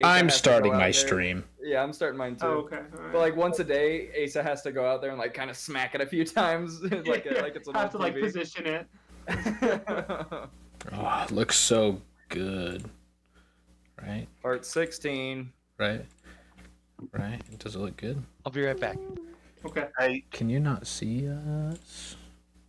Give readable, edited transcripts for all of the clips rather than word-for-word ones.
I'm has to starting go out my there. stream. Yeah, I'm starting mine too. Oh, okay. All right. But like once a day, Asa has to go out there and like kind of smack it a few times, like it's an have old to like TV. position it. Oh, it looks so good. Right? Part 16. Right? Right? Does it look good? I'll be right back. Okay. Can you not see us?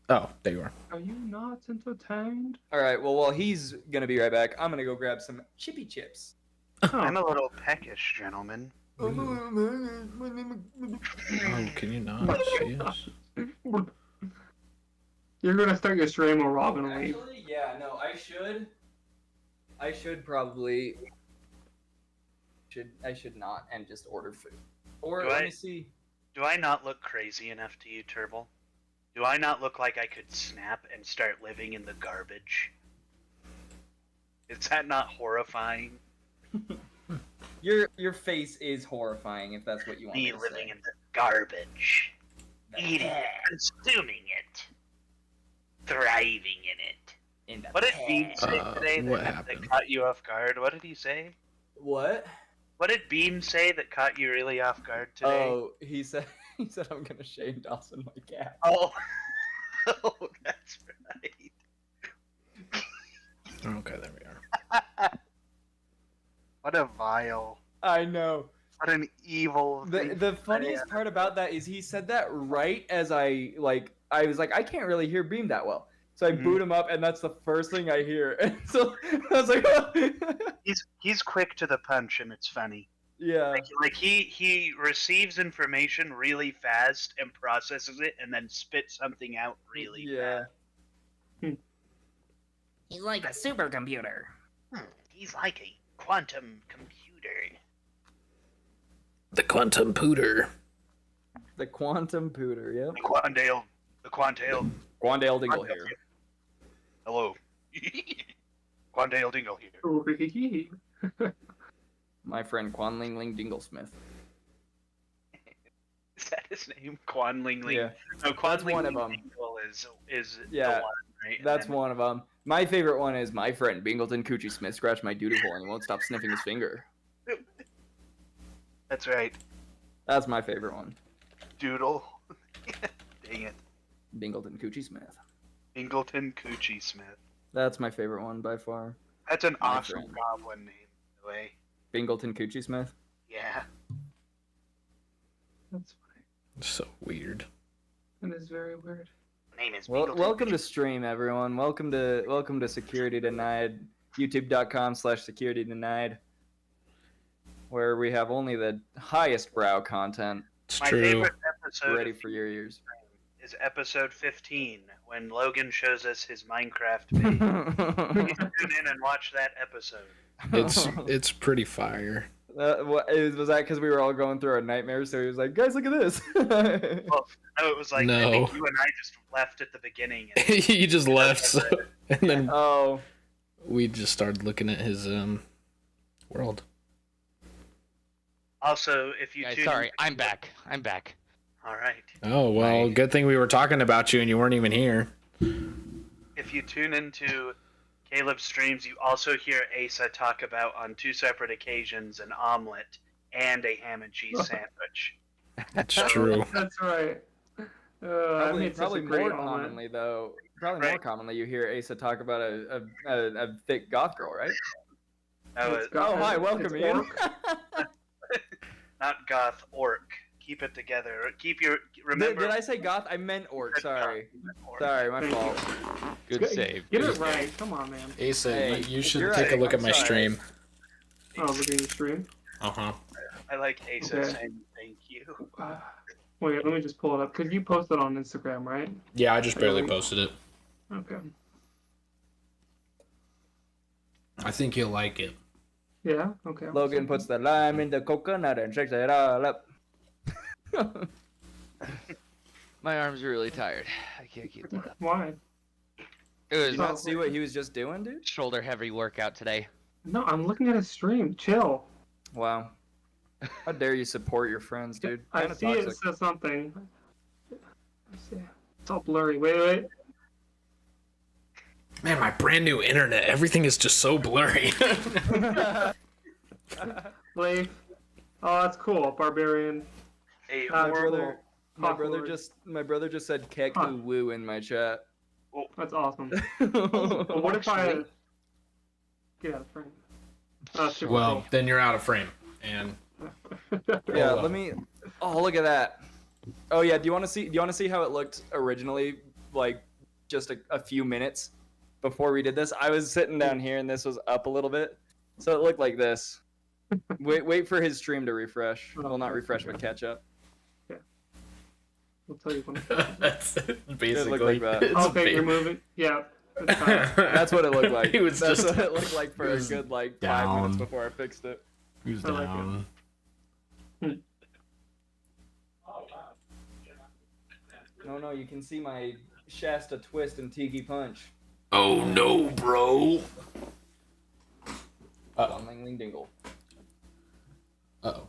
Oh, there you are. Are you not entertained? All right. Well, while he's gonna be right back, I'm gonna go grab some chippy chips. I'm a little peckish, gentlemen. Oh, can you not see us? You're gonna start your stream while Robin leaves. Actually, yeah, no, I should probably. I should not and just order food. Or let me see. Do I not look crazy enough to you, Turble? Do I not look like I could snap and start living in the garbage? Is that not horrifying? Your face is horrifying if that's what you want Me to living say. in the garbage, eating it, consuming it, thriving in it. In the What did Beam say today what that happened? caught you off guard? What did he say? What? What did Beam say that caught you really off guard today? Oh, he said I'm gonna Shane Dawson my cat. Oh, oh, that's right. Okay, there we are. What a vile. I know. What an evil. The funniest part about that is he said that right as I was like, I can't really hear Beam that well. So I boot him up and that's the first thing I hear. And so I was like, oh. He's quick to the punch and it's funny. Yeah. Like he receives information really fast and processes it and then spits something out really fast. He's like a supercomputer. He's like a quantum computer. The quantum pooter. The quantum pooter, yep. The Quantail. Quandale Dingle here. Hello. Quandale Dingle here. My friend Quan Ling Ling Dinglesmith. Is that his name? Quan Ling Ling? Yeah. No, Quan That's Ling one of Ling them. Dingle is Yeah, the one, right? That's one of them. My favorite one is my friend Bingleton Coochie Smith scratched my doodle hole and he won't stop sniffing his finger. That's right. That's my favorite one. Doodle. Dang it. Bingleton Coochie Smith. Ingleton Coochie Smith. That's my favorite one by far. That's an My awesome friend. goblin name, by the way. Bingleton Coochie Smith. Yeah. That's funny. So weird. That is very weird. Name is Well, Bingleton welcome to Coochie- stream, everyone. Welcome to Security Denied. YouTube.com/Security Denied, where we have only the highest brow content It's My true. favorite episode ready for your ears. is episode 15, when Logan shows us his Minecraft page. Please tune in and watch that episode. It's pretty fire. Was that because we were all going through our nightmares? So he was like, "Guys, look at this." Well, no, it was like, I think No. you and I just left at the beginning. And He just left, so, and then Oh, we just started looking at his world. also, if you Guys, tune sorry, in... I'm back. I'm back. All right. Oh well, Right. good thing we were talking about you and you weren't even here. If you tune into Caleb's streams, you also hear Asa talk about, on 2 separate occasions, an omelet and a ham and cheese sandwich. That's true. That's right. I made such probably a great more omelet. commonly though. Probably more Right. commonly, you hear Asa talk about a thick goth girl, right? No, It's it- got- Oh, hi, it's welcome, Ian. orc. not goth, orc. Keep it together. Did Remember. I say goth? I meant orc. Good Sorry. orc. Sorry, my Thank you. fault. Good save. Get Good it save. right. Come on, man. Asa, Hey, you should you're take right. a look I'm at my sorry. stream. Oh, look at your stream. Uh huh. I like Asa Okay. saying thank you. Wait, let me just pull it up. Because you posted on Instagram, right? Yeah, I just barely Really? posted it. Okay. Oh. I think you'll like it. Yeah? Okay. Logan puts the lime in the coconut and shakes it all up. My arms are really tired. I can't keep them up. Why? It Did you was not see what he was just doing, dude? shoulder heavy workout today. No, I'm looking at his stream. Chill. Wow. How dare you support your friends, dude? I Kinda see it toxic. says something. Let's see. It's all blurry. Wait. Man, my brand new internet, everything is just so blurry. Slave. Oh, that's cool. Barbarian. A Uh, horrible. My Hawk brother Lord. just said kek Huh. ooh woo in my chat. That's awesome. But what if I Actually- get out of frame? Super Well, then you're out of frame. And cool. Yeah, Hold on. let me. Oh, look at that. Oh yeah, do you want to see how it looked originally, like just a few minutes before we did this? I was sitting down here and this was up a little bit, so it looked like this. Wait for his stream to refresh. Oh, Well, not okay, refresh, okay. but catch up. I'll tell you when. that's basically. like that. it's Okay, ba- you're moving. Yeah. It's fine. That's what it looked like. He was That's just- what it looked like for he a was good like down. 5 minutes before I fixed it. Who's I like it. down? No, you can see my Shasta twist and Tiki punch. Oh no, bro. On Ling Ling Dingle. Uh-oh.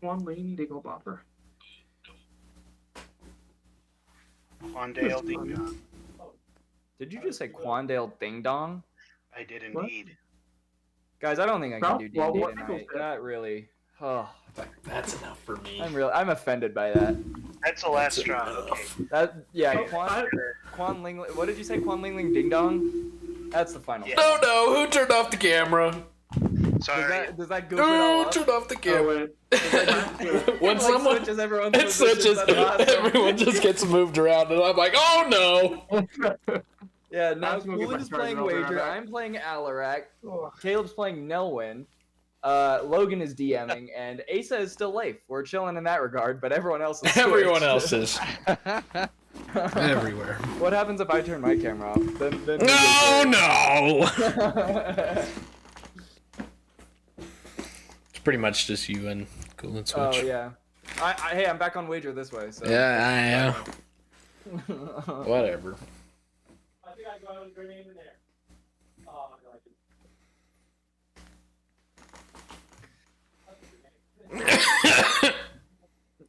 Come on, Lady Diggle Bopper. Quandale Ding Dong. Did you just say Quandale Ding Dong? I did What? indeed. Guys, I don't think I can Well, do well, D&D what tonight. Nichols said. That really. Oh, That's enough for me. I'm offended by that. That's the last That's straw. enough. Okay. That yeah, I- Quan Ling. What did you say, Quan Ling Ling Ding Dong? That's the final. Yeah. one. No, who turned off the camera? Sorry. Does that goof it all Who up? turned off the Oh, camera? wait. When Like, someone switches everyone's it positions, switches, that's awesome. everyone just gets moved around, and I'm like, oh no! Yeah, now I'm just gonna get my Cooley's charger, playing I'll be right Wager. back. I'm playing Alarak. Oh, Caleb's playing Nelwyn. Logan is DMing, and Asa is still late. We're chilling in that regard, but everyone else is. Everyone switched. else is everywhere. What happens if I turn my camera off? Then No! It's pretty much just you and Cool and Switch. Oh yeah. Hey, I'm back on Wager this way. So. Yeah, whatever. I think I got a grenade in there. Oh, I like it.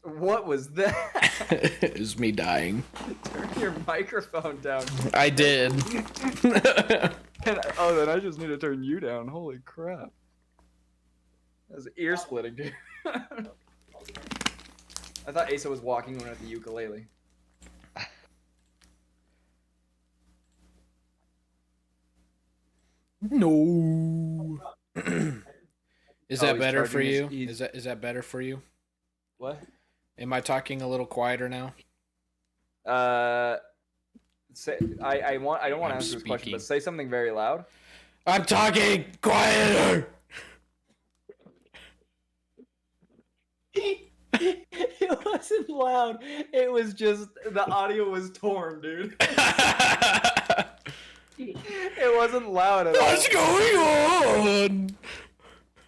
What was that? It was me dying. Turn your microphone down. I did. Oh, then I just need to turn you down. Holy crap. That's ear splitting, dude. I thought Asa was walking one with the ukulele. No. Is Oh, that he's better for charging his- you? he's- Is that better for you? What? Am I talking a little quieter now? Say, I don't want to I'm answer this question, speaking. but say something very loud. I'm talking quieter. It wasn't loud. It was just the audio was torn, dude. It wasn't loud at all. What's going on?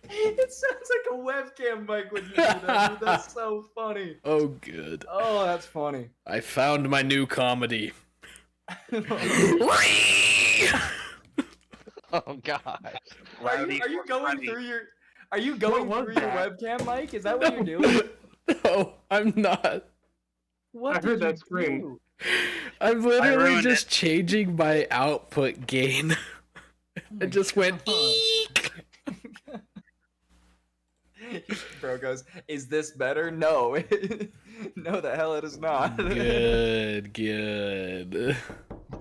It sounds like a webcam mic when you do that, dude. That's so funny. Oh, good. Oh, that's funny. I found my new comedy. Oh god. Are you going through your? Are you going What through was your that? webcam mic? Is that what you're doing? No, I'm not. What I did heard you that scream. do? I'm literally ruined just changing my output gain. It just went. God. Bro goes, is this better? No. No, the hell it is not. Good.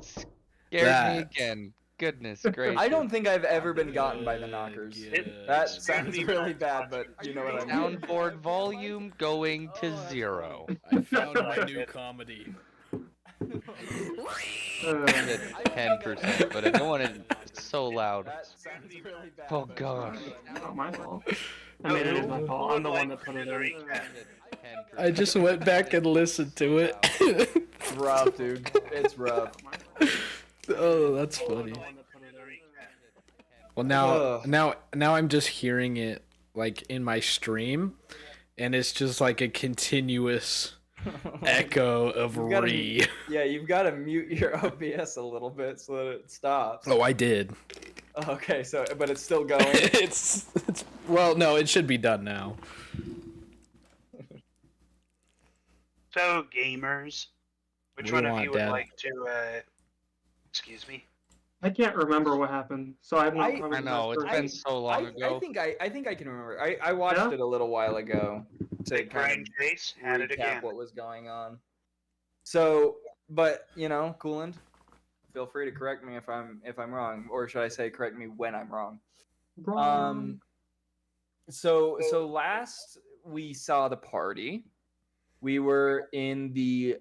Scared That. me again. Goodness gracious. I don't think I've ever been gotten by the knockers. Good. That sounds really bad, but you know what I mean. Soundboard volume going to 0. I found my new comedy. It's 10%, but I don't want it so loud. That sounds really bad. Oh but- gosh. Not my fault. I mean, it is my fault. I'm the one that put it in. I just went back and listened to it. It's rough, dude. It's rough. Oh, that's funny. Well, now I'm just hearing it like in my stream, and it's just like a continuous echo of You've gotta- re. Yeah, you've got to mute your OBS a little bit so that it stops. Oh, I did. Okay, so but it's still going. it's well, no, it should be done now. So, gamers, which What one do you of want, you would Dad? like to, excuse me? I can't remember what happened, so I'm not. I probably I the know, best it's person. been so long ago. I think I can remember. I watched Yeah? it a little while ago to Big kind brain of Chase had it recap again. what was going on. So, but Coolant, feel free to correct me if I'm wrong, or should I say correct me when I'm wrong. Wrong. So last we saw the party, we were in the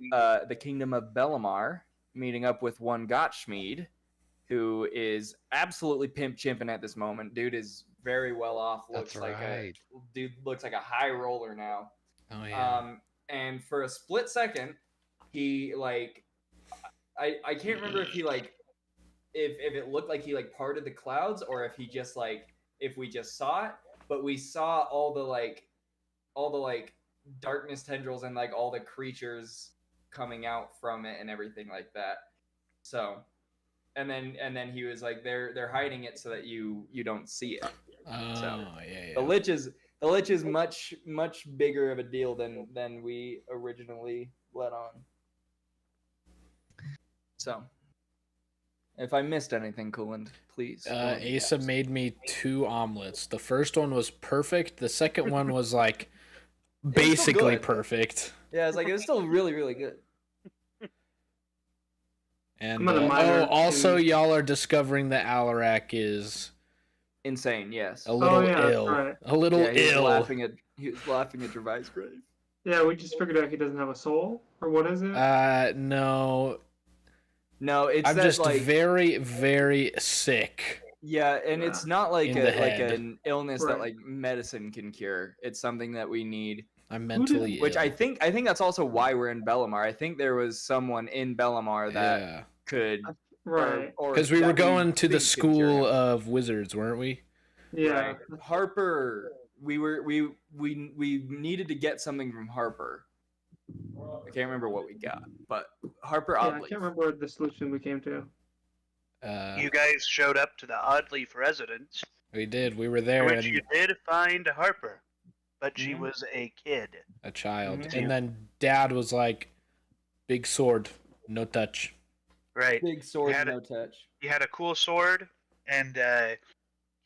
kingdom of Bellamar, meeting up with one Gottschmied, who is absolutely pimp chimping at this moment. Dude is very well off. That's right. Dude looks like a high roller now. Oh yeah. And for a split second, he I can't remember if he if it looked like he parted the clouds or if he just if we just saw it, but we saw all the darkness tendrils and all the creatures coming out from it and everything like that. So, and then he was like, they're hiding it so that you don't see it. Oh yeah. The lich is much bigger of a deal than we originally let on. So, if I missed anything, Coolant, please. Asa made me 2 omelets. The first one was perfect. The second one was like basically good. perfect. Yeah, it was still really, really good. And I'm at a minor also two. y'all are discovering that Alarak is Insane, yes. a little yeah, that's ill. right. A little Yeah, he was ill. laughing at Gervais' grave. Yeah, we just figured out he doesn't have a soul, or what is it? No. No, it's I'm that, just very, very sick. yeah, and it's not In the head. an illness that Right. medicine can cure. It's something that we need. I'm mentally Which ill. I think that's also why we're in Bellamar. I think there was someone in Bellamar that could Right. Because we were that going to the think can cure school him. of wizards, weren't we? Yeah. Right. Harper, we needed to get something from Harper. I can't remember what we got, but Harper Yeah, I Oddleaf. can't remember the solution we came to. You guys showed up to the Oddleaf residence, We did. We were in there, which and you did find Harper, but she Mhm. was a kid. a child, Mhm. and then Dad was like, "Big sword, no touch." Right. Big sword, had no touch. He had a cool sword, and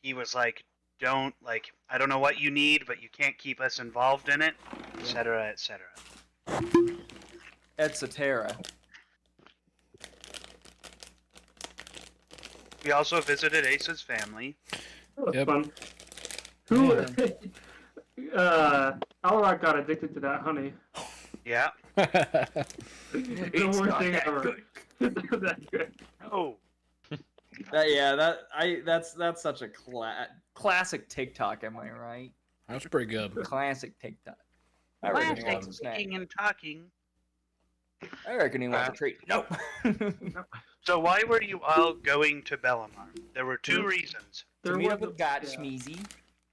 he was like, "Don't I don't know what you need, but you can't keep us involved in it, etc., etc." Etc. We also visited Ace's family. That was Yep. fun. Who? Alarak got addicted to that honey. Yeah. The worst thing ever. That's good. Oh. That's such a classic TikTok. Am I right? That was pretty good. Classic TikTok. I reckon he Classic wants a snack. speaking and talking. I reckon he wants a treat. Nope. So why were you all going to Bellamar? There were 2 reasons. To There meet was up with Gottschmeezy.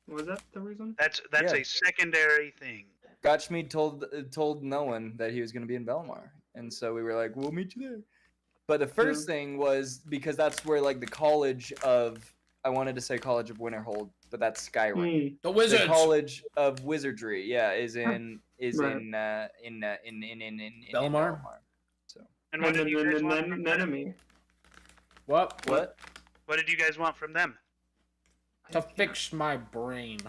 Was that the reason? That's Yeah. a secondary thing. Gottschmied told no one that he was going to be in Belmar, and so we were like, "We'll meet you there." But the first thing was because that's where the college of I wanted to say College of Winterhold, but that's Skyrim. The The wizards. College of Wizardry, yeah, is in Right. in Belmar? So And what did you guys want from them? enemy. What? What did you guys want from them? To fix my brain.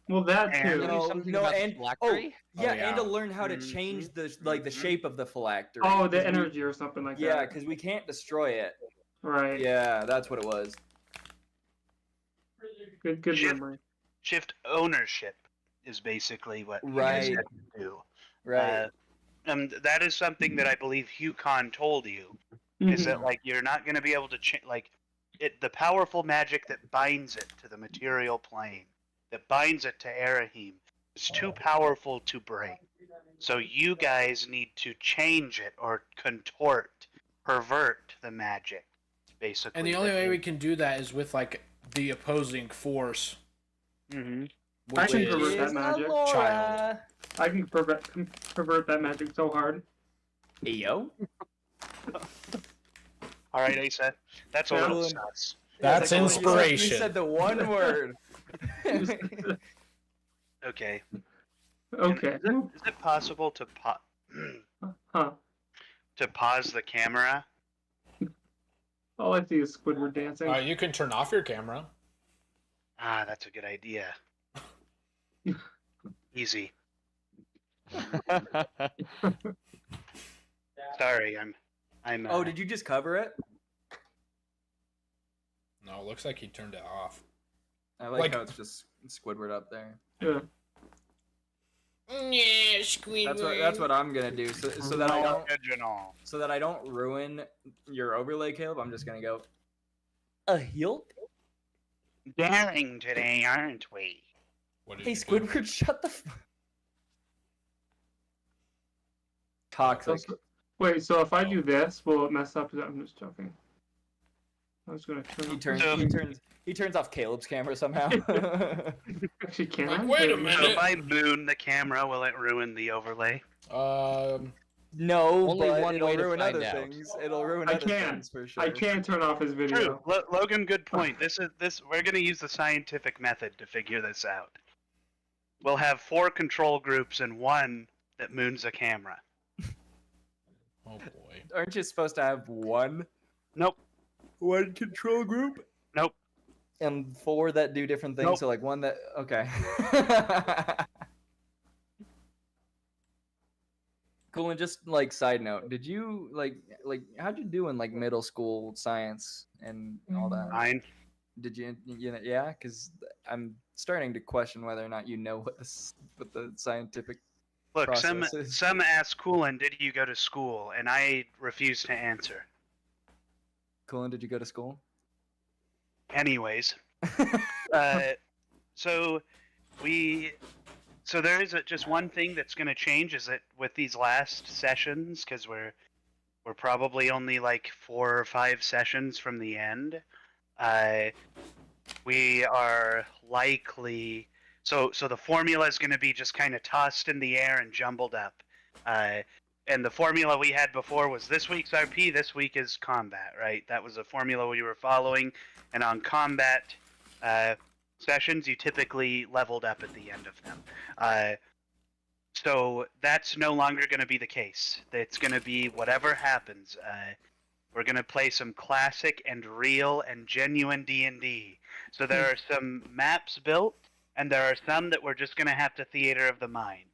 Well, that And- too. No, Something no, about the and phylactery? yeah, yeah. and to learn how to Mhm. change the shape of the phylactery. Oh, the 'Cause we- energy or something like Yeah, that. because we can't destroy it. Right. Yeah, that's what it was. Good Shift. memory. Shift ownership is basically what you Right. guys had to do. Right. That is something that I believe Hucon told you. Is Mhm. that you're not going to be able to change the powerful magic that binds it to the material plane, that binds it to Arahim, is too powerful to break. So you guys need to change it or contort, pervert the magic, basically. And the only way we can do that is with the opposing force, Mm-hmm. I which can is pervert that magic. child. I can pervert that magic so hard. Hey, yo. All right, Asa. That's a Yeah. little sus. That's You inspiration. said the one word. Okay. Okay. Is it possible to Huh. pause the camera All I see is Squidward dancing. You can turn off your camera. Ah, that's a good idea. Easy. Sorry, I'm. Oh, did you just cover it? No, it looks like he turned it off. I like Like- how it's just Squidward up there. Yeah. Yeah, Squidward. That's what I'm gonna do. So that I don't Original. ruin your overlay, Caleb. I'm just gonna go a hilt. Daring today, aren't we? What did Hey, you do? Squidward, shut the. Toxic. Wait, so if I do this, will it mess up? I'm just joking. I was gonna turn. He turns off Caleb's camera somehow. Actually, can Like, I? wait a So minute. if I moon the camera, will it ruin the overlay? No, Only but one it'll way to ruin find other out. things. It'll ruin I other can. things for sure. I can turn off his video. True. Logan, good point. We're gonna use the scientific method to figure this out. We'll have 4 control groups and 1 that moons a camera. Oh boy. Aren't you supposed to have one Nope. control group? Nope. And 4 that do different things. Nope. So like one that okay. Cool. And just like side note, did you like how'd you do in like middle school science and all that? Fine. Did you know, yeah? Because I'm starting to question whether or not you know what the scientific Look, some processes. ask Coolin, did you go to school? And I refuse to answer. Colin, did you go to school? Anyways, so there is just one thing that's going to change is that with these last sessions, because we're probably only like 4 or 5 sessions from the end, we are likely so the formula is going to be just kind of tossed in the air and jumbled up. And the formula we had before was this week's RP, this week is combat, right? That was a formula we were following. And on combat sessions, you typically leveled up at the end of them. So that's no longer going to be the case. It's going to be whatever happens. We're going to play some classic and real and genuine D&D. So there are some maps built, and there are some that we're just going to have to theater of the mind.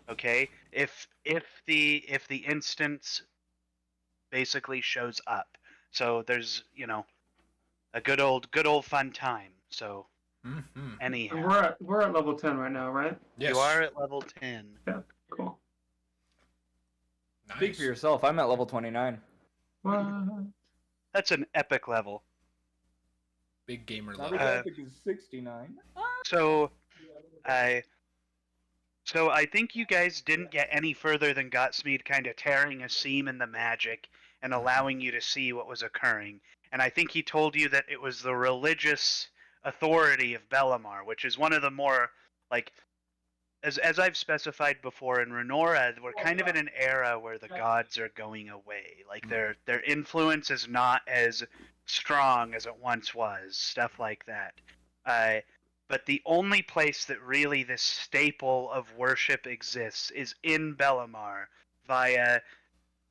Okay, if the instance basically shows up, so there's a good old fun time. So Mm-hmm. anyhow, And we're at level 10 right now, right? Yes. you are at level 10. Yeah. Cool. Nice. Speak for yourself. I'm at level 29. What? That's an epic level. Big gamer Not level. as epic as 69. So I think you guys didn't get any further than Gotsmead kind of tearing a seam in the magic and allowing you to see what was occurring. And I think he told you that it was the religious authority of Bellamar, which is one of the more, like, as I've specified before, in Renora, we're kind of in an era where the gods are going away. Like, their influence is not as strong as it once was, stuff like that. But the only place that really this staple of worship exists is in Bellamar via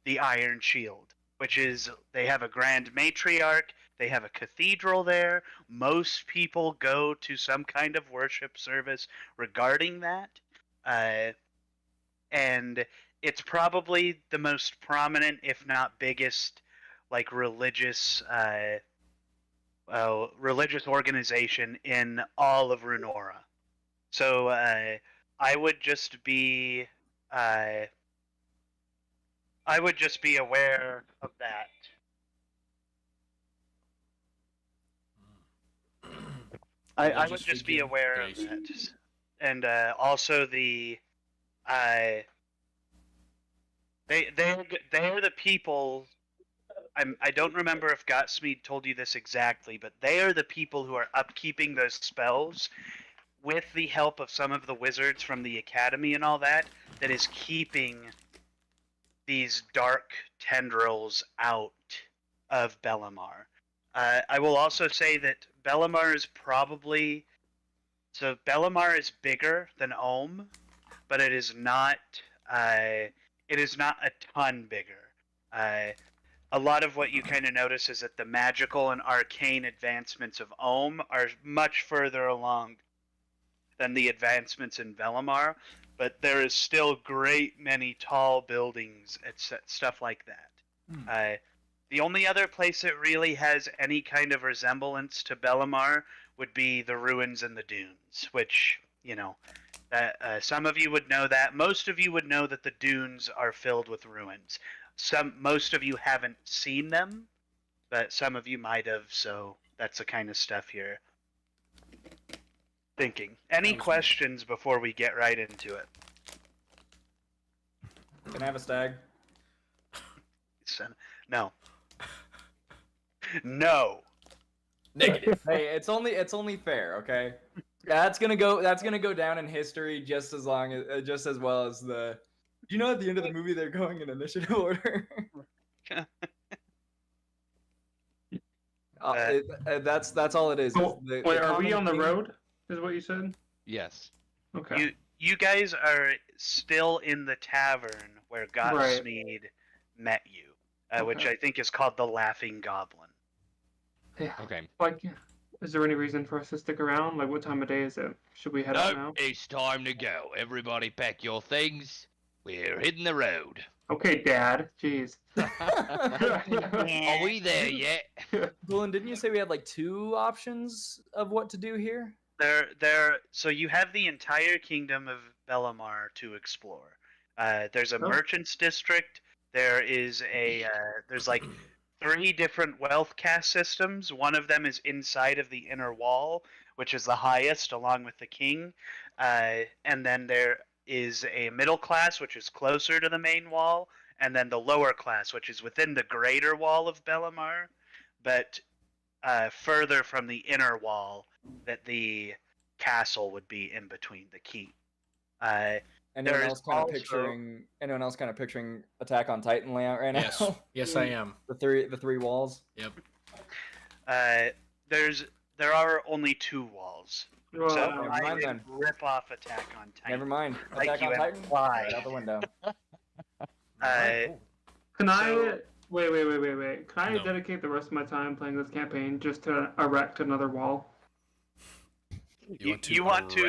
the Iron Shield, which is they have a Grand Matriarch, they have a cathedral there. Most people go to some kind of worship service regarding that. And it's probably the most prominent, if not biggest, like religious organization in all of Renora. So I would just be aware of that. I would just be aware of that, and also they're the people. I don't remember if Gotsmead told you this exactly, but they are the people who are upkeeping those spells with the help of some of the wizards from the academy and all that is keeping these dark tendrils out of Bellamar. I will also say that Bellamar is Bellamar is bigger than Ohm, but it is not a ton bigger. a lot of what you kind of notice is that the magical and arcane advancements of Ohm are much further along than the advancements in Velimar, but there is still great many tall buildings and stuff like that. The only other place it really has any kind of resemblance to Belimar would be the ruins and the dunes, which, you know, that some of you would know that. Most of you would know that the dunes are filled with ruins. Most of you haven't seen them, but some of you might have, so that's the kind of stuff you're thinking. Any questions before we get right into it? Can I have a stag? No. No. Negative. Hey, it's only fair, okay? That's gonna go down in history just as well as the. You know, at the end of the movie, they're going in initiative order. That's all it is. Oh, The wait, are we common on the theme- road? Is what you said? Yes. Okay. You guys are still in the tavern where Godsmead met you, which Okay. I think is called the Laughing Goblin. Yeah. Okay. Like, is there any reason for us to stick around? Like, what time of day is it? Should we head out now? No, it's time to go. Everybody pack your things. We're hitting the road. Okay, Dad. Jeez. Are we there yet? Dylan, didn't you say we had like 2 options of what to do here? So you have the entire kingdom of Belimar to explore. There's a Oh. merchants district. There's like 3 different wealth caste systems. One of them is inside of the inner wall, which is the highest, along with the king. And then there is a middle class, which is closer to the main wall, and then the lower class, which is within the greater wall of Belimar, but further from the inner wall, that the castle would be in between the keep. Anyone There's else kind of also- picturing Attack on Titan layout right now? Yes. Yes, I am. the three walls. Yep. There are only 2 walls, Well, so never I mind would then. rip off Attack on Titan. Never mind. Like Attack you on Titan. implied. Right out the window. can I so- wait? Can I No. dedicate the rest of my time playing this campaign just to erect another wall? You want to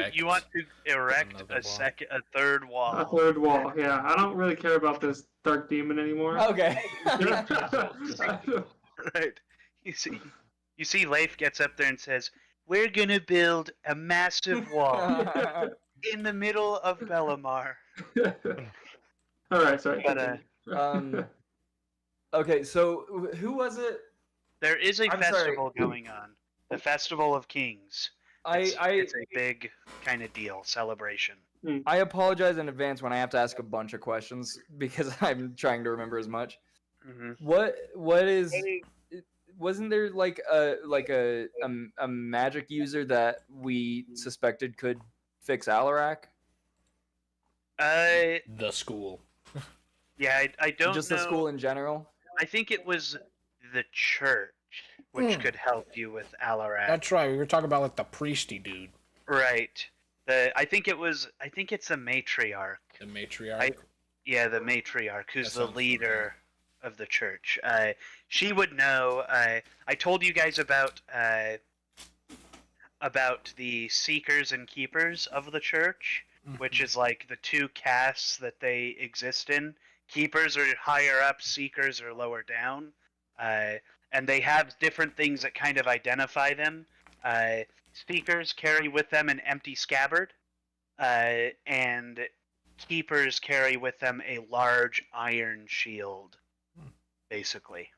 erect another wall? a third A wall. third wall. Yeah, I don't really care about this dark demon anymore. Okay. Right. You see Leif gets up there and says, "We're gonna build a massive wall in the middle of Belimar." All right, sorry. But, continue. Okay, so who was it? There is a I'm sorry. festival going on, the Festival of Kings. It's a big kind of deal, celebration. I apologize in advance when I have to ask a bunch of questions because I'm trying to remember as much. Mm-hmm. What is? Wasn't there like a magic user that we suspected could fix Alarak? The school. Yeah, I don't Just know. the school in general. I think it was the church which could help you with Alarak. That's right. We were talking about like the priesty dude, Right. I think it's a matriarch. the matriarch. Yeah, the matriarch, who's That the sounds leader of the church. She would know. I told you guys about the seekers and keepers of the church, which is like the 2 castes that they exist in. Keepers are higher up, seekers are lower down. And they have different things that kind of identify them. Seekers carry with them an empty scabbard, and keepers carry with them a large iron shield, basically.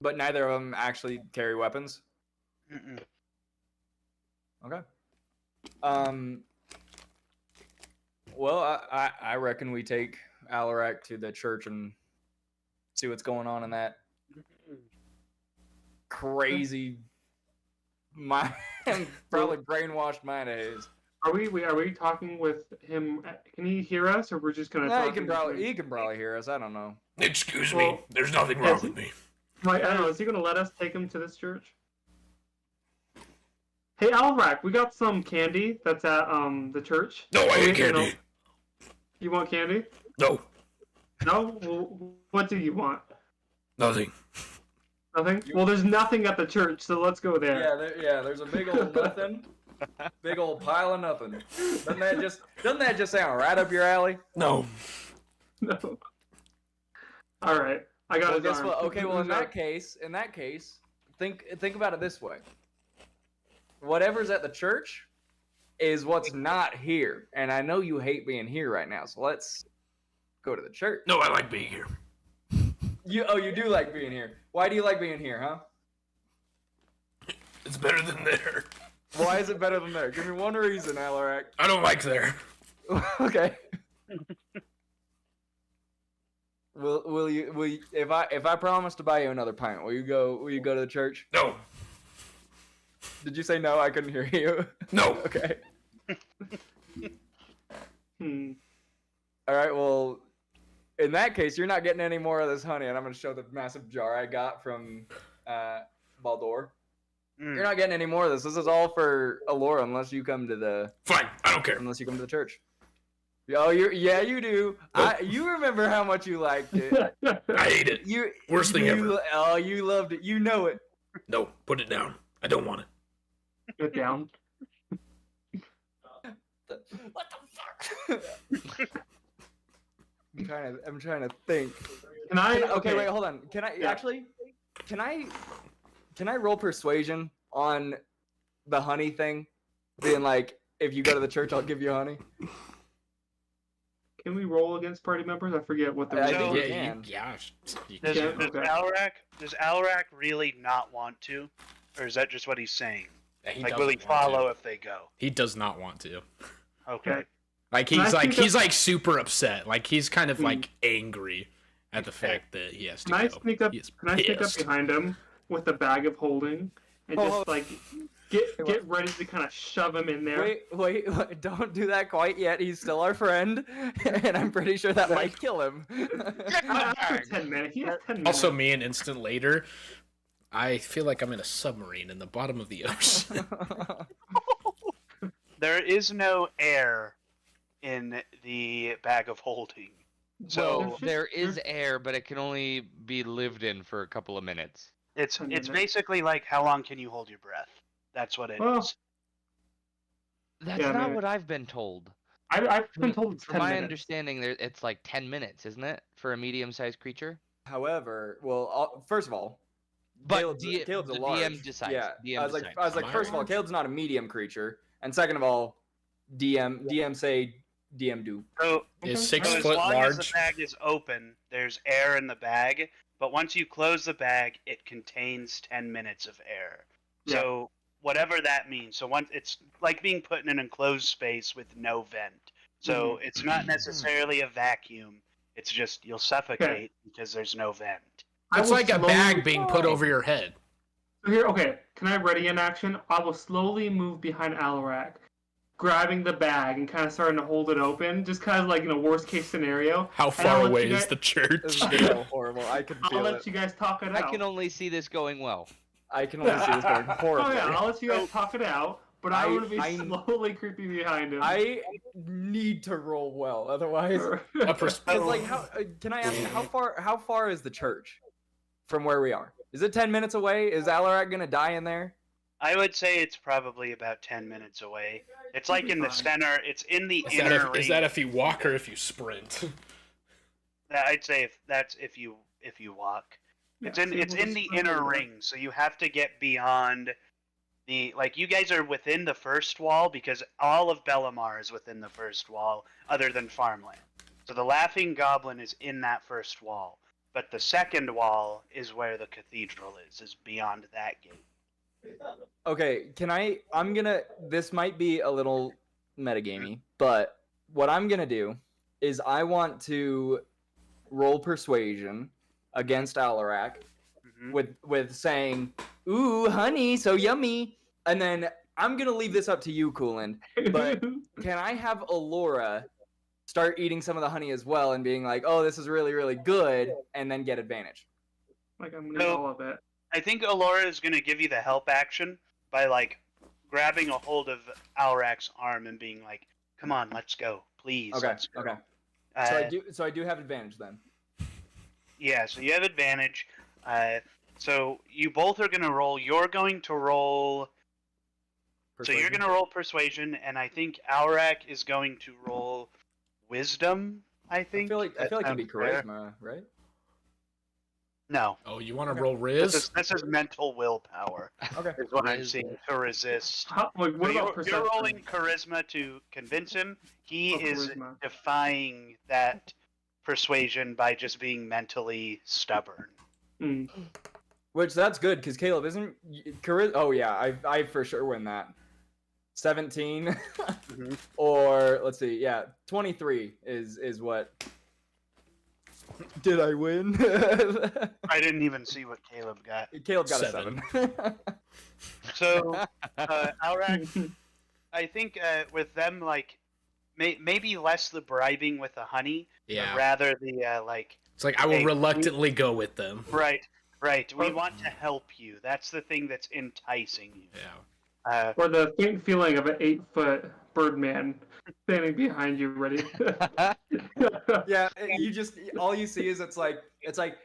But neither of them actually carry weapons. Mm-mm. Okay. Well, I reckon we take Alarak to the church and see what's going on in that crazy, probably brainwashed mind of his. Are we talking with him? Can he hear us, or we're just gonna? No, talk he can in probably between? hear us. I don't know. Excuse Well, me. There's nothing wrong with me. Right, I don't know. Is he gonna let us take him to this church? Hey, Alvac, we got some candy that's at the church. No, I We ain't can, candy. You want candy? No. No. Well, what do you want? Nothing. Nothing? Well, there's nothing at the church, so let's go there. There's a big old nothing. Big old pile of nothing. Doesn't that just sound right up your alley? No. No. All right, I got Well, his guess arm. what? Okay, well in that case, think about it this way. Whatever's at the church is what's not here, and I know you hate being here right now, so let's go to the church. No, I like being here. You do like being here. Why do you like being here, huh? It's better than there. Why is it better than there? Give me one reason, Alarak. I don't like there. Okay. Will you if I promise to buy you another pint, will you go to the church? No. Did you say no? I couldn't hear you. No. Okay. Hmm. All right, well, in that case, you're not getting any more of this honey, and I'm going to show the massive jar I got from Baldur. You're not getting any more of this. This is all for Alora, unless you come to the Fine. I don't care. church. Oh, you do. Nope. You remember how much you liked it. I hate it. Worst thing ever. Oh, you loved it. You know it. No, put it down. I don't want it. Get down. What the fuck? I'm trying to think. Can I? Okay, wait, hold on. Can I actually? Can I roll persuasion on the honey thing? Being like, if you go to the church, I'll give you honey. Can we roll against party members? I forget what the. I So- think you Yeah, can. Does, Yeah, does okay. Alarak really not want to, or is that just what he's saying? He Like, doesn't will he want to. follow if they go? He does not want to. Okay. Okay. Like Can I think he's of- like super upset. Like he's kind of Hmm. like angry at the fact that he has to Can I go. sneak up? He is Can I sneak up pissed. behind him with a bag of holding and Oh, just like get ready to kind of shove him in there? Wait, don't do that quite yet. He's still our friend, and I'm pretty sure that might kill him. After 10 minutes. He has 10 minutes. Also, me an instant later, I feel like I'm in a submarine in the bottom of the ocean. There is no air in the bag of holding. So Well, There is air, but it can only be lived in for a couple of minutes. it's 10 it's minutes. basically like how long can you hold your breath? That's what it is. Well, That's Yeah, not maybe. what I've been told. I've been told it's 10 From my minutes. understanding, it's like 10 minutes, isn't it, for a medium-sized creature? However, well, first of all, But Caleb's a the large. DM decides. Yeah, DM I was like, decides. first of all, Caleb's not a medium creature, and second of all, DM say DM do. So, Is Okay. 6 so as foot long as the large? bag is open, there's air in the bag. But once you close the bag, it contains 10 minutes of air. So whatever that means. So once it's like being put in an enclosed space with no vent. So it's not necessarily a vacuum. It's just you'll suffocate because there's no vent. I It's will like a slowly- bag being put over your head. So here, okay. Can I ready in action? I will slowly move behind Alarak, grabbing the bag and kind of starting to hold it open, just kind of like in a worst case scenario. How And I'll far let away you is guys- the This church? is gonna go horrible. I can I'll feel let it. you guys talk it out. I can only see this going well. I can only see this going Oh horribly. yeah, I'll let you guys talk it out, but I want to be I- slowly creeping behind him. I need to roll well, otherwise. A pers- Cause like, how can I ask? How far is the church from where we are? Is it 10 minutes away? Is Alarak gonna die in there? I would say it's probably about 10 minutes away. It's like in the Fine. center. It's in the Is inner that, ring. is that if you walk or if you sprint? I'd say if you walk. It's in the inner ring, so you have to get beyond the you guys are within the first wall because all of Bellamar is within the first wall, other than farmland. So the Laughing Goblin is in that first wall, but the second wall is where the cathedral is beyond that gate. Okay, this might be a little metagamey, but what I'm gonna do is I want to roll persuasion against Alarak with saying, "Ooh, honey, so yummy," and then I'm gonna leave this up to you, Cooland. But can I have Alora start eating some of the honey as well and being like, "Oh, this is really, really good," and then get advantage? like I'm gonna eat all of it. I think Alora is going to give you the help action by grabbing a hold of Alrak's arm and being like, "Come on, let's go, please." Okay, let's go." okay. Uh, So I do have advantage then. Yeah, so you have advantage. So you both are gonna roll. You're going to roll. So you're gonna roll persuasion, and I think Aurak is going to roll wisdom. I think. I feel like it'd be sounds fair. charisma, right? No. Oh, you want to roll Riz? This is mental willpower. Okay. Is what I'm seeing to resist. What So about perception? you're rolling charisma to convince him. He is Charisma. defying that persuasion by just being mentally stubborn. Mm. Which that's good because Caleb isn't charisma. Oh yeah, I for sure win that. 17 or let's see, yeah, 23 is what. Did I win? I didn't even see what Caleb got. Caleb got 7. a 7. So, Aurak, I think with them, like, maybe less the bribing with the honey, Yeah. but rather the, like... It's like, I will hey, reluctantly go with them. Right. We want to help you. That's the thing that's enticing you. Yeah. Or the faint feeling of an 8-foot Birdman standing behind you, ready. Yeah, you just all you see is it's like,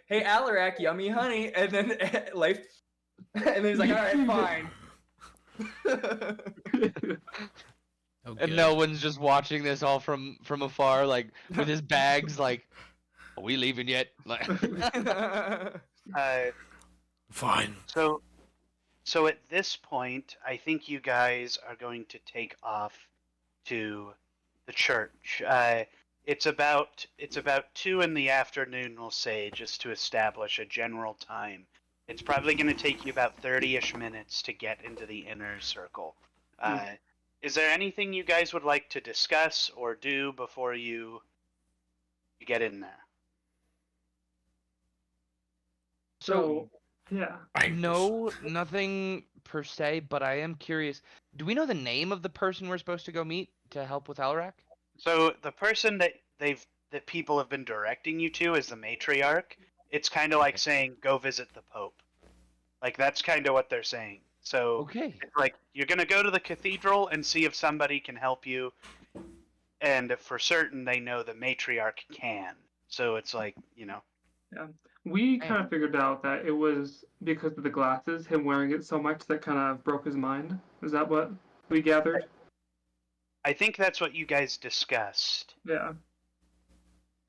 hey Alarak, yummy honey, and then life, and then he's like, all right, fine. Oh, And good. no one's just watching this all from afar, like with his bags, like, are we leaving yet? Like, Fine. So at this point, I think you guys are going to take off to the church. It's about 2 in the afternoon, we'll say, just to establish a general time. It's probably going to take you about 30-ish minutes to get into the inner circle. Is there anything you guys would like to discuss or do before you get in there? So, yeah. no, nothing per se, but I am curious. Do we know the name of the person we're supposed to go meet to help with Alarak? So the person that people have been directing you to is the matriarch. It's kind of like saying, go visit the Pope. Like, that's kind of what they're saying. So, Okay. it's like, you're going to go to the cathedral and see if somebody can help you. And for certain, they know the matriarch can. So it's like, you know. Yeah. We kind of figured out that it was because of the glasses, him wearing it so much, that kind of broke his mind. Is that what we gathered? I think that's what you guys discussed. Yeah.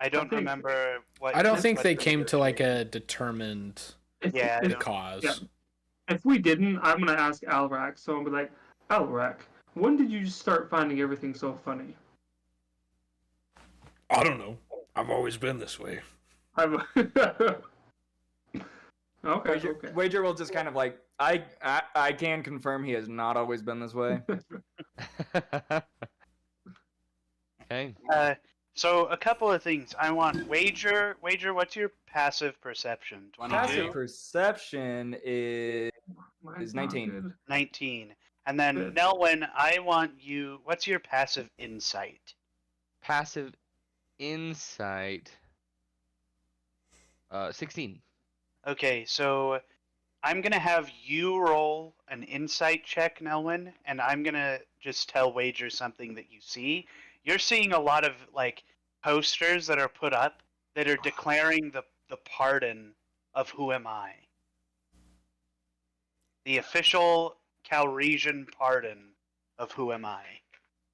I don't remember what. I don't think what they the came to like negotiation- a determined Yeah, I don't- cause. Yeah. If we didn't, I'm going to ask Alrak. So I'm be like, Alrak, when did you start finding everything so funny? I don't know. I've always been this way. Okay. Wager will just kind of like, I can confirm he has not always been this way. Okay. So a couple of things. I want Wager, what's your passive perception? 22? Passive perception is Mine's not 19. good. 19. And then Good. Nelwyn, I want you. What's your passive insight? Passive insight. 16. Okay, so I'm gonna have you roll an insight check, Nelwyn, and I'm gonna just tell Wager something that you see. You're seeing a lot of like posters that are put up that are declaring the pardon of Who Am I? The official Calresian pardon of Who Am I?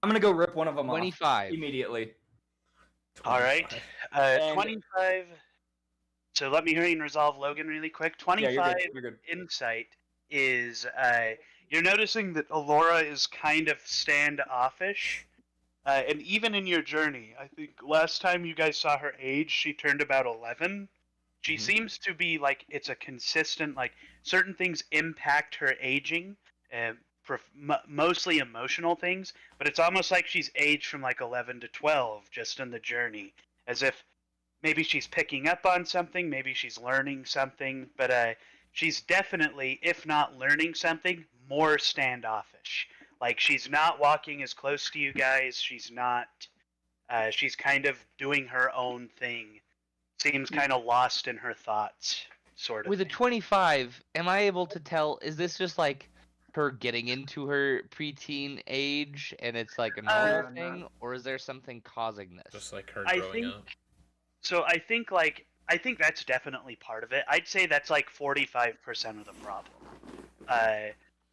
I'm gonna go rip one of them 25. off immediately. All right, And- 25. So let me hear you and resolve Logan really quick. Yeah, 25 you're good. insight is you're noticing that Alora is kind of standoffish. And even in your journey, I think last time you guys saw her age, she turned about 11. She seems to be like, it's a consistent, like, certain things impact her aging, for mostly emotional things, but it's almost like she's aged from like 11 to 12 just in the journey, as if maybe she's picking up on something, maybe she's learning something, but she's definitely, if not learning something, more standoffish. Like, she's not walking as close to you guys. She's not. She's kind of doing her own thing. Seems kind of lost in her thoughts, sort of. With a thing. 25, am I able to tell, is this just like her getting into her preteen age and it's like a normal no. thing, or is there something causing this? Just like her I growing think- up. So I think, like, I think that's definitely part of it. I'd say that's like 45% of the problem.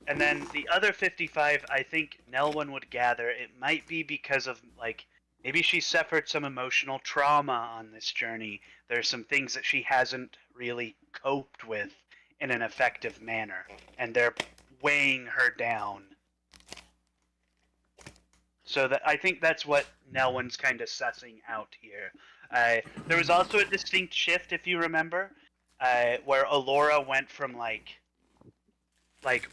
And then the other 55, I think Nelwyn would gather it might be because of like maybe she suffered some emotional trauma on this journey. There's some things that she hasn't really coped with in an effective manner, and they're weighing her down. So that I think that's what Nelwyn's kind of sussing out here. There was also a distinct shift, if you remember, where Alora went from like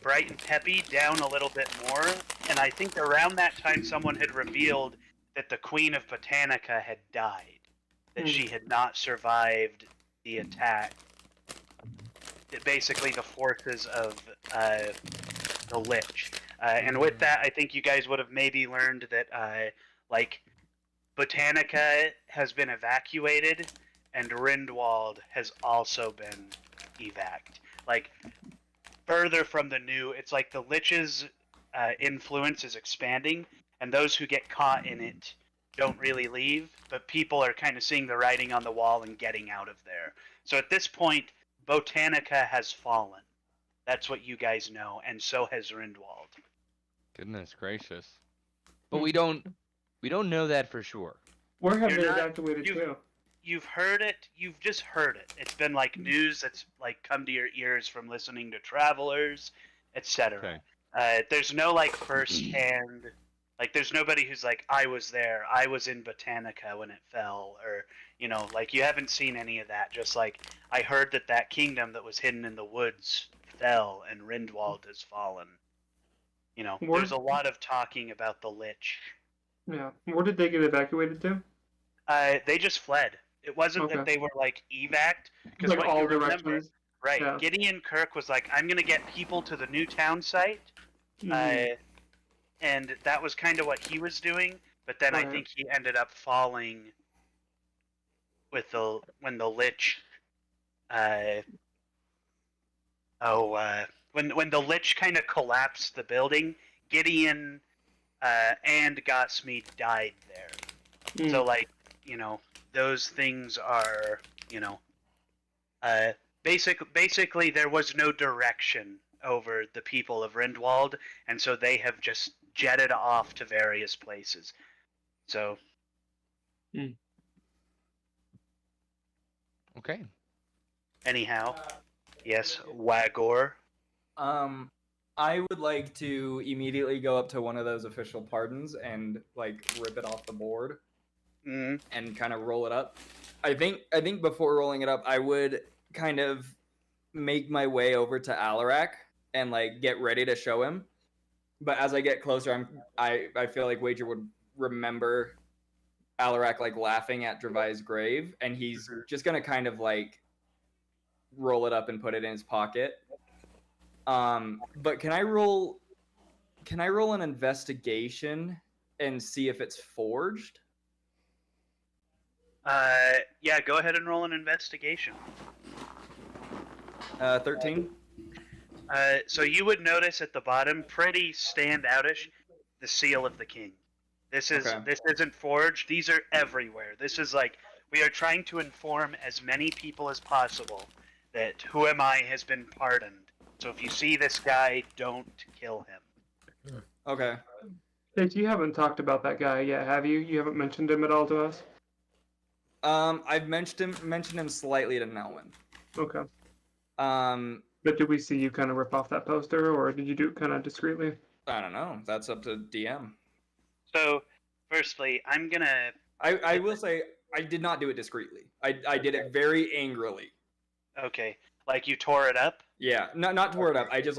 bright and peppy down a little bit more, and I think around that time someone had revealed that the Queen of Botanica had died, that she had not survived the attack. Basically, the forces of the Lich. And with that, I think you guys would have maybe learned that, like, Botanica has been evacuated, and Rindwald has also been evac'd. Like, further from the new, it's like the Lich's influence is expanding, and those who get caught in it don't really leave, but people are kind of seeing the writing on the wall and getting out of there. So at this point, Botanica has fallen. That's what you guys know, and so has Rindwald. Goodness gracious. But we don't know that for sure. Where have You're they not- evacuated to? You've heard it. You've just heard it. It's been like news that's like come to your ears from listening to travelers, etc. There's no like firsthand, like there's nobody who's like, I was there. I was in Botanica when it fell, or like you haven't seen any of that. Just like I heard that kingdom that was hidden in the woods fell, and Rindwald has fallen. There's a lot of talking about the Lich. Yeah. Where did they get evacuated to? They just fled. It wasn't that Okay. they were like evac'd, because Like what all you remember, directions? right? Yeah. Gideon Kirk was like, "I'm gonna get people to the new town site," and that was kind of what he was doing. But then I Right. think he ended up falling with when the Lich, when the Lich kind of collapsed the building, Gideon and Gotsmeet died there. So like those things are basically there was no direction over the people of Rindwald, and so they have just jetted off to various places. So Okay. anyhow, yes, Wagor. I would like to immediately go up to one of those official pardons and like rip it off the board and kind of roll it up. I think before rolling it up, I would kind of make my way over to Alarak and like get ready to show him. But as I get closer, I feel like Wager would remember Alarak like laughing at Dravai's grave, and he's just gonna kind of like roll it up and put it in his pocket. But can I roll an investigation and see if it's forged? Yeah, go ahead and roll an investigation. 13. So you would notice at the bottom, pretty standoutish, the seal of the king. This isn't forged. These are everywhere. This is like we are trying to inform as many people as possible that Who Am I has been pardoned. So if you see this guy, don't kill him. Okay. Chase, you haven't talked about that guy yet, have you? You haven't mentioned him at all to us? I've mentioned him slightly to Nelwyn. Okay. But did we see you kind of rip off that poster, or did you do it kind of discreetly? I don't know. That's up to DM. So, firstly, I'm gonna. I will say I did not do it discreetly. I did it very angrily. Okay, like you tore it up. Yeah, not tore it up. I just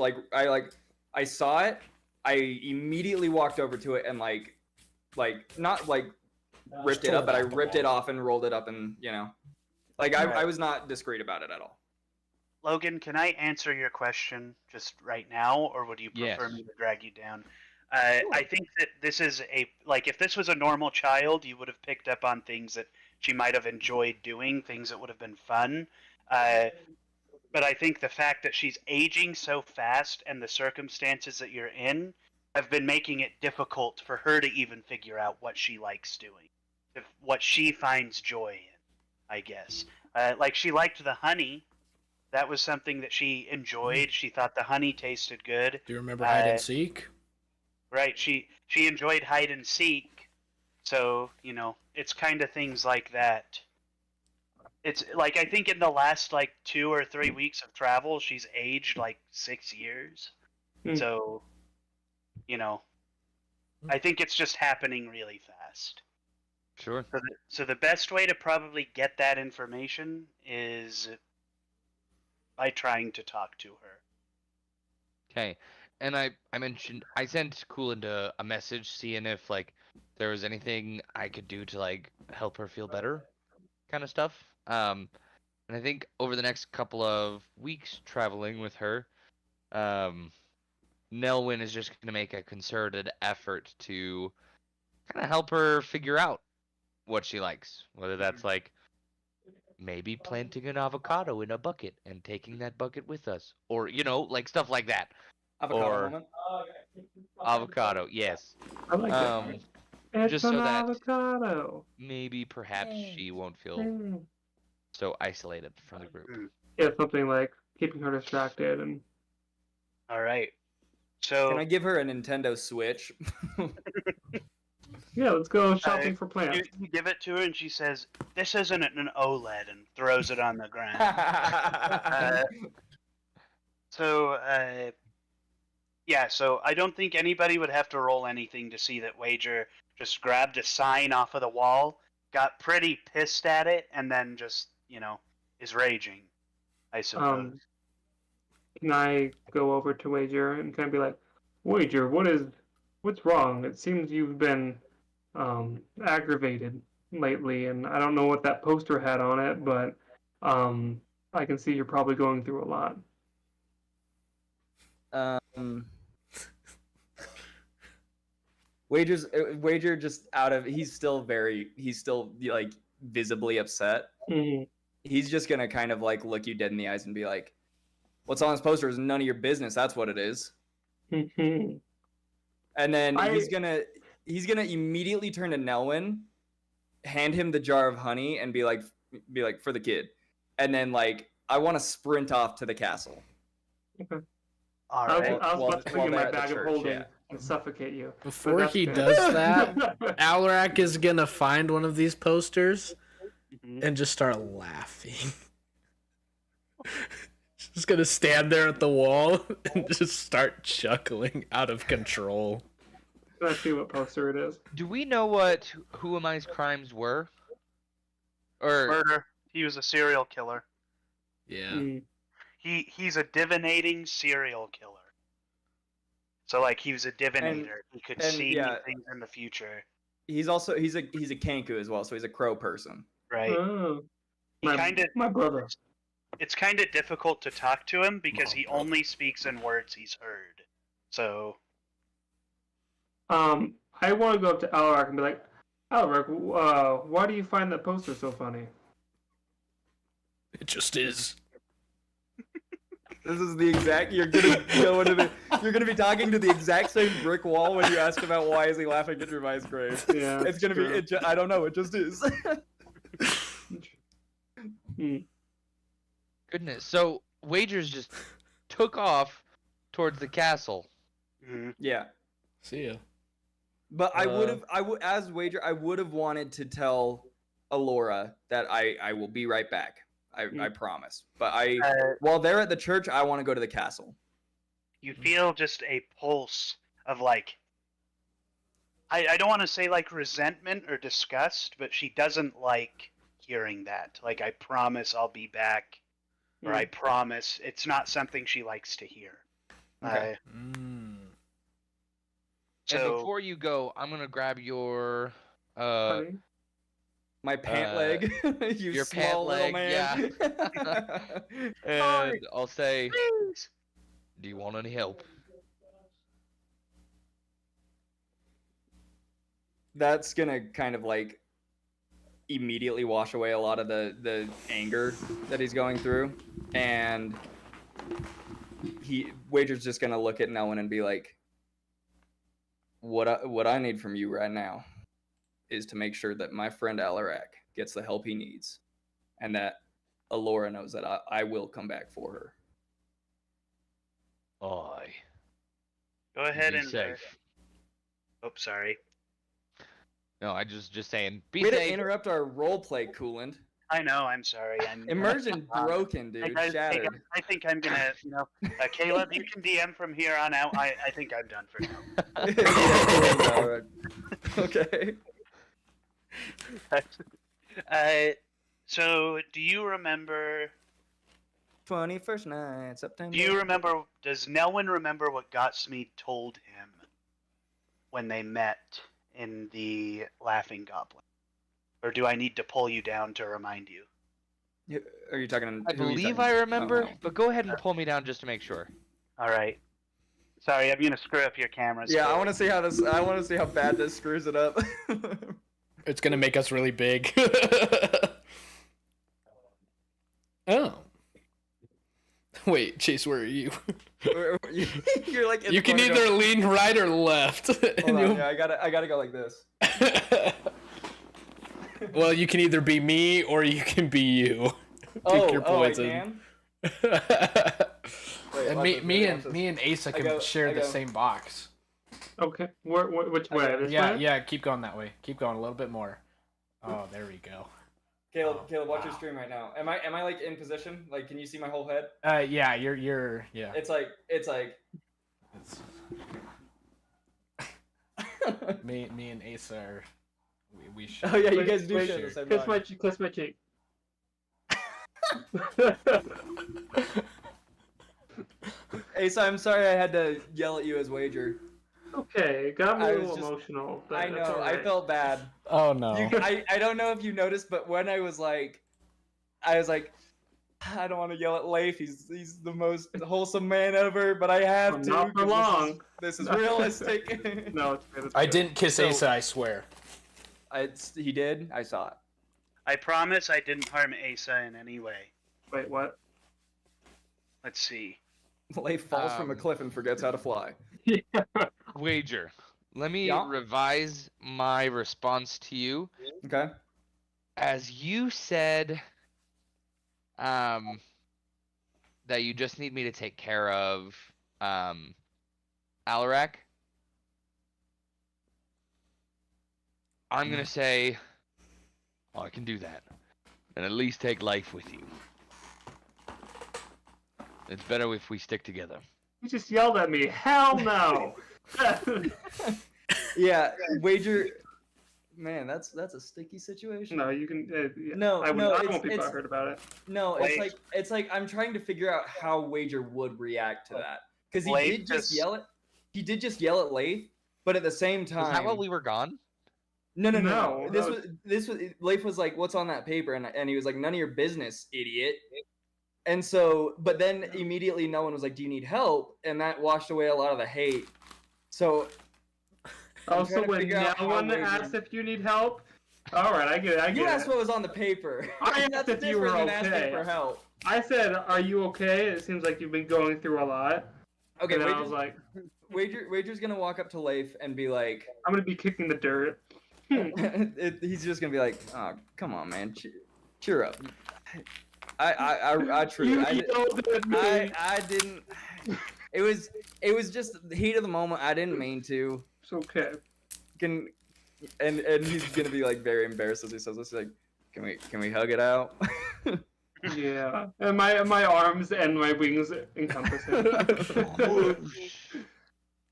I saw it. I immediately walked over to it and not ripped it up, but I ripped it off and rolled it up, and I was not discreet about it at all. Logan, can I answer your question just right now, or would you prefer Yes. me to drag you down? I think that this is if this was a normal child, you would have picked up on things that she might have enjoyed doing, things that would have been fun. But I think the fact that she's aging so fast and the circumstances that you're in have been making it difficult for her to even figure out what she likes doing, what she finds joy in, I guess. Like she liked the honey. That was something that she enjoyed. She thought the honey tasted good. Do you remember hide and seek? Right. She enjoyed hide and seek. So, it's kind of things like that. It's like I think in the last like 2 or 3 weeks of travel, she's aged like 6 years. So, I think it's just happening really fast. Sure. So the best way to probably get that information is by trying to talk to her. Okay. And I mentioned I sent Coolant a message seeing if like there was anything I could do to like help her feel better, kind of stuff. And I think over the next couple of weeks traveling with her, Nelwyn is just going to make a concerted effort to kind of help her figure out what she likes. Whether that's like maybe planting an avocado in a bucket and taking that bucket with us, or like stuff like that. Avocado Or moment. avocado, yes. I like that. It's Just an so that avocado. maybe perhaps she won't feel Mm. so isolated from the group. Yeah, something like keeping her distracted and. All right. So Can I give her a Nintendo Switch? Yeah, let's go shopping for plants. you give it to her, and she says, "This isn't an OLED," and throws it on the ground. So I don't think anybody would have to roll anything to see that Wager just grabbed a sign off of the wall, got pretty pissed at it, and then just, is raging, I suppose. Can I go over to Wager and kind of be like, Wager, what's wrong? It seems you've been aggravated lately, and I don't know what that poster had on it, but I can see you're probably going through a lot. Wager just he's still like visibly upset. Mm-hmm. He's just gonna kind of like look you dead in the eyes and be like, "What's on this poster is none of your business. That's what it is." Mm-hmm. And then he's gonna immediately turn to Nelwyn, hand him the jar of honey, and be like for the kid. And then like I want to sprint off to the castle. Okay. All I right. was about to put you in they're my at the bag of church, holding yeah. and suffocate you. Before he does that, Alarak is gonna find one of these posters and just start laughing. Just gonna stand there at the wall and just start chuckling out of control. Let's see what poster it is. Do we know what Who Am I's crimes were? Or Murder. He was a serial killer. Yeah. Mm. He's a divinating serial killer. So like he was a divinator. He could see things in the future. He's a Kanku as well, so he's a crow person. Right. Oh. He My brother. It's kind of difficult to talk to him because he only speaks in words he's heard. So I want to go up to Alarak and be like, Alarak, why do you find that poster so funny? It just is. This is the exact. You're gonna be talking to the exact same brick wall when you ask about why is he laughing at your vice grave. Yeah, It's gonna be. I don't know. It just is. goodness, so Wagers just took off towards the castle. Yeah. See ya. But I would have wanted to tell Alora that I will be right back. I promise. But while they're at the church, I want to go to the castle. You feel just a pulse of like, I don't want to say like resentment or disgust, but she doesn't like hearing that. Like, I promise I'll be back, or I promise. It's not something she likes to hear. Okay. And before you go, I'm gonna grab your Honey? My pant leg. You your small pant little leg, man. and I'll say, do you want any help? That's gonna kind of like immediately wash away a lot of the anger that he's going through, and Wager's just gonna look at Nelwyn and be like, what I need from you right now is to make sure that my friend Alarak gets the help he needs, and that Alora knows that I will come back for her. Aye. Go ahead Be and. safe. Oh, sorry. No, I just saying. Be Way to safe. interrupt our roleplay, Coolant. I know. I'm sorry. I'm Immersion broken, Hey dude. guys, Shattered. I think I'm gonna, Caleb, you can DM from here on out. I think I'm done for now. Yeah, cool, alright. Okay. So do you remember? 21st night, September. Do you remember? Does Nelwyn remember what Gotsmead told him when they met in the Laughing Goblin? Or do I need to pull you down to remind you? Are you talking? I who are you believe talking- I remember, oh, no. but go ahead and pull me down just to make sure. All right. Sorry, I'm gonna screw up your cameras. Yeah, I want to see how this. I want to see how bad this screws it up. It's gonna make us really big. Oh. Wait, Chase, where are you? You're like. in You the can corner either going, lean right or left. Hold and on, you'll- yeah, I gotta go like this. Well, you can either be me or you can be you. Pick your I poison. can? Wait, And watch me, this, me watch and this. me and Asa I can go- share I the go. same box. Okay. Which way? Okay. This Yeah, way? yeah. Keep going that way. Keep going a little bit more. Oh, there we go. Caleb, Oh, watch your wow. stream right now. Am I like in position? Like, can you see my whole head? Yeah, you're yeah. It's like. It's, me and Asa are we should. Oh yeah, you Wait, guys do wait, share the same Kiss my box. kiss my cheek. Asa, I'm sorry I had to yell at you as Wager. Okay, it got me I a was little just- emotional. But I that's know, all I right. felt bad. Oh no. I don't know if you noticed, but when I was like, I don't want to yell at Leif. He's the most wholesome man ever, but I have Well, to. not for 'cause long. This is realistic. No, it's good. It's I good. didn't kiss So- Asa, I swear. He did. I saw it. I promise I didn't harm Asa in any way. Wait, what? Let's see. Leif falls from a cliff and forgets how to fly. Wager. Let me Yeah. revise my response to you. Okay. As you said, that you just need me to take care of, Alarak. I'm gonna say, oh, I can do that, and at least take life with you. It's better if we stick together. You just yelled at me. Hell no. Yeah, Wager. Man, that's a sticky situation. No, you can. Yeah. No, I no, don't it's- want people it's- hurt about it. No, Wait. it's like I'm trying to figure out how Wager would react to that because he Leif did just just- yell at. He did just yell at Leif, but at the same time. Is that while we were gone? No. No, This was Leif was like, "What's on that paper?" And he was like, "None of your business, idiot." And so, but then immediately, no one was like, "Do you need help?" And that washed away a lot of the hate. So. I'm Also, trying to when figure out no how one Wager- asks if you need help. All right, I get it. I You get asked it. what was on the paper. I asked That's if you were different than asking okay. for help. I said, "Are you okay?" It seems like you've been going through a lot. Okay, And then I was like, Wager's gonna walk up to Leif and be like, "I'm gonna be kicking the dirt." he's just gonna be like, "Oh, come on, man, cheer up." I truly, You I yelled at me. didn't. It was just the heat of the moment. I didn't mean to. It's okay. And he's gonna be like very embarrassed as he says this. He's like, can we hug it out? Yeah, and my arms and my wings encompass him.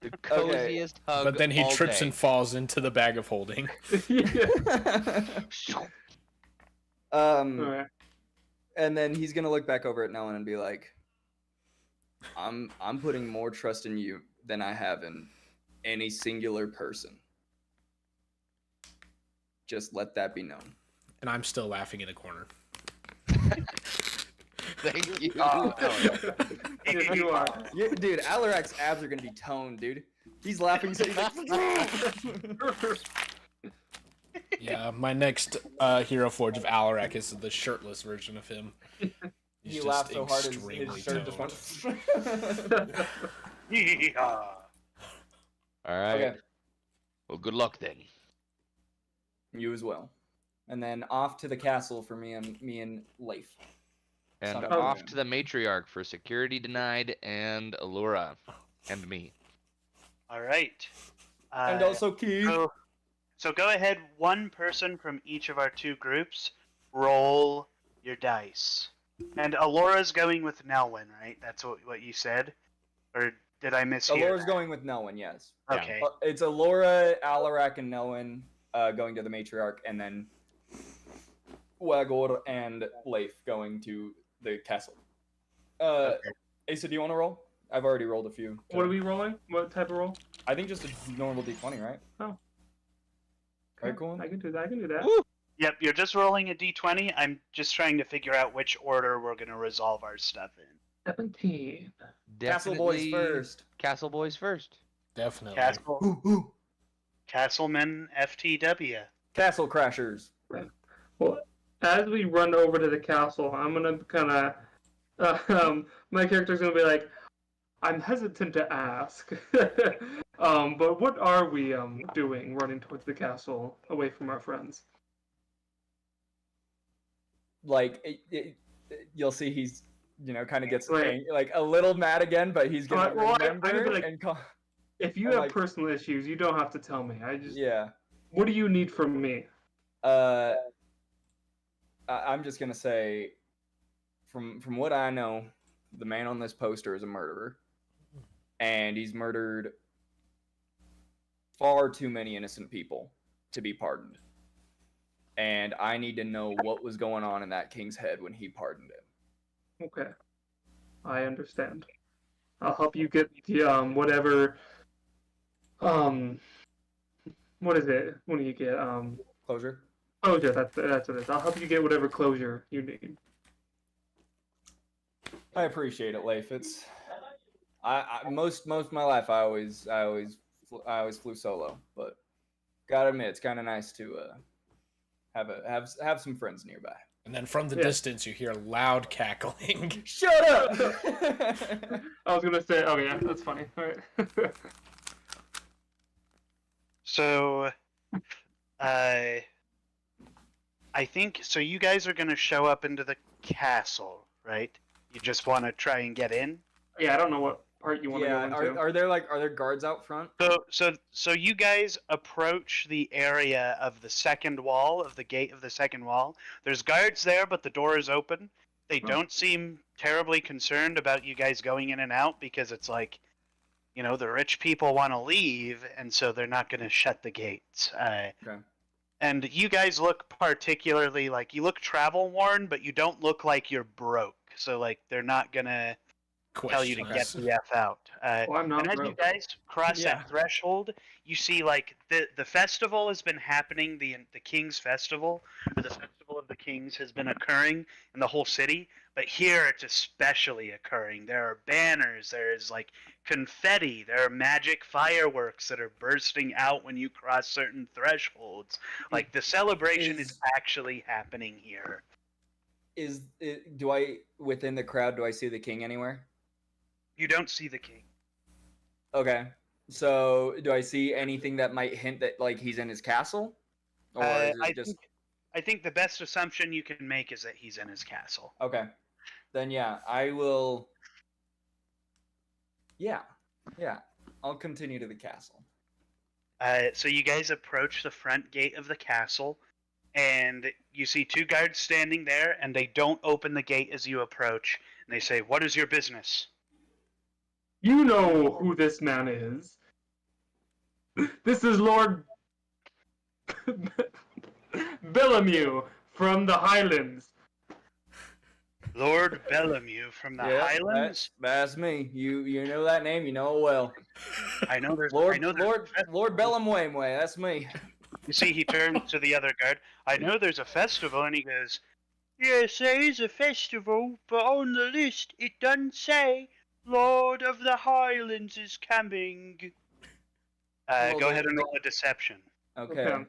The coziest hug. But then he all trips day. and falls into the bag of holding. Yeah. Alright. And then he's gonna look back over at Nellen and be like, I'm putting more trust in you than I have in any singular person. Just let that be known. And I'm still laughing in a corner. Thank you. Yes, you are. Dude, Alarak's abs are gonna be toned, dude. He's laughing so he's like, Yeah, my next Hero Forge of Alarak is the shirtless version of him. He's he just laughed so hard extremely his shirt just toned. went. Yeah. All right. Okay. Well, good luck then. You as well. And then off to the castle for me and Leif. And Sun off Moon. to the matriarch for security denied and Allura. And me. All right. And also Keith. So go ahead, one person from each of our two groups, roll your dice. And Alora's going with Nelwyn, right? That's what you said? Or did I mishear Alora's that? going with Nelwyn, yes. Okay. It's Alora, Alarak, and Nelwyn going to the matriarch, and then Wagor and Leif going to the castle. Asa, do you want to roll? I've already rolled a few. What are we rolling? What type of roll? I think just a normal d20, right? Oh. Right, cool. I can do that. I can do that. Woo! Yep, you're just rolling a d20. I'm just trying to figure out which order we're going to resolve our stuff in. 17. Castle boys Definitely first. Castle boys first. Definitely. Castleman FTW. Castle crashers. Well, as we run over to the castle, I'm gonna kind of, my character's gonna be like, I'm hesitant to ask, but what are we doing running towards the castle away from our friends? Like, you'll see he's, kind of gets Right. like a little mad again, but he's gonna Alright, well, I'm remember gonna be like, and call. If you I'm have like- personal issues, you don't have to tell me. Yeah. What do you need from me? I'm just gonna say, from what I know, the man on this poster is a murderer, and he's murdered far too many innocent people to be pardoned. And I need to know what was going on in that king's head when he pardoned him. Okay, I understand. I'll help you get the whatever. What is it? When you get Closure. closure? That's what it is. I'll help you get whatever closure you need. I appreciate it, Leif. It's most of my life I always flew solo, but gotta admit it's kind of nice to have some friends nearby. And then from the distance, you hear loud cackling. Shut up! I was gonna say, oh yeah, that's funny. All right. So, I think so. You guys are gonna show up into the castle, right? You just want to try and get in. Yeah, I don't know what part you want to Yeah, go into. are there guards out front? So you guys approach the area of the second wall of the gate of the second wall. There's guards there, but the door is open. They don't seem terribly concerned about you guys going in and out because it's like, the rich people want to leave, and so they're not going to shut the gates. Okay. And you guys look particularly like you look travel worn, but you don't look like you're broke. So like they're not gonna tell you to get the F out. Well, I'm not and as broke. you guys cross that threshold, you see like the festival has been happening. The King's Festival, or the Festival of the Kings, has been occurring in the whole city. But here it's especially occurring. There are banners. There is like confetti. There are magic fireworks that are bursting out when you cross certain thresholds. Like the celebration is actually happening here. Within the crowd, do I see the king anywhere? You don't see the king. Okay. So, do I see anything that might hint that like he's in his castle? Or is it just I think the best assumption you can make is that he's in his castle. Okay. Then yeah, I will. Yeah. I'll continue to the castle. So you guys approach the front gate of the castle, and you see two guards standing there, and they don't open the gate as you approach. And they say, "What is your business?" You know who this man is. This is Lord Bellemew from the Highlands. Lord Bellemew from the Highlands. That's me. You know that name. You know it well. I know there's Lord I know there's Lord Bellamway. That's me. You see, he turns to the other guard. I know there's a festival, and he goes, "Yes, there is a festival, but on the list it doesn't say Lord of the Highlands is coming." Go ahead and roll a deception. Okay.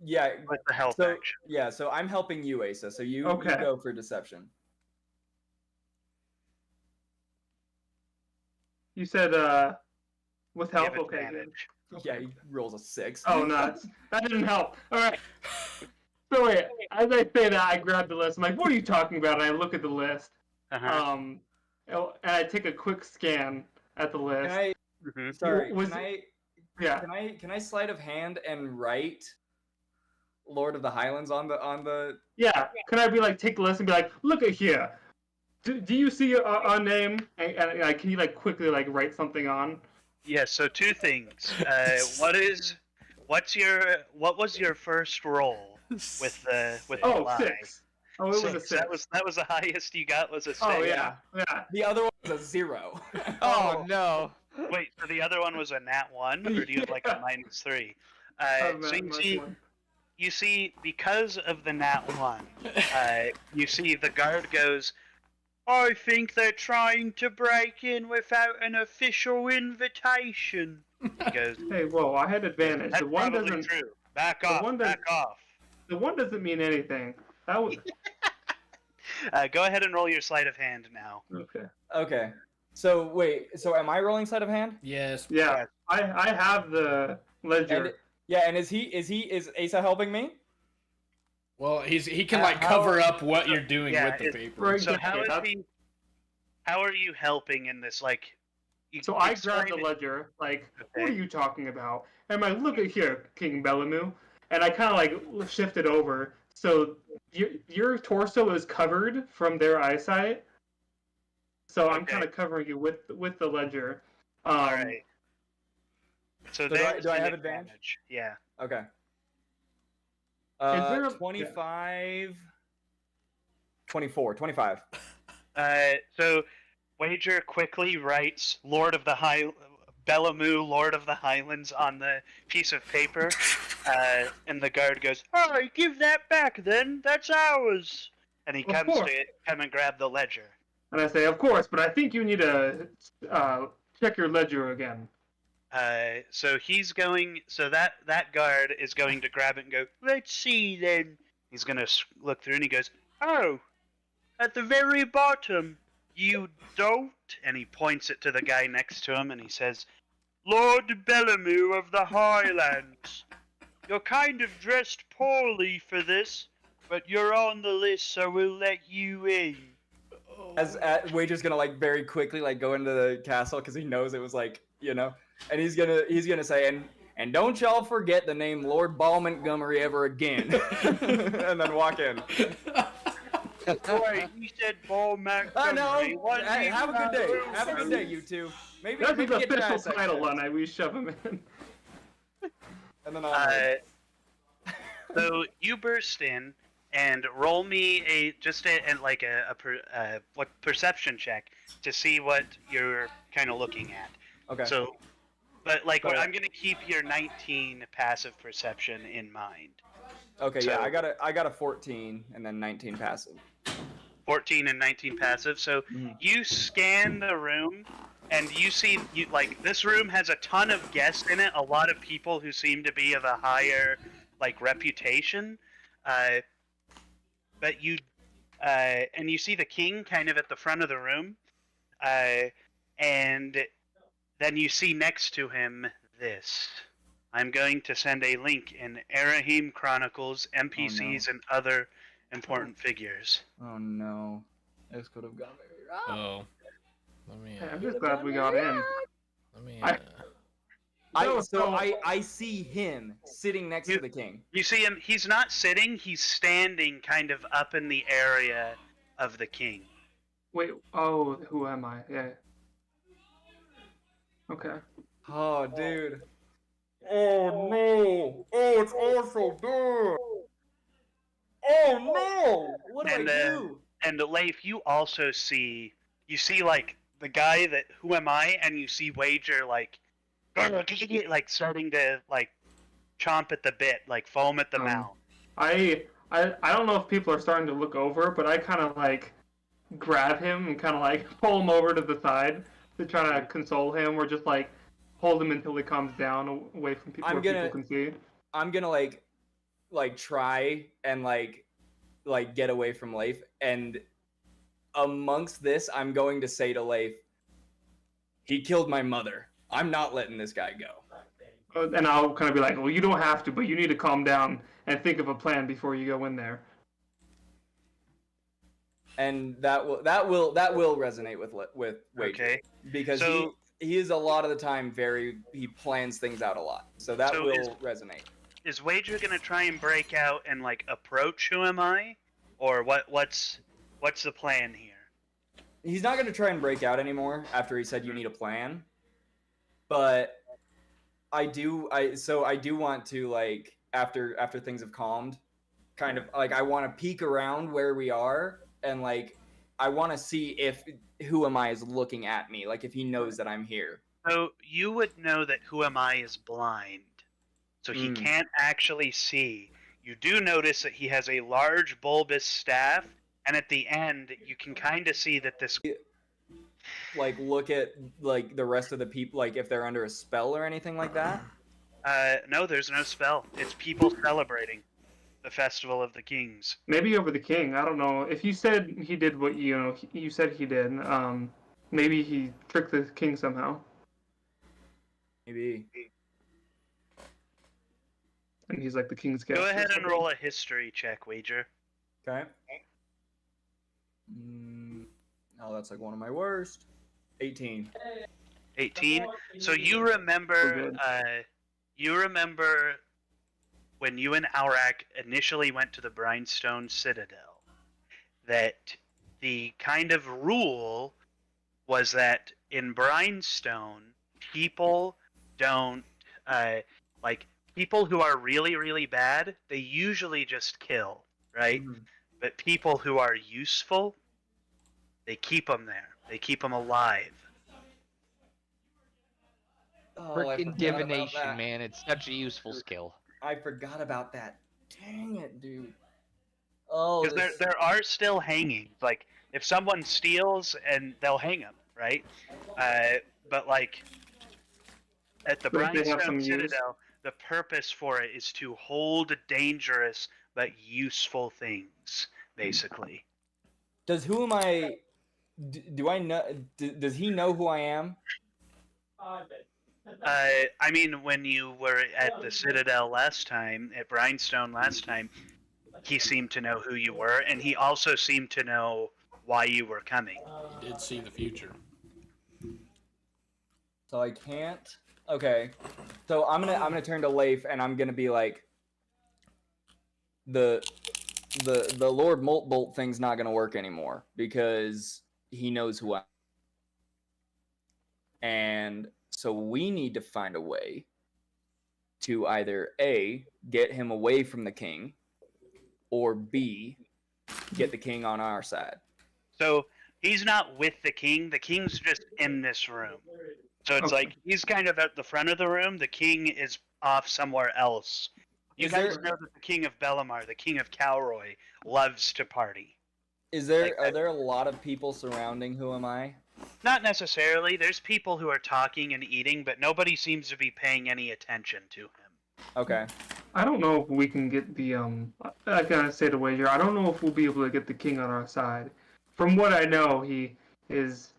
Yeah. With the help So action. yeah. So I'm helping you, Asa. So you go for deception. You said with help. Give Okay. advantage. Yeah. He rolls a 6. Oh no, that didn't help. All right. So wait, as I say that, I grab the list. I'm like, "What are you talking about?" And I look at the list. Uh-huh. And I take a quick scan at the list. Can I? Mhm. Sorry. Was- Yeah. Can I sleight of hand and write Lord of the Highlands on the? Yeah. Can I be like, take the list and be like, "Look at here. Do you see a name?" And can you like quickly like write something on? Yeah, so two things. What was your first roll with the Oh, lie? 6. Oh, it was a 6. That was the highest you got was a 6. Oh yeah. The other one was a 0. Oh no. Wait, so the other one was a nat 1, or do you have like a -3? Oh, So man, you see, because of the nat 1, you see the guard goes, I think they're trying to break in without an official invitation. He goes, Hey, whoa! I had advantage. that's The one probably doesn't. true. Back the off, one back off. The one doesn't mean anything. That was Go ahead and roll your sleight of hand now. okay. Okay. So wait. So am I rolling sleight of hand? Yes. Yeah, I have the ledger. And yeah. And is Asa helping me? Well, he can like How- cover up what you're doing Yeah, with the paper. Right. So Exactly, how are you helping in this? Like, So I explain grabbed the it. ledger, like, Okay. what are you talking about? And I'm like, look at here, King Belamu. And I kind of like shifted over. So your torso is covered from their eyesight. So I'm Okay. kind of covering you with the ledger. All right. So do I there's have an advantage? Yeah. Okay. there a- 25. 24. 25. So Wager quickly writes Belamu, Lord of the Highlands on the piece of paper, and the guard goes, "Oh, give that back then. That's ours." And he Of comes course. to come and grab the ledger. And I say, of course, but I think you need to check your ledger again. So he's going. So that guard is going to grab it and go. Let's see then. He's gonna look through and he goes, "Oh, at the very bottom, you don't." And he points it to the guy next to him and he says, "Lord Belamu of the Highlands, you're kind of dressed poorly for this, but you're on the list, so we'll let you in." As Wager's gonna like very quickly like go into the castle because he knows it was like and he's gonna say and don't y'all forget the name Lord Ball Montgomery ever again, and then walk in. Boy, he said Ball I know. Montgomery. What Hey, do have a good day. know? Have a good day, you two. Maybe That's his get your official eyesight title, checked. and we shove him in. And then I'll. So you burst in and roll me a perception check to see what you're kind of looking at. Okay. So, but like So- I'm gonna keep your 19 passive perception in mind. Okay, so- yeah, I got a 14 and then 19 passive. 14 and 19 passive. So you scan the room, and you see this room has a ton of guests in it. A lot of people who seem to be of a higher reputation. But you and you see the king kind of at the front of the room, and then you see next to him this. I'm going to send a link in Arahim Chronicles, NPCs, and other important figures. Oh no, this could have gone very wrong. Oh. Let me. Hey, I'm just glad we got in. Let me. I see him sitting next to the king. You see him, he's not sitting, he's standing kind of up in the area of the king. Wait, oh, who am I? Yeah. Okay. Oh, dude. Oh no! Oh, it's also good. Oh no! What do And, I do? And Leif, you also see, like the guy that, who am I? And you see Wager like starting to like chomp at the bit, like foam at the mouth. I don't know if people are starting to look over, but I kind of like grab him and kind of like pull him over to the side to try to console him, or just like hold him until he calms down away from people where people can see. I'm gonna like try and like get away from Leif, and amongst this, I'm going to say to Leif, he killed my mother. I'm not letting this guy go. And I'll kind of be like, well, you don't have to, but you need to calm down. and think of a plan before you go in there. And that will resonate with Wager. Okay. Because So- he is a lot of the time he plans things out a lot. So that So will resonate. Is Wager gonna try and break out and like approach Who Am I, or what's the plan here? He's not going to try and break out anymore after he said you need a plan. But I do want to, like, after things have calmed, kind of like I want to peek around where we are, and like I want to see if Who Am I is looking at me, like if he knows that I'm here. So you would know that Who Am I is blind, so he can't actually see. You do notice that he has a large bulbous staff, and at the end you can kind of see that this. Like look at like the rest of the people, like if they're under a spell or anything like that. No, there's no spell. It's people celebrating the Festival of the Kings. Maybe over the king. I don't know. If you said he did what you said he did, maybe he tricked the king somehow. Maybe. And he's like the king's guest. Go ahead and roll a history check, Wager. Okay. Oh, that's like one of my worst. 18. 18. So you We're remember, good. When you and Aurak initially went to the Brimstone Citadel, that the kind of rule was that in Brimstone, people don't, people who are really, really bad, they usually just kill, right? Mhm. But people who are useful, they keep them there. They keep them alive. Oh, I Freaking forgot about divination, that. man. It's such a useful skill. I forgot about that. Dang it, dude. Oh, Because there are still hangings. Like, if someone steals, and they'll hang them, right? But, like, at the But if they have some Brimstone use. Citadel, the purpose for it is to hold dangerous but useful things, basically. Does Who Am I? Do I know? Does he know who I am? I mean, when you were at the Citadel last time, at Brimstone last time, he seemed to know who you were, and he also seemed to know why you were coming. He did see the future. So I can't. Okay. So I'm gonna turn to Leif, and I'm gonna be like, the Lord Moltbolt thing's not gonna work anymore because he knows who I am. And so we need to find a way to either A, get him away from the king, or B, get the king on our side. So he's not with the king. The king's just in this room. So it's like he's kind of at the front of the room. The king is off somewhere else. You Is guys there- know that the king of Bellamar, the king of Calroy, loves to party. Are there a lot of people surrounding Who Am I? Not necessarily. There's people who are talking and eating, but nobody seems to be paying any attention to him. Okay. I don't know if we can get the I gotta say the wager. I don't know if we'll be able to get the king on our side. From what I know, he is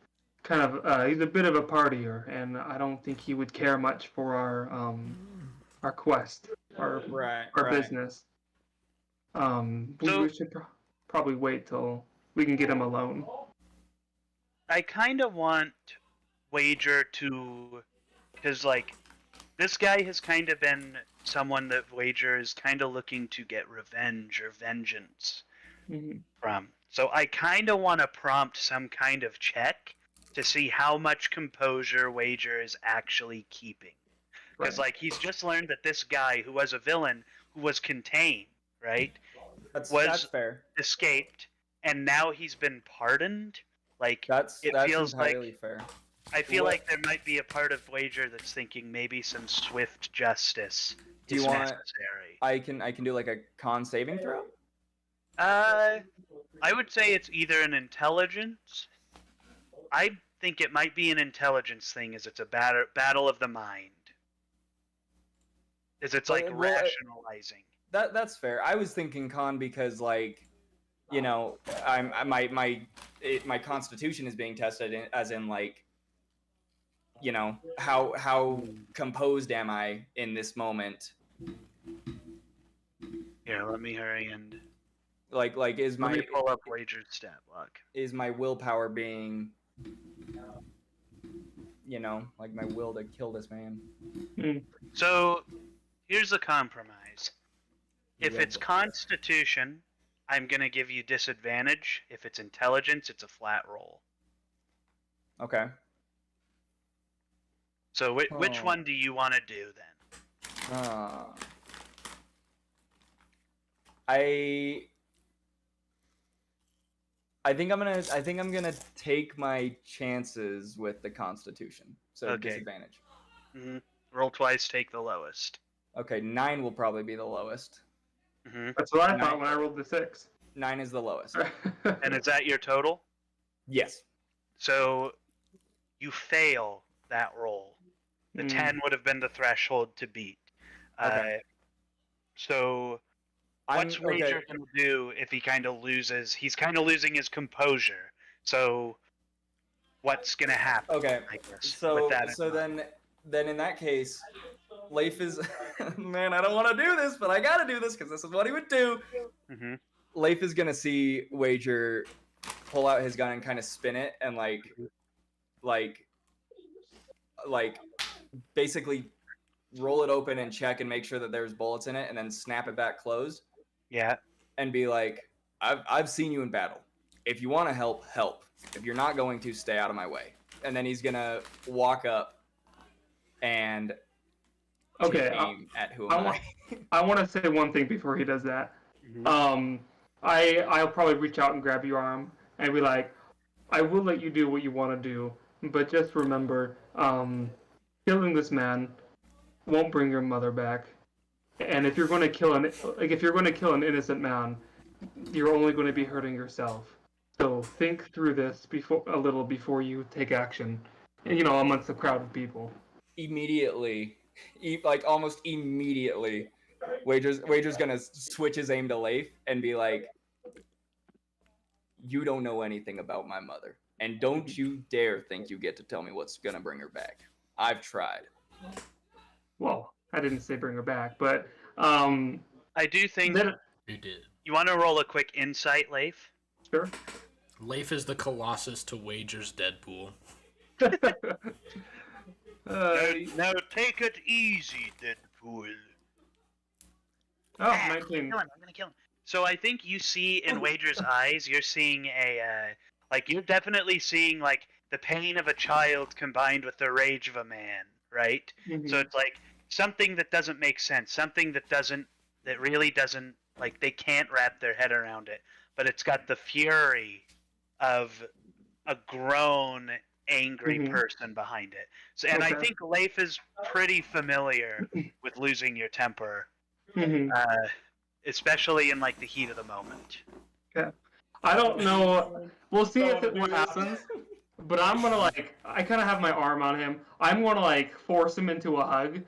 kind of he's a bit of a partier, and I don't think he would care much for our quest, our business. We should probably wait till we can get him alone. I kind of want Wager to, because like this guy has kind of been someone that Wager is kind of looking to get revenge or vengeance from. So I kind of want to prompt some kind of check to see how much composure Wager is actually keeping. Because like he's just learned that this guy who was a villain, who was contained, right, That's fair. escaped, and now he's been pardoned. Like That's feels entirely like fair. I feel like there might be a part of Wager that's thinking maybe some swift justice Do you is want- necessary. I can do like a con saving throw. I would say it's either an intelligence. I think it might be an intelligence thing, as it's a battle of the mind. As it's like Well, rationalizing. That's fair. I was thinking con because like, you know, my constitution is being tested as in like, you know, how composed am I in this moment? Here, let me hurry and Like is let my me pull up Wager's stat block. is my willpower being, like my will to kill this man? So, here's the compromise. If Yeah, it's Constitution, I'm gonna give you disadvantage. If it's Intelligence, it's a flat roll. Okay. So, which Oh. one do you want to do then? I think I'm gonna take my chances with the Constitution. So Okay. disadvantage. Mm-hmm. Roll twice, take the lowest. Okay, 9 will probably be the lowest. Mm-hmm. That's what I Nine. thought when I rolled the 6. 9 is the lowest. And is that your total? Yes. So, you fail that roll. The 10 would have been the threshold to beat. Okay. So, what's Wager going to do if he kind of loses? He's kind of losing his composure. So, what's going to happen? Okay. I guess, So with that in mind? then in that case, Leif is man, I don't want to do this, but I got to do this because this is what he would do. Mm-hmm. Leif is gonna see Wager pull out his gun and kind of spin it and like basically roll it open and check and make sure that there's bullets in it, and then snap it back closed. Yeah. And be like, I've seen you in battle. If you want to help, help. If you're not going to, stay out of my way. And then he's gonna walk up and Okay, aim at who am I? I want to say one thing before he does that. Mm-hmm. I'll probably reach out and grab your arm and be like, I will let you do what you want to do, but just remember, killing this man won't bring your mother back. And if you're going to kill an innocent man, you're only going to be hurting yourself. So think through this a little before you take action. Amongst a crowd of people. Immediately, almost immediately, Wager's gonna switch his aim to Leif and be like, "You don't know anything about my mother, and don't you dare think you get to tell me what's gonna bring her back. I've tried." Well, I didn't say bring her back, but I do think You did. you want to roll a quick insight, Leif. Sure. Leif is the Colossus to Wager's Deadpool. Now take it easy, Deadpool. Oh, 19. I'm gonna kill him. So I think you see in Wager's eyes, you're seeing you're definitely seeing the pain of a child combined with the rage of a man, right? Mm-hmm. So it's like something that doesn't make sense, something that really doesn't, they can't wrap their head around it, but it's got the fury of a grown, angry person behind it. So, and I think Leif is pretty familiar with losing your temper. Especially in the heat of the moment. Okay. I don't know. We'll see what happens. But I'm gonna I kind of have my arm on him. I'm gonna force him into a hug.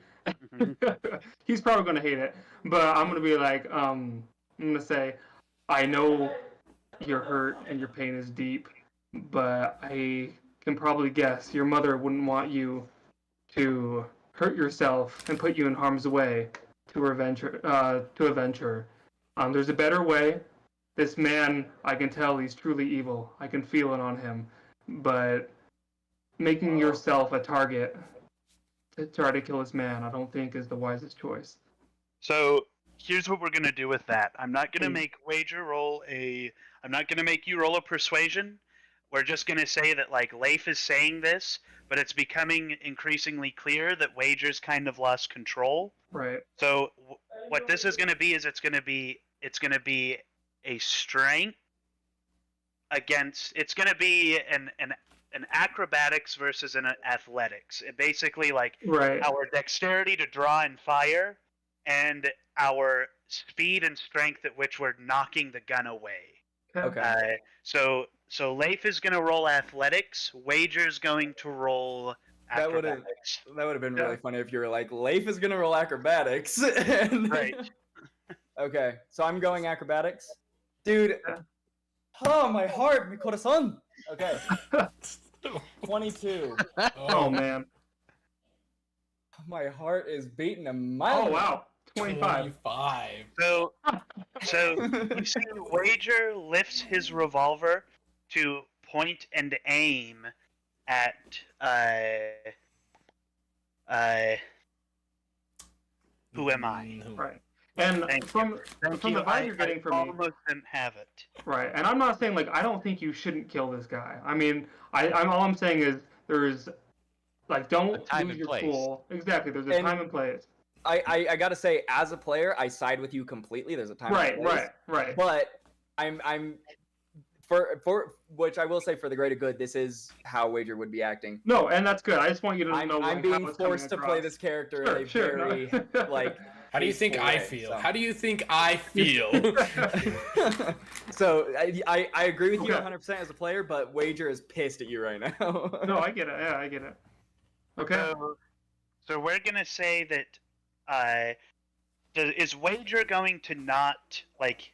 He's probably gonna hate it, but I'm gonna be I'm gonna say, I know you're hurt and your pain is deep, but I can probably guess your mother wouldn't want you to hurt yourself and put you in harm's way to avenge her. There's a better way. This man, I can tell he's truly evil. I can feel it on him. But making yourself a target to try to kill this man, I don't think is the wisest choice. So here's what we're gonna do with that. I'm not gonna make Wager roll I'm not gonna make you roll a persuasion. We're just gonna say that Leif is saying this, but it's becoming increasingly clear that Wager's kind of lost control. Right. So what this is gonna be is it's gonna be a strength against. It's gonna be an acrobatics versus an athletics. It basically our dexterity to draw and fire, and our speed and strength at which we're knocking the gun away. Okay. So Leif is going to roll athletics. Wager's going to roll acrobatics. That would have been really funny if you were like, Leif is gonna roll acrobatics. And... Right. Okay, so I'm going acrobatics, dude. Oh, my heart, mi corazón. Okay. 22. Oh man. My heart is beating a mile. Oh wow. 25. 25. So you see, Wager lifts his revolver to point and aim at who am I? Right. And Thank from you. Thank from you. the vibe you're getting from me, almost didn't have it. right? And I'm not saying like I don't think you shouldn't kill this guy. I mean, I'm all I'm saying is there's like don't time lose and your place. cool. Exactly. There's a And- time and place. I gotta say, as a player, I side with you completely. There's a time and Right. place. Right. But I'm for which I will say, for the greater good, this is how Wager would be acting. No, and that's good. I just want you to I'm know. I'm like, being how it's coming forced to play across. this character Sure, in a sure, very no. like. How do you think peaceful I way, feel? so. How do you think I feel? So I agree with you Okay. 100% as a player, but Wager is pissed at you right now. No, I get it. Yeah, I get it. Okay. So we're gonna say that is Wager going to not like?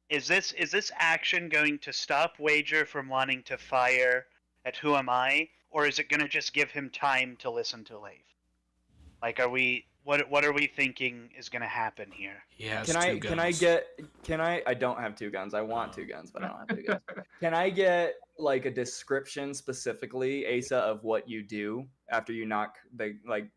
Is this action going to stop Wager from wanting to fire at Who Am I, or is it gonna just give him time to listen to Leif? Like, what are we thinking is gonna happen here? He has Can I don't have two guns. I want two guns, but I don't have two guns. Can I get like a description specifically, Asa, of what you do after you knock the like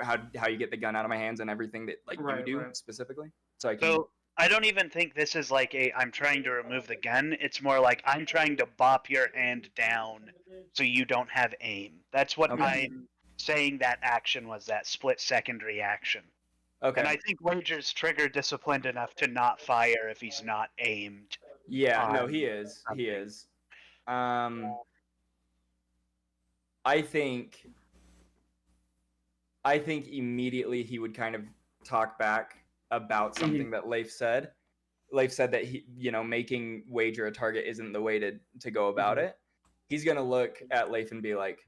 how you get the gun out of my hands and everything that like Right, you do right. specifically? So I can So I don't even think this is like I'm trying to remove the gun. It's more like I'm trying to bop your hand down so you don't have aim. That's what Okay. I'm saying that action was, that split second reaction. Okay. And I think Wager's trigger disciplined enough to not fire if he's not aimed. Yeah, no, he is. He something. is. I think immediately he would kind of talk back about something that Leif said. Leif said that he, making Wager a target isn't the way to go about it. He's gonna look at Leif and be like,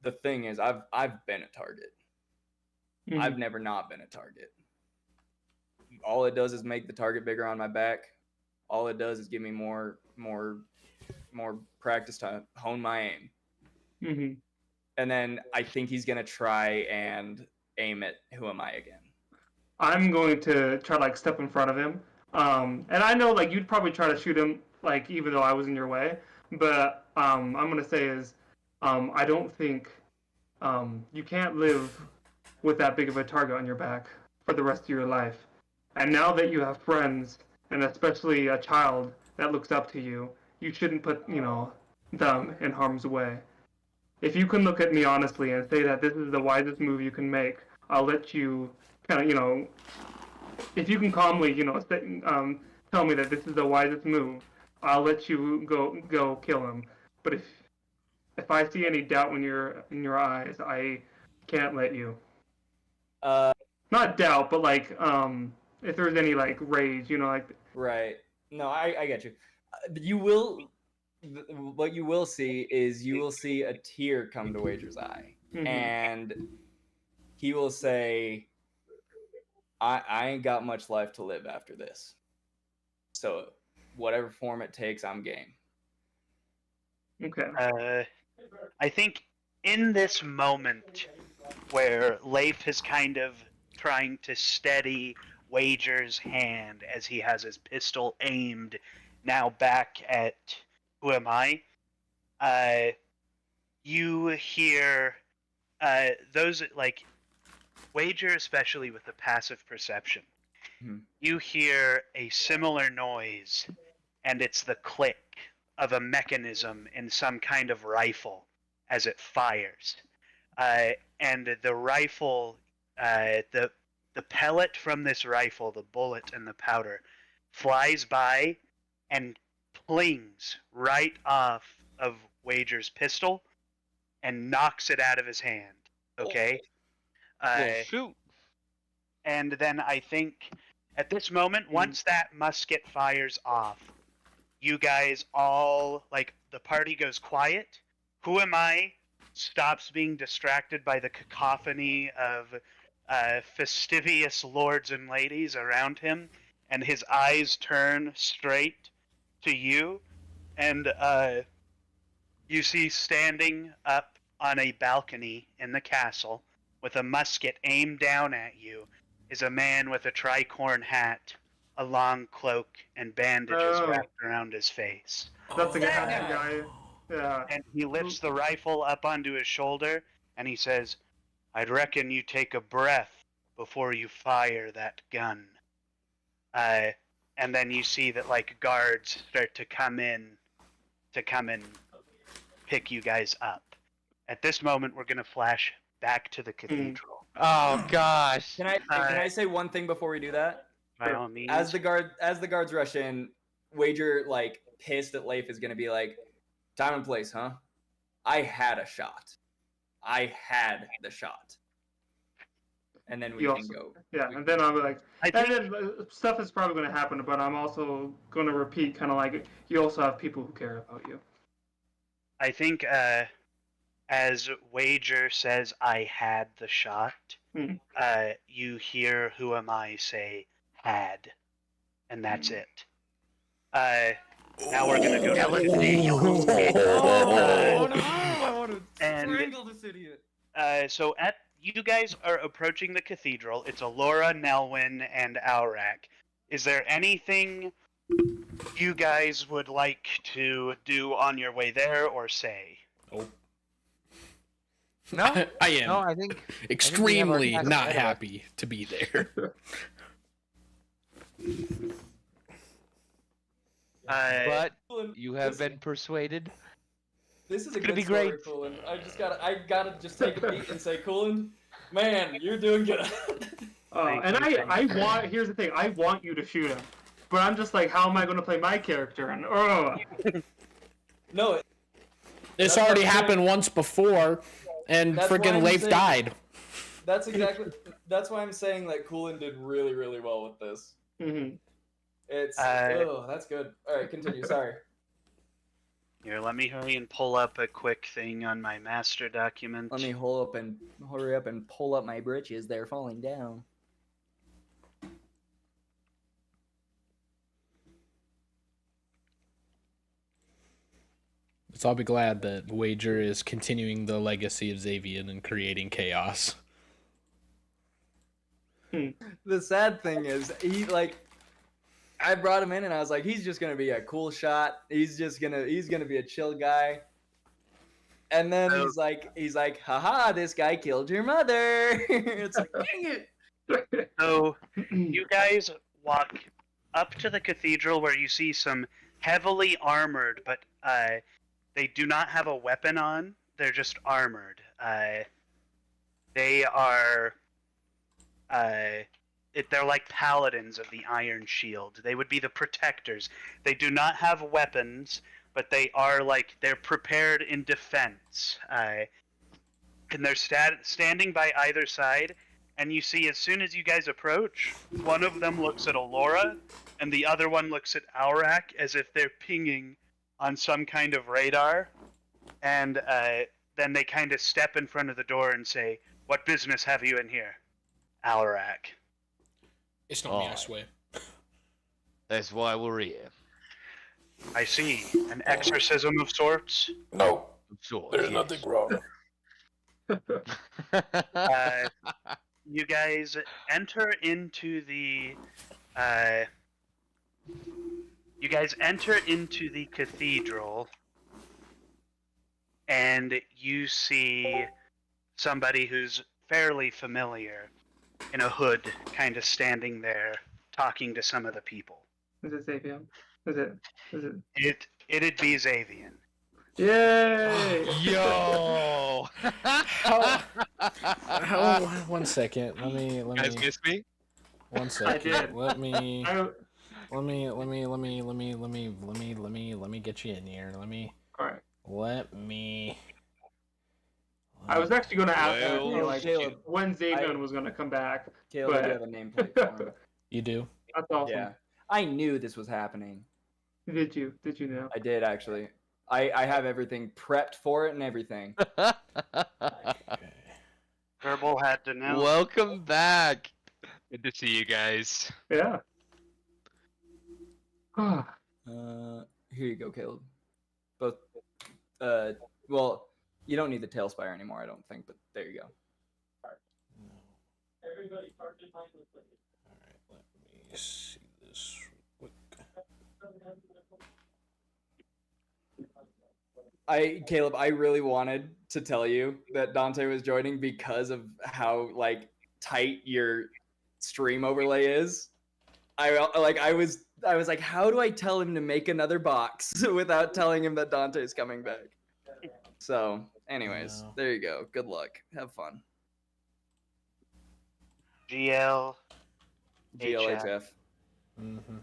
the thing is, I've been a target. Mhm. I've never not been a target. All it does is make the target bigger on my back. All it does is give me more practice to hone my aim. Mhm. And then I think he's gonna try and aim at Who Am I again. I'm going to try to like step in front of him. And I know like you'd probably try to shoot him like even though I was in your way. But I'm gonna say is I don't think you can't live with that big of a target on your back for the rest of your life. And now that you have friends and especially a child that looks up to you, you shouldn't put, them in harm's way. If you can look at me honestly and say that this is the wisest move you can make, I'll let you kind of, if you can calmly, tell me that this is the wisest move, I'll let you go kill him. But if I see any doubt in your eyes, I can't let you. Not doubt, but like if there's any like rage, like. Right. No, I get you. You will. What you will see is a tear come to Wager's eye, and he will say, I ain't got much life to live after this. So whatever form it takes, I'm game. Okay. I think in this moment where Leif is kind of trying to steady Wager's hand as he has his pistol aimed now back at Who Am I? You hear those like Wager, especially with the passive perception. You hear a similar noise, and it's the click of a mechanism in some kind of rifle as it fires. And the rifle, the pellet from this rifle, the bullet and the powder, flies by and plings right off of Wager's pistol and knocks it out of his hand. Okay? Well, shoot. And then I think at this moment, once that musket fires off, you guys all, like, the party goes quiet. Who Am I stops being distracted by the cacophony of fastidious lords and ladies around him, and his eyes turn straight to you, and you see standing up on a balcony in the castle with a musket aimed down at you is a man with a tricorn hat, a long cloak, and bandages Oh. wrapped around his face. That's a That good guy. Yeah. And he lifts the rifle up onto his shoulder and he says, "I'd reckon you take a breath before you fire that gun." And then you see that like guards start to come in and pick you guys up. At this moment, we're gonna flash back to the cathedral. Oh gosh. Can I say one thing before we do that? By all means. As the guards rush in, Wager like pissed at Leif is gonna be like, "Time and place, huh? I had a shot. I had the shot." And then we You can also- go. Yeah, and then I'll be like, I and think then stuff is probably going to happen, but I'm also going to repeat kind of like, you also have people who care about you. as Wager says, "I had the shot," Mhm. you hear "Who am I?" say "had," and that's it. Now we're gonna go to and this idiot. so you guys are approaching the cathedral. It's Alora, Nelwyn, and Aurak. Is there anything you guys would like to do on your way there or say? No, I am no, I think extremely task not ahead of us. happy to be there. But you have been persuaded. This is a gonna good be story, great. Coolin. I gotta just take a beat and say, Coolin, man, you're doing good. And here's the thing, I want you to shoot him, but I'm just like, how am I going to play my character? And No, This That's already what I'm happened saying. once before, and That's why freaking I'm Leif saying- died. that's why I'm saying that Coolin did really, really well with this. mm-hmm. It's that's good. All right, continue. Sorry. Here, let me hurry and pull up a quick thing on my master document. Let me hurry up and pull up my britches. They're falling down. So I'll be glad that Wager is continuing the legacy of Xavian and creating chaos. The sad thing is, I brought him in and I was like, he's just gonna be a cool shot. He's gonna be a chill guy. And then he's like, haha, this guy killed your mother. It's like, dang it. So, you guys walk up to the cathedral where you see some heavily armored, but they do not have a weapon on. They're just armored. They are they're like paladins of the Iron Shield. They would be the protectors. They do not have weapons, but they are they're prepared in defense. And they're standing by either side. And you see, as soon as you guys approach, one of them looks at Alora, and the other one looks at Aurak as if they're pinging on some kind of radar. And then they kind of step in front of the door and say, "What business have you in here?" Aurak. It's not me, I swear. That's why we're here. I see. An exorcism of sorts? No, Sure. there's nothing wrong. You guys enter into the cathedral, and you see somebody who's fairly familiar in a hood, kind of standing there talking to some of the people. Is it Xavier? Is it? It'd be Xavian. Yay! Yo! One second. Let me. miss me? One second. did. Let me I, get you in here. Alright. I was actually going to ask Well, Caleb, when Xavier was going to come back. Caleb, But- you have a nameplate for him. You do? That's awesome. Yeah. I knew this was happening. Did you know? I did, actually. I have everything prepped for it and everything. Verbal had to know. Welcome back. Good to see you guys. Yeah. Here you go, Caleb. Both. Well, you don't need the tail spire anymore, I don't think, but there you go. Everybody parked mindlessly. Alright, let me see this real quick. Caleb, I really wanted to tell you that Dante was joining because of how like tight your stream overlay is. I was like, how do I tell him to make another box without telling him that Dante's coming back? So, anyways, No. there you go. Good luck. Have fun. GL. GLHF. Mm-hmm.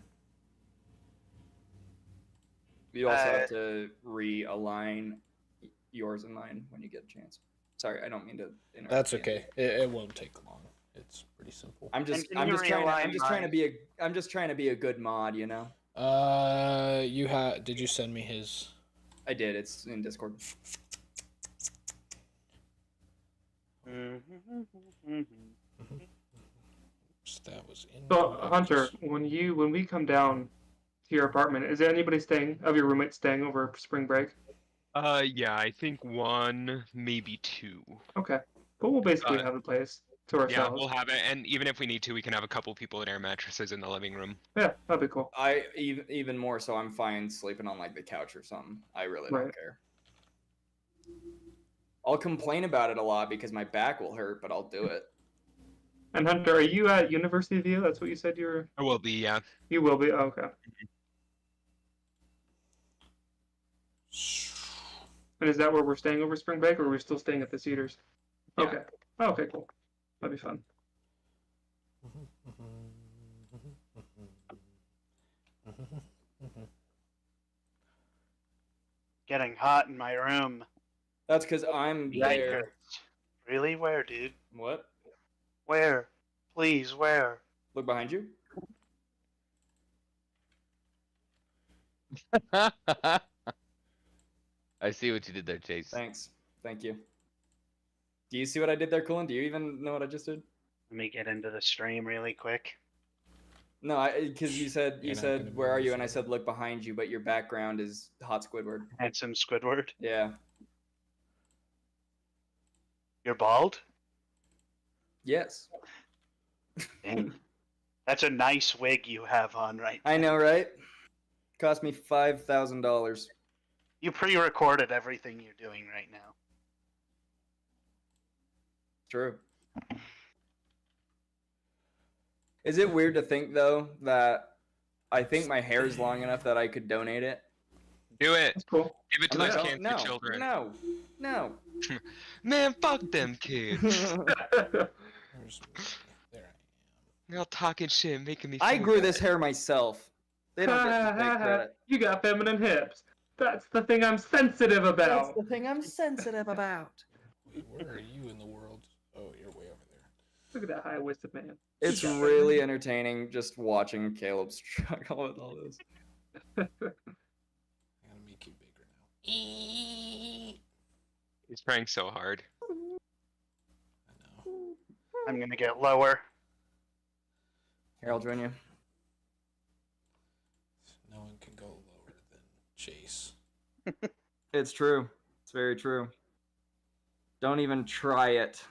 You also have to realign yours and mine when you get a chance. Sorry, I don't mean to interrupt. That's you. okay. It won't take long. It's pretty simple. I'm just And can you trying to be a good mod, you know. Did you send me his? I did. It's in Discord. That was in. So Hunter, when we come down to your apartment, is there anybody of your roommates staying over spring break? Yeah, I think 1, maybe 2. Okay, but we'll basically have the place to ourselves. Yeah, we'll have it, and even if we need to, we can have a couple people in air mattresses in the living room. Yeah, that'd be cool. I even more so. I'm fine sleeping on like the couch or something. I really don't care. I'll complain about it a lot because my back will hurt, but I'll do it. And Hunter, are you at University of View? That's what you said you were. I will be, yeah. You will be. Oh, okay. And is that where we're staying over spring break, or are we still staying at the Cedars? Yeah. Okay. Oh, okay, cool. That'd be fun. Getting hot in my room. That's because I'm there. Really? Where, dude? What? Where? Please, where? Look behind you. I see what you did there, Chase. Thanks. Thank you. Do you see what I did there, Cullen? Do you even know what I just did? Let me get into the stream really quick. No, because you said You're not gonna be where are you, able and I said look behind you, but your background is hot Squidward. Handsome Squidward. Yeah. You're bald? Yes. Dang. That's a nice wig you have on right now. I know, right? Cost me $5,000. You pre-recorded everything you're doing right now. True. Is it weird to think though that I think my hair is long enough that I could donate it? Do it. That's cool. Give it to those cancer no, children. No. Man, fuck them kids. There I They're all talking shit, making me. I feel grew bad. this hair myself. They don't get to take credit. You got feminine hips. That's the thing I'm sensitive about. That's the thing I'm sensitive about. am. Wait, where are you in the world? Oh, you're way over there. Look at that high-waisted man. It's really entertaining just watching Caleb struggle with all this. I'm gonna make you bigger now. He's trying so hard. I know. I'm gonna get lower. Here, I'll join you. No one can go lower than Chase. It's true. It's very true. Don't even try it.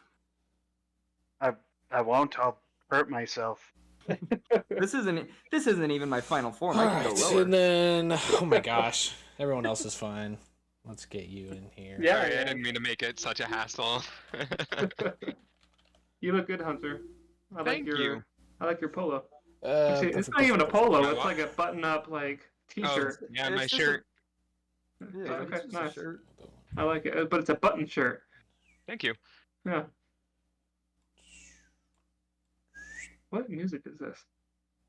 I won't. I'll hurt myself. This isn't even my final form. I can go Alright, lower. and then oh my gosh, everyone else is fine. Let's get you in here. Yeah, Sorry, yeah. I didn't mean to make it such a hassle. You look good, Hunter. Thank you. I like your polo. Actually, it's not even a polo. It's like a button-up like T-shirt. Oh, yeah, It's my just shirt. Yeah, Okay, it's just a nice. shirt. I like it, but it's a button shirt. Thank you. Yeah. What music is this?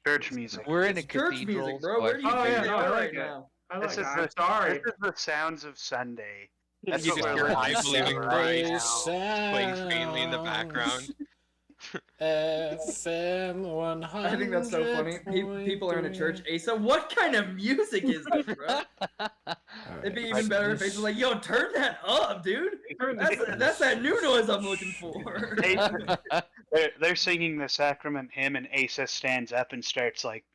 Church music. We're in a It's church cathedral. music, bro. so Where do you Oh, think yeah, we no, I are like right it. now? I like This it. is I'm sorry. This is the sounds of Sunday. That's You what just we're hear listening I to believe in right Christ now. playing faintly in the background. FM 100. I think that's so funny. People are in a church. Asa, what kind of music is this, bro? It'd be even better if Asa was like, "Yo, turn that up, dude. That's that new noise I'm looking for." They're singing the sacrament hymn, and Asa stands up and starts like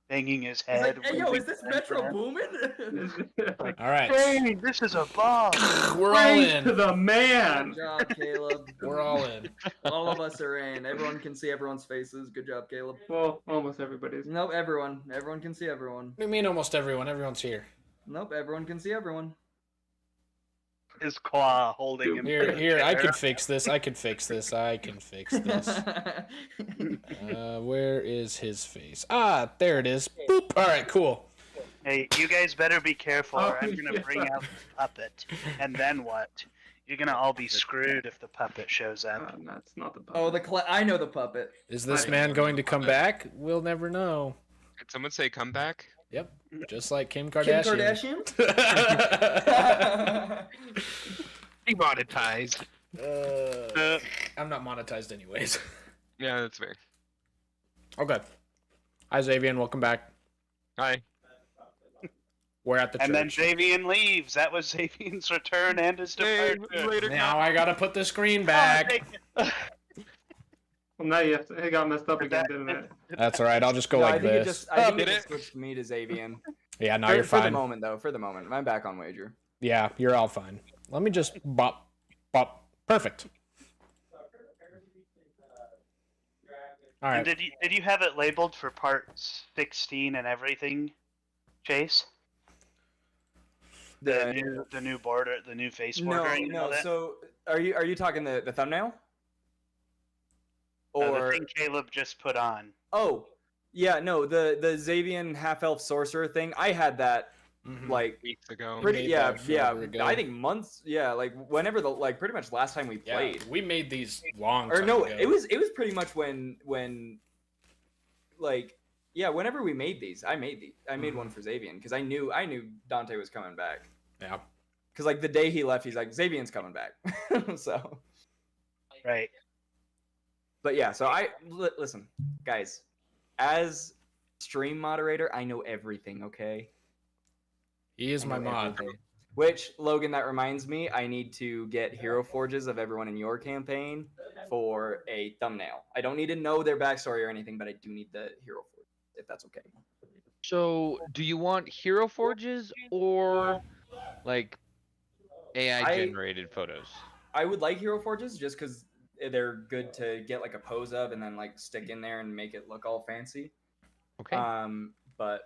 banging his He's head. like, hey, yo, is this Metro booming? Like, All right. dang, this is a bomb. We're all Praise to in. the man. Good job, Caleb. We're all in. All of us are in. Everyone can see everyone's faces. Good job, Caleb. Well, almost everybody's. Nope, everyone. Everyone can see everyone. What do you mean almost everyone? Everyone's here. Nope, everyone can see everyone. His claw holding him. Here, I can fix this. I can fix this. I can fix this. Where is his face? Ah, there it is. Boop. All right, cool. Hey, you guys better be careful, or Oh, I'm gonna yeah. bring out the puppet. And then what? You're gonna all be screwed if the puppet shows up. That's not the puppet. Oh, I know the puppet. Is this man going to come back? We'll never know. Did someone say come back? Yep, just like Kim Kim Kardashian. Kardashian? Demonetized. I'm not monetized anyways. Yeah, that's fair. Okay. Hi, Xavier. Welcome back. Hi. We're at the And then church. Xavian leaves. That was Xavian's return and his Hey, departure. later. Now I gotta put the screen Oh, back. thank you. Well, now you have to. It got messed up again, didn't it? That's all right. I'll just go No, like I think this. I think did it it? just switched me to Xavian. Yeah, no, for, you're for the fine. moment, though. For the moment. I'm back on wager. Yeah, you're all fine. Let me just bop, bop. Perfect. All And right. did you have it labeled for part 16 and everything, Chase? The new border, the new face border. you know that? So are you talking the thumbnail? The Or thing Caleb just put on. oh, yeah, no, the Xavian half-elf sorcerer thing. I had that Mhm. like Weeks ago. pretty made yeah that yeah. forever ago. I think months. Yeah, like whenever like pretty much last time we Yeah, played. we made these long Or time no, ago. it was pretty much when like yeah, whenever we made these, I made one for Xavian because I knew Dante was coming back. Yeah. Because like the day he left, he's like Xavian's coming back. So, Right. but yeah, so listen, guys, as stream moderator, I know everything. Okay. He is I my know mod. everything. Which, Logan, that reminds me, I need to get hero forges of everyone in your campaign for a thumbnail. I don't need to know their backstory or anything, but I do need the hero forge, if that's okay. So, do you want hero forges or like AI generated photos? I would like hero forges just because they're good to get like a pose of and then like stick in there and make it look all fancy. Okay. But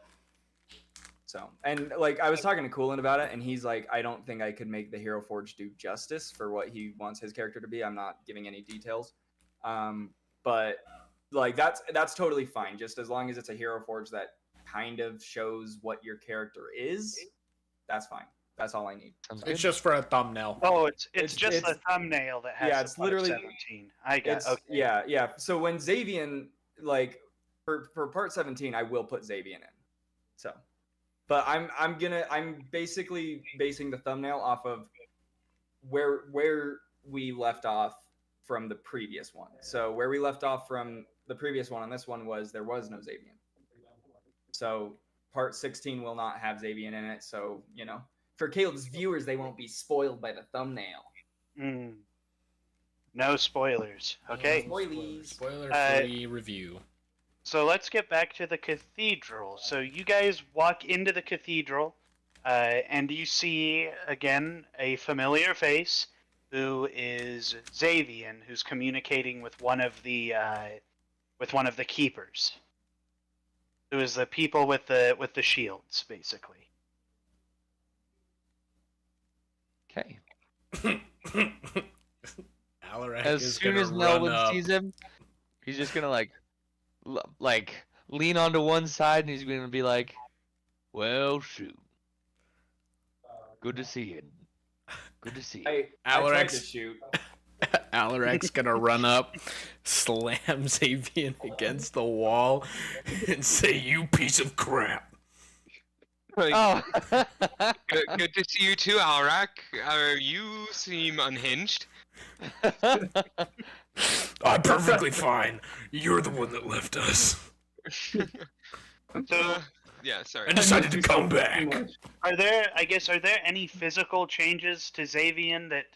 so, and like I was talking to Coolin about it, and he's like, I don't think I could make the hero forge do justice for what he wants his character to be. I'm not giving any details, but like that's totally fine. Just as long as it's a hero forge that kind of shows what your character is, that's fine. That's all I need. Sounds good. It's just for a thumbnail. Oh, it's just it's- the thumbnail that has. yeah, the it's part literally- 17. I got. It's Okay. yeah. So when Xavian, like for part 17, I will put Xavian in. So, but I'm basically basing the thumbnail off of where we left off from the previous one. So where we left off from the previous one on this one was there was no Xavian. So part 16 will not have Xavian in it. So for Caleb's viewers, they won't be spoiled by the thumbnail. No spoilers. Okay. Spoiler free review. So let's get back to the cathedral. So you guys walk into the cathedral, and you see again a familiar face, who is Xavian, who's communicating with one of the keepers, who is the people with the shields, basically. Okay. Alaric As is soon gonna as run Melvin up. sees him, he's just gonna like lean onto one side, and he's gonna be like, "Well, shoot, good to see you. Good to see you." I tried to Alex. shoot. Alaric's gonna run up, slam Xavian against the wall, and say, "You piece of crap." Like, Oh. good to see you too, Alrak. You seem unhinged. I'm perfectly fine. You're the one that left us. So Yeah, sorry. I decided to come back. are there any physical changes to Xavian that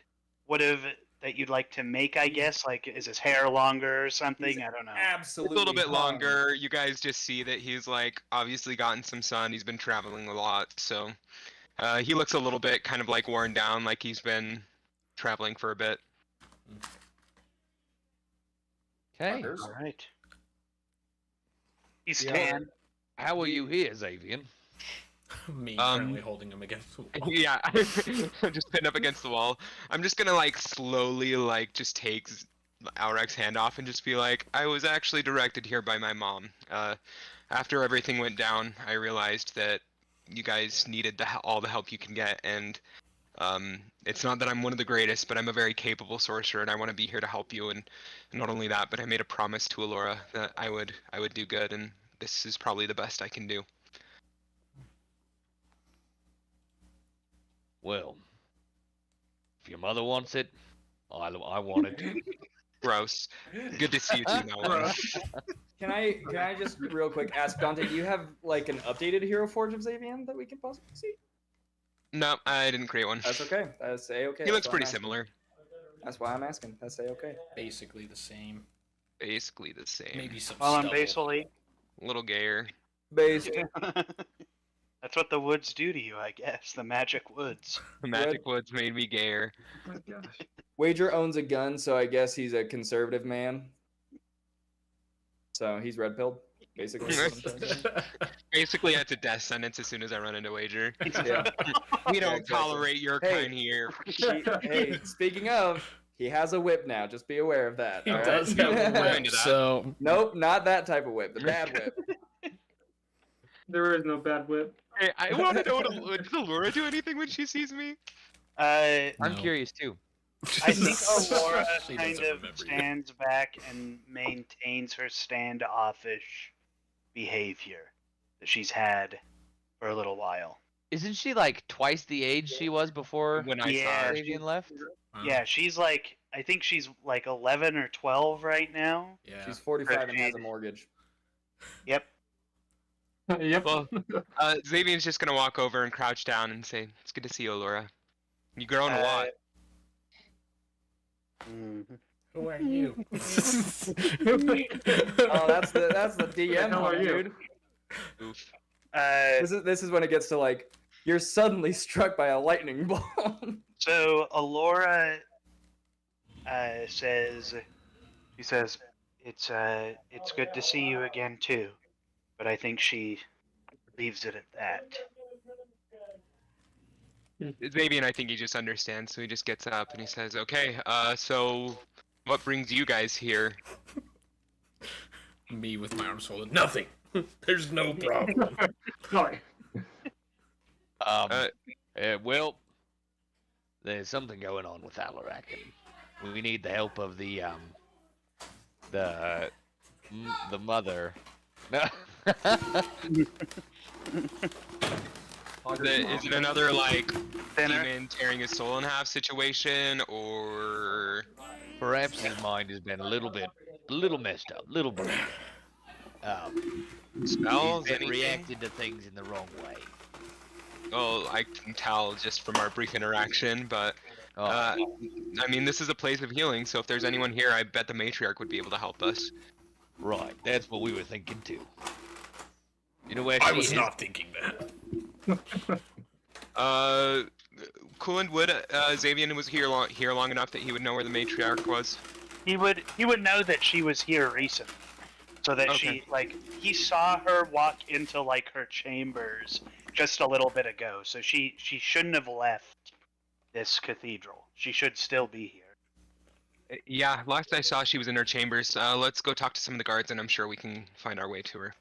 would have that you'd like to make? I guess like is his hair longer or something? I don't know. Absolutely. A little bit hung. longer. You guys just see that he's like obviously gotten some sun. He's been traveling a lot, so he looks a little bit kind of like worn down, like he's been traveling for a bit. Okay. Fuckers. All right. He's Yeah. tan. How are you here, Xavier? Me currently holding him against the wall. Yeah, I'm just pinned up against the wall. I'm just gonna like slowly like just take Alrek's hand off and just be like, I was actually directed here by my mom. After everything went down, I realized that you guys needed all the help you can get, and it's not that I'm one of the greatest, but I'm a very capable sorcerer, and I want to be here to help you. And not only that, but I made a promise to Alora that I would do good, and this is probably the best I can do. Well, if your mother wants it, I want it. Gross. Good to see you too, Nolan. Can I just real quick ask Dante? Do you have like an updated Hero Forge of Xavian that we can possibly see? No, I didn't create one. That's okay. That's a-okay. He looks That's why pretty I'm asking. similar. That's why I'm asking. That's a-okay. Basically the same. Basically the same. Maybe some Well, I'm stubble. basically. A little gayer. Basic. That's what the woods do to you, I guess. The magic woods. The magic woods made me gayer. Oh my gosh. Wager owns a gun, so I guess he's a conservative man. So he's red pilled, basically. Basically, that's a death sentence as soon as I run into Wager. Yeah. We don't exactly. tolerate your Hey. kind here. Hey, speaking of, he has a whip now. Just be aware of that. He all right? does have a We're whip, into that. So Nope, not that type of whip. The bad whip. There is no bad whip. Hey, I want to know, does Alora do anything when she sees me? I'm No. curious too. I think Aurora She kind doesn't of remember you. stands back and maintains her standoffish behavior that she's had for a little while. Isn't she like twice the age she was before When I Yeah, saw her. Xavier left? Wow. Yeah, she's like, I think she's like 11 or 12 right now. Yeah. She's 45 and has a mortgage. Yep. Yep. Well, Xavier's just gonna walk over and crouch down and say, "It's good to see you, Alora. You grown a lot." Mhm. Who are you? Oh, that's the DM, How are you? dude. Oof. This is when it gets to like you're suddenly struck by a lightning bolt. So Alora says, she says, it's good to see you again too, but I think she leaves it at that. Xavier, I think he just understands, so he just gets up and he says, "Okay, so what brings you guys here?" Me with my arms folded. Nothing. There's no problem. Sorry. Well, there's something going on with Alarak, and we need the help of the mother. Is it another like Thinner. demon tearing his soul in half situation, or Perhaps his mind has been a little messed up, little broken. spells? He's been Anything? reacted to things in the wrong way. Oh, I can tell just from our brief interaction, but Oh, I mean, this is a place of healing, so if there's anyone here, I bet the matriarch would be able to help us. right, that's what we were thinking too. You know where she I was is? not thinking that. Coolant would Xavier was here long enough that he would know where the matriarch was. He would know that she was here recently, so that Okay. he saw her walk into like her chambers just a little bit ago. So she shouldn't have left this cathedral. She should still be here. Yeah, last I saw, she was in her chambers. Let's go talk to some of the guards, and I'm sure we can find our way to her.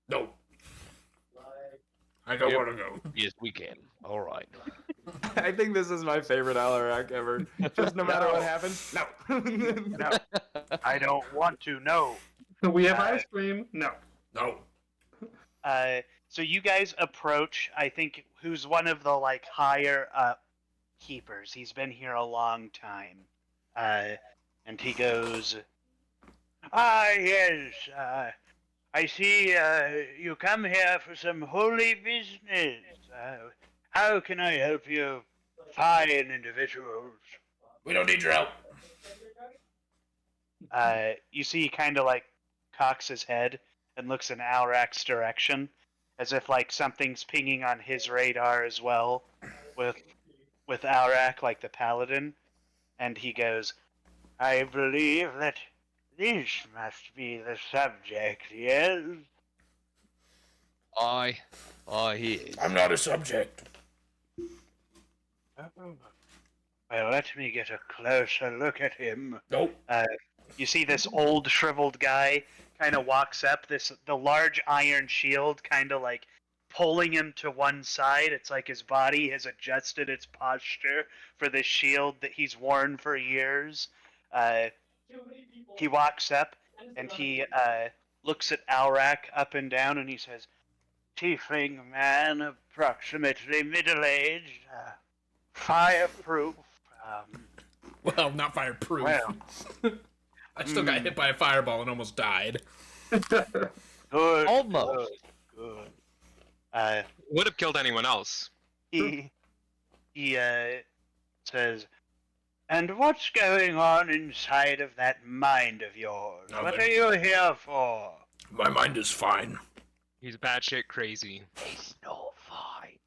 No. I don't want to go. Yes, we can. All right. I think this is my favorite Alarak ever. Just no matter what happens. No. No, I don't want to know. We have ice cream. No. No. So you guys approach, I think, who's one of the like higher up keepers. He's been here a long time. And he goes, yes, I see you come here for some holy business. How can I help you fine individuals? We don't need your help. You see he kind of like cocks his head and looks in Alrak's direction, as if like something's pinging on his radar as well, with Alrak, like the paladin, and he goes, "I believe that this must be the subject, yes?" He is. I'm not a subject. Oh. Well, let me get a closer look at him. Nope. You see this old shriveled guy kind of walks up, the large iron shield kind of like pulling him to one side. It's like his body has adjusted its posture for this shield that he's worn for years. He walks up and he looks at Alrak up and down and he says, "Tiefling man, approximately middle-aged, fireproof." Well, not fireproof. Well, I still got hit by a fireball and almost died. good. Almost. Good. Would have killed anyone else. He says, "And what's going on inside of that mind of yours? What Nothing. are you here for?" My mind is fine. He's batshit crazy. He's no fine.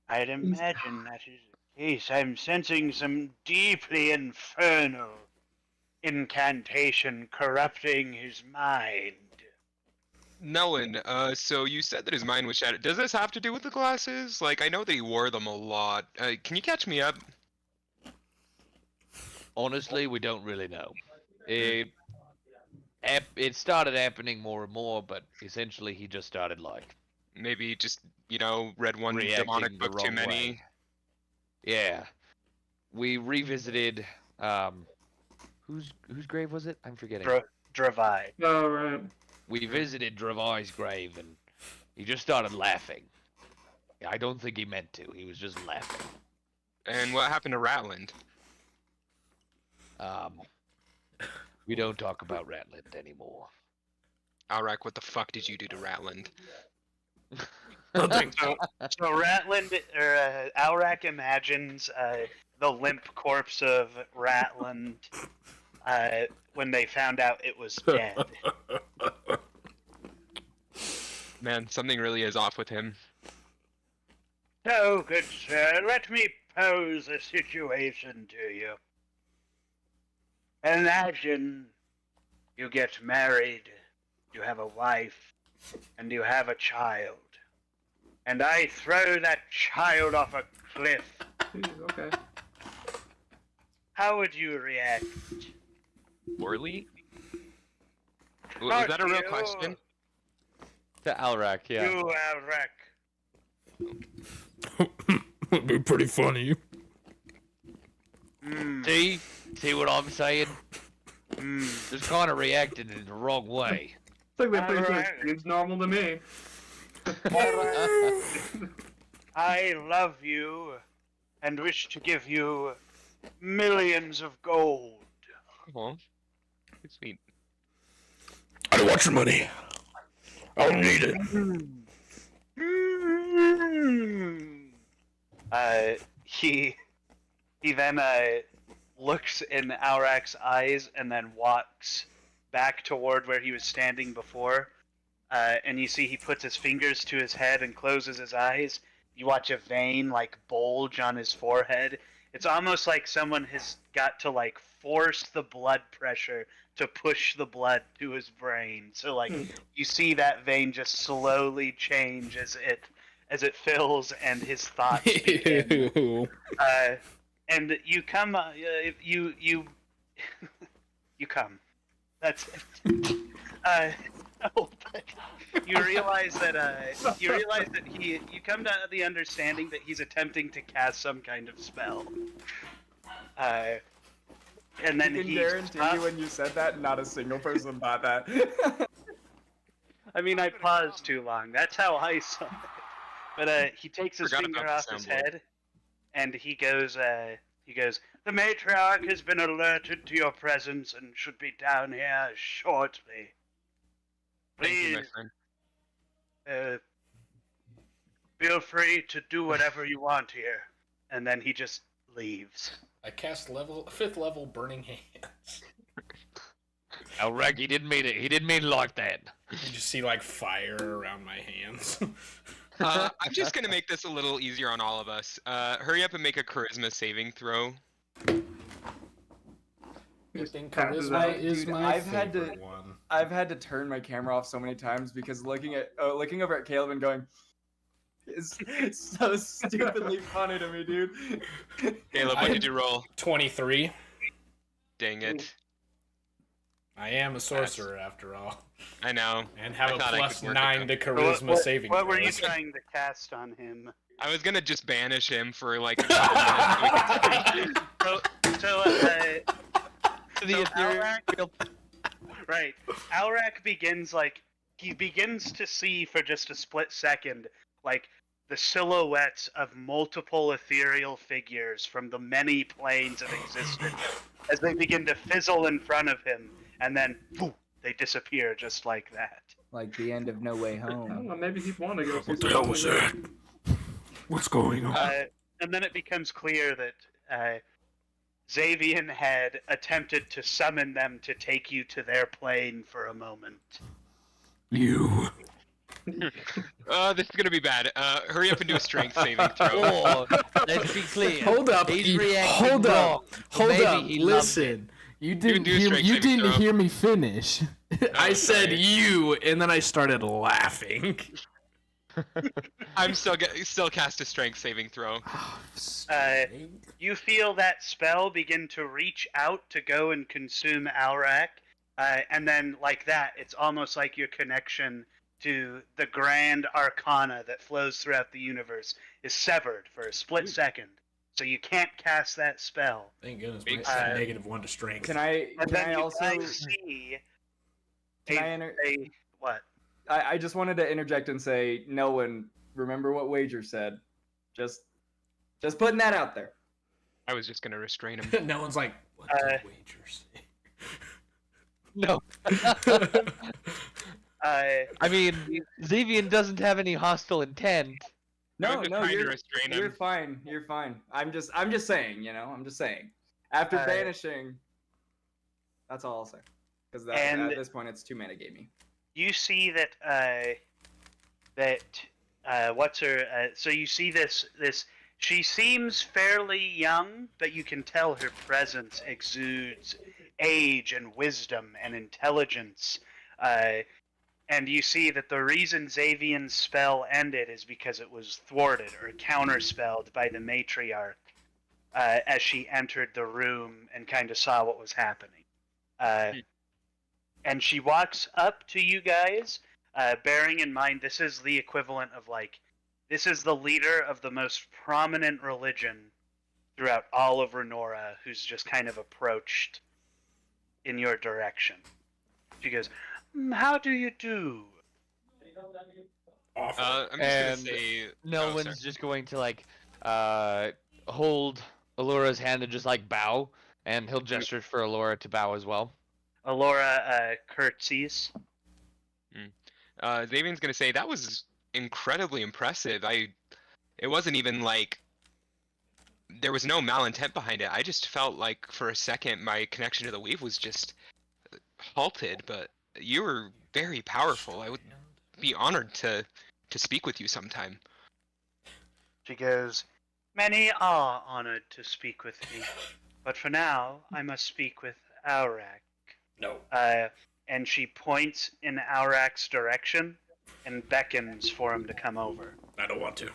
I'd imagine that is the case. I'm sensing some deeply infernal incantation corrupting his mind. Nolan, so you said that his mind was shattered. Does this have to do with the glasses? Like, I know that he wore them a lot. Can you catch me up? Honestly, we don't really know. It started happening more and more, but essentially he just started like Maybe just, read one reacting demonic the book too wrong many. way. Yeah. We revisited whose grave was it? I'm forgetting. Dravai. Oh, right. We visited Dravai's grave and he just started laughing. I don't think he meant to. He was just laughing. And what happened to Ratland? We don't talk about Ratland anymore. Alrak, what the fuck did you do to Ratland? Nothing. So Ratland, or Alrak imagines the limp corpse of Ratland when they found out it was dead. Man, something really is off with him. So, good sir, let me pose a situation to you. Imagine you get married, you have a wife, and you have a child. And I throw that child off a cliff. Okay. How would you react? Poorly? Was that a real You. question? To Alrak, yeah. You, Alrak. Would be pretty funny. See what I'm saying? Just kind of reacted in the wrong way. It's like that thing Alright. seems normal to me. I love you and wish to give you millions of gold. Well, sweet. I don't want your money. I don't need it. He then looks in Aurak's eyes and then walks back toward where he was standing before. And you see he puts his fingers to his head and closes his eyes. You watch a vein like bulge on his forehead. It's almost like someone has got to like force the blood pressure to push the blood to his brain. So like you see that vein just slowly change as it fills and his thoughts begin. Ew. And you come, you come. That's it. No, but you realize that you come to the understanding that he's attempting to cast some kind of spell. And then I can he guarantee you when you said that, not a single person thought that. I mean, I paused too long. That's how I saw it. But he takes his Forgot finger about the off his soundboard. head, and he goes, "The matriarch has been alerted to your presence and should be down here shortly. Thank you, my Please, friend. feel free to do whatever you want here." And then he just leaves. I cast 5th level Burning Hands. Elrek, he didn't mean it. He didn't mean like that. You just see like fire around my hands. I'm just gonna make this a little easier on all of us. Hurry up and make a charisma saving throw. I think passes charisma out. is Dude, my I've had to- favorite one. I've had to turn my camera off so many times because looking over at Caleb and going, is so stupidly funny to me, dude. Caleb, what did you roll? 23. Dang it. I am a sorcerer after all, I know. and have I a thought I plus could work 9 with to them. charisma saving. What were you throws. trying to cast on him? I was gonna just banish him for like a couple minutes. So The Alrak, right. Alrak begins to see for just a split second, like the silhouettes of multiple ethereal figures from the many planes of existence as they begin to fizzle in front of him, and then poof, they disappear just like that. Like the end of No Way I don't Home. know, maybe he'd want to go see What the hell was that? What's going on? And then it becomes clear that Xavian had attempted to summon them to take you to their plane for a moment. You. This is gonna be bad. Hurry up and do a strength saving throw. Oh, let's be clear. Hold up. He's reacting Hold wrong. up. Hold Maybe up. he loved Listen. You can didn't do a hear. strength You saving didn't throw. hear me finish. I said sorry. you, and then I started laughing. I'm still cast a strength saving throw. You feel that spell begin to reach out to go and consume Alrak, and then like that, it's almost like your connection to the grand arcana that flows throughout the universe is severed for a split second. So you can't cast that spell. Thank goodness. Big My -1 to strength. Can I And then you also guys see what? I just wanted to interject and say, no one, remember what Wager said. Just putting that out there. I was just gonna restrain him. No one's like, what did Wager say? No. I mean, Xavian doesn't have any hostile intent. No, was just no, trying to you're restrain you're him. fine. You're fine. I'm just saying, I'm just saying. After banishing, that's all I'll say. Because at this point, it's 2-mana gaming. You see that so you see this she seems fairly young, but you can tell her presence exudes age and wisdom and intelligence. And you see that the reason Xavian's spell ended is because it was thwarted or counterspelled by the matriarch as she entered the room and kind of saw what was happening. And she walks up to you guys, bearing in mind this is the equivalent of this is the leader of the most prominent religion throughout all of Renora, who's just kind of approached in your direction. She goes, "How do you do?" Awful. I'm just And gonna say No oh, one's sorry. just going to hold Alura's hand and just bow, and he'll gesture for Alura to bow as well. Alora curtsies. Xavian's gonna say that was incredibly impressive. It wasn't even there was no malintent behind it. I just felt like for a second my connection to the weave was just halted, but you were very powerful. I would be honored to speak with you sometime. She goes, "Many are honored to speak with me, but for now I must speak with Aurak." No. And she points in Aurak's direction and beckons for him to come over. I don't want to.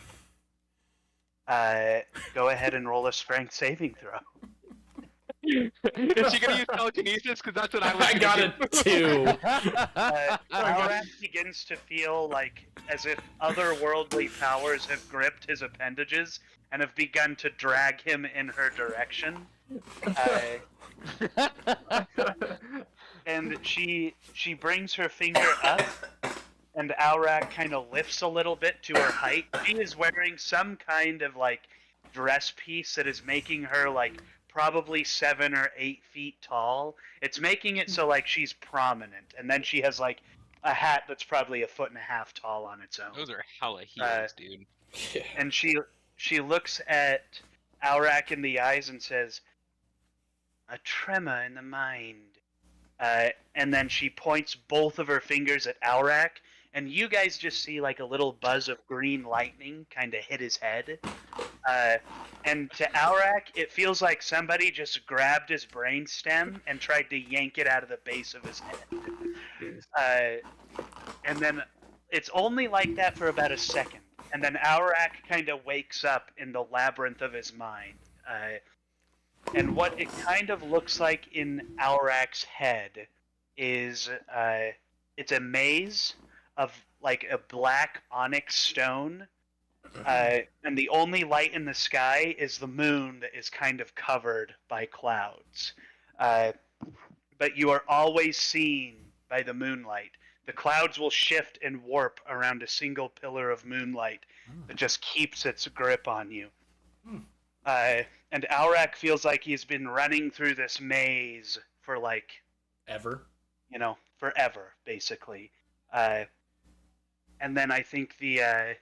Go ahead and roll a strength saving throw. Is she gonna use telekinesis? Because that's what I was. I got it too. Aurak begins to feel as if otherworldly powers have gripped his appendages and have begun to drag him in her direction. And she brings her finger up, and Aurak kind of lifts a little bit to her height. She is wearing some kind of dress piece that is making her probably 7 or 8 feet tall. It's making it so she's prominent, and then she has a hat that's probably 1.5 feet tall on its own. Those are hella heels, dude. And she looks at Aurak in the eyes and says, a tremor in the mind. And then she points both of her fingers at Aurak, and you guys just see like a little buzz of green lightning kind of hit his head. And to Aurak, it feels like somebody just grabbed his brainstem and tried to yank it out of the base of his head. And then it's only like that for about a second. And then Aurak kind of wakes up in the labyrinth of his mind. And what it kind of looks like in Aurak's head is it's a maze of like a black onyx stone. And the only light in the sky is the moon that is kind of covered by clouds. But you are always seen by the moonlight. The clouds will shift and warp around a single pillar of moonlight that just keeps its grip on you. And Aurak feels like he's been running through this maze for like... Ever? You know, forever, basically. And then I think the...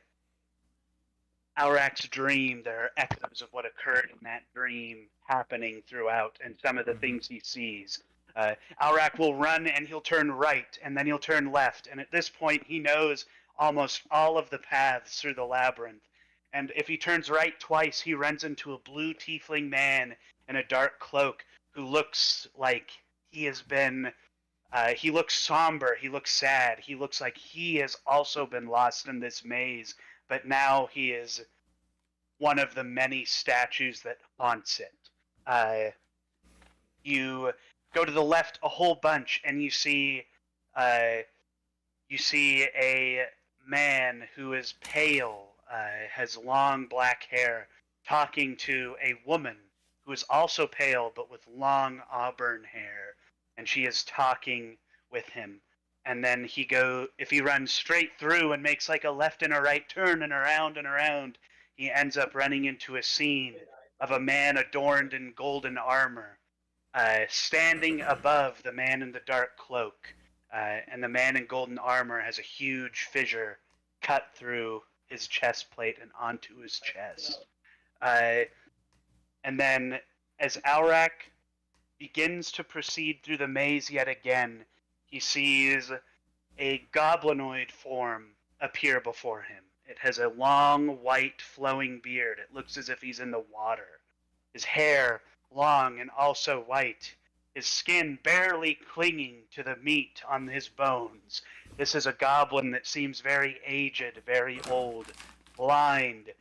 Aurak's dream, there are echoes of what occurred in that dream happening throughout, and some of the things he sees. Aurak will run and he'll turn right, and then he'll turn left, and at this point he knows almost all of the paths through the labyrinth. And if he turns right twice, he runs into a blue tiefling man in a dark cloak who looks like he has been... he looks somber, he looks sad, he looks like he has also been lost in this maze, but now he is one of the many statues that haunts it. You go to the left a whole bunch, and you see a man who is pale, has long black hair, talking to a woman who is also pale but with long auburn hair, and she is talking with him. And then if he runs straight through and makes like a left and a right turn and around, he ends up running into a scene of a man adorned in golden armor, standing above the man in the dark cloak. And the man in golden armor has a huge fissure cut through his chest plate and onto his chest. And then as Aurak begins to proceed through the maze yet again, he sees a goblinoid form appear before him. It has a long, white, flowing beard. It looks as if he's in the water. His hair, long and also white. His skin barely clinging to the meat on his bones. This is a goblin that seems very aged, very old, blind.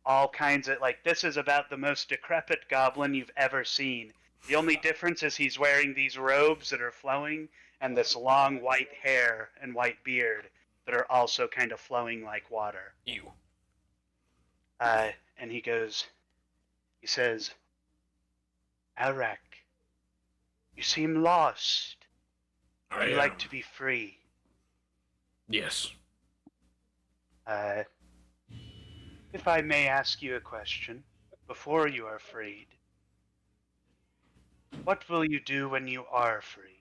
All kinds of, this is about the most decrepit goblin you've ever seen. The only difference is he's wearing these robes that are flowing, and this long white hair and white beard that are also kind of flowing like water. Ew. And he says, Aurak, you seem lost. Would you like to be free? Yes. If I may ask you a question, before you are freed, what will you do when you are free?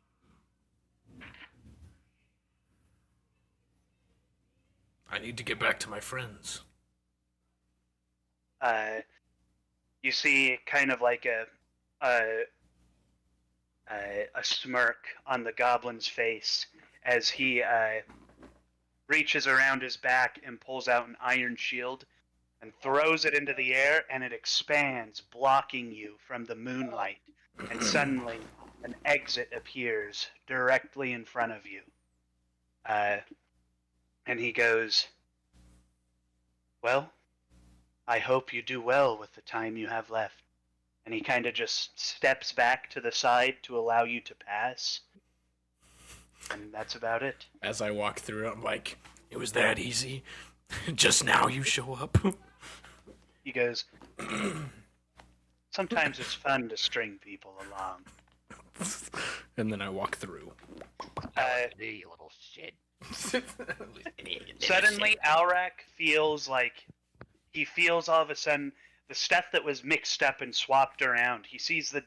I need to get back to my friends. You see kind of like a smirk on the goblin's face as he reaches around his back and pulls out an iron shield and throws it into the air, and it expands, blocking you from the moonlight. And suddenly, an exit appears directly in front of you. And he goes, well, I hope you do well with the time you have left. And he kind of just steps back to the side to allow you to pass. And that's about it. As I walk through, I'm like, it was that easy? Just now you show up? He goes, sometimes it's fun to string people along. And then I walk through. You little shit. Suddenly, Aurak feels like all of a sudden the stuff that was mixed up and swapped around. He sees the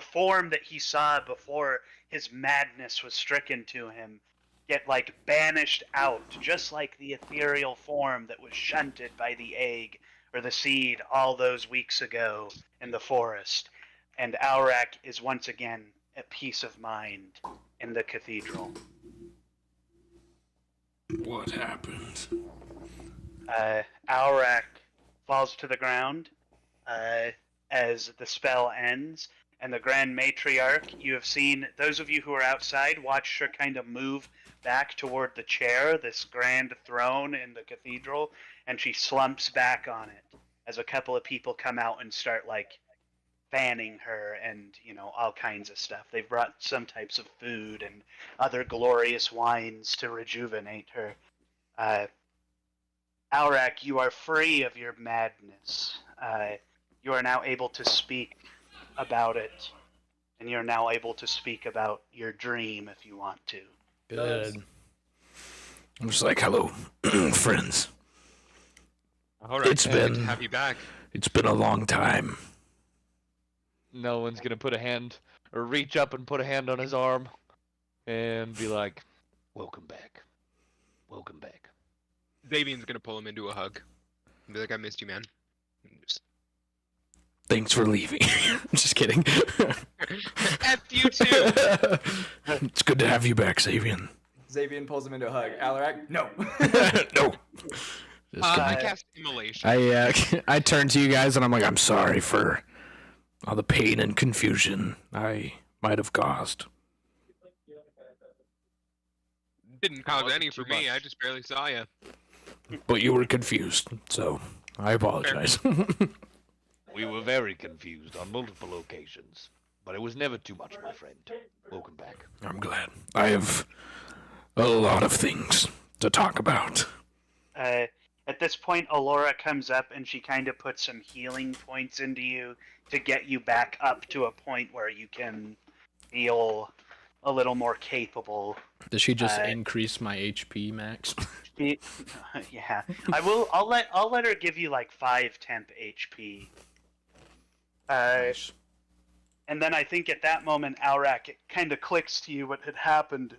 form that he saw before his madness was stricken to him get banished out, just like the ethereal form that was shunted by the egg or the seed all those weeks ago in the forest. and Aurak is once again at peace of mind in the cathedral. What happened? Aurak falls to the ground as the spell ends, and the Grand Matriarch, you have seen, those of you who are outside, watched her kind of move back toward the chair, this grand throne in the cathedral, and she slumps back on it as a couple of people come out and start, like, fanning her and, you know, all kinds of stuff. They've brought some types of food and other glorious wines to rejuvenate her. Aurak, you are free of your madness. You are now able to speak about it, and you're now able to speak about your dream if you want to. Good. I'm just like, hello, friends. All right, It's good to been- have you back. It's been a long time. No one's gonna put a hand or reach up and put a hand on his arm and be like, "Welcome back. Welcome back." Davian's gonna pull him into a hug. And be like, I missed you, man. And just... Thanks for leaving. Just kidding. F you too! It's good to have you back, Xavian. Xavian pulls him into a hug. Alarak, no. No. Just I kidding. cast Immolation. I turn to you guys and I'm like, I'm sorry for all the pain and confusion I might have caused. Didn't cause Wasn't any too for me, much. I just barely saw you. But you were confused, so I apologize. We were very confused on multiple occasions, but it was never too much, my friend. Welcome back. I'm glad. I have a lot of things to talk about. At this point, Alora comes up and she kind of puts some healing points into you to get you back up to a point where you can feel a little more capable. Does she just increase my HP max? Yeah, I'll let her give you like 5 temp HP. Nice. And then I think at that moment, Aurak, it kind of clicks to you what had happened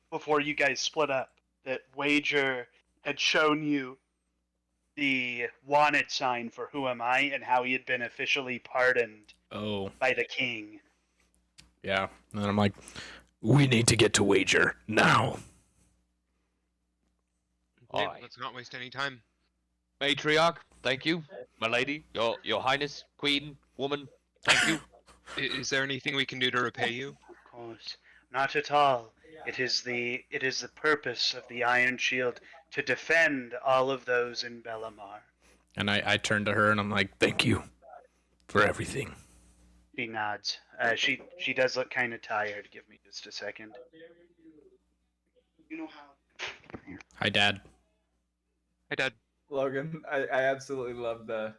before you guys split up. That Wager had shown you the wanted sign for Who Am I and how he had been officially pardoned Oh, by the king. yeah. And I'm like, we need to get to Wager now. Yeah, Aye. let's not waste any time. Matriarch, thank you. My lady, your highness, queen, woman, thank you. Is there anything we can do to repay you? Of course, not at all. It is the purpose of the Iron Shield to defend all of those in Bellamar. And I turn to her and I'm like, thank you for everything. She nods. She does look kind of tired. Give me just a second. You know how. Hi, Dad. Hi, Dad. Logan, I absolutely love the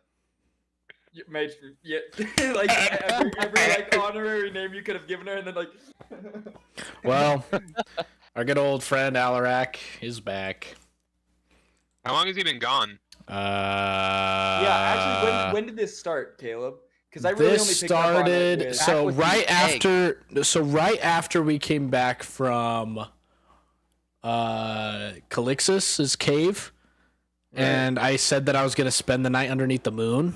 matron. Yeah, like every like honorary name you could have given her, and then like. Well, our good old friend Alarak is back. How long has he been gone? Yeah, actually, when did this start, Caleb? Because I really only This picked up on it started with... so with right the egg. right after we came back from Calixus's cave, and I said that I was gonna spend the night underneath the moon.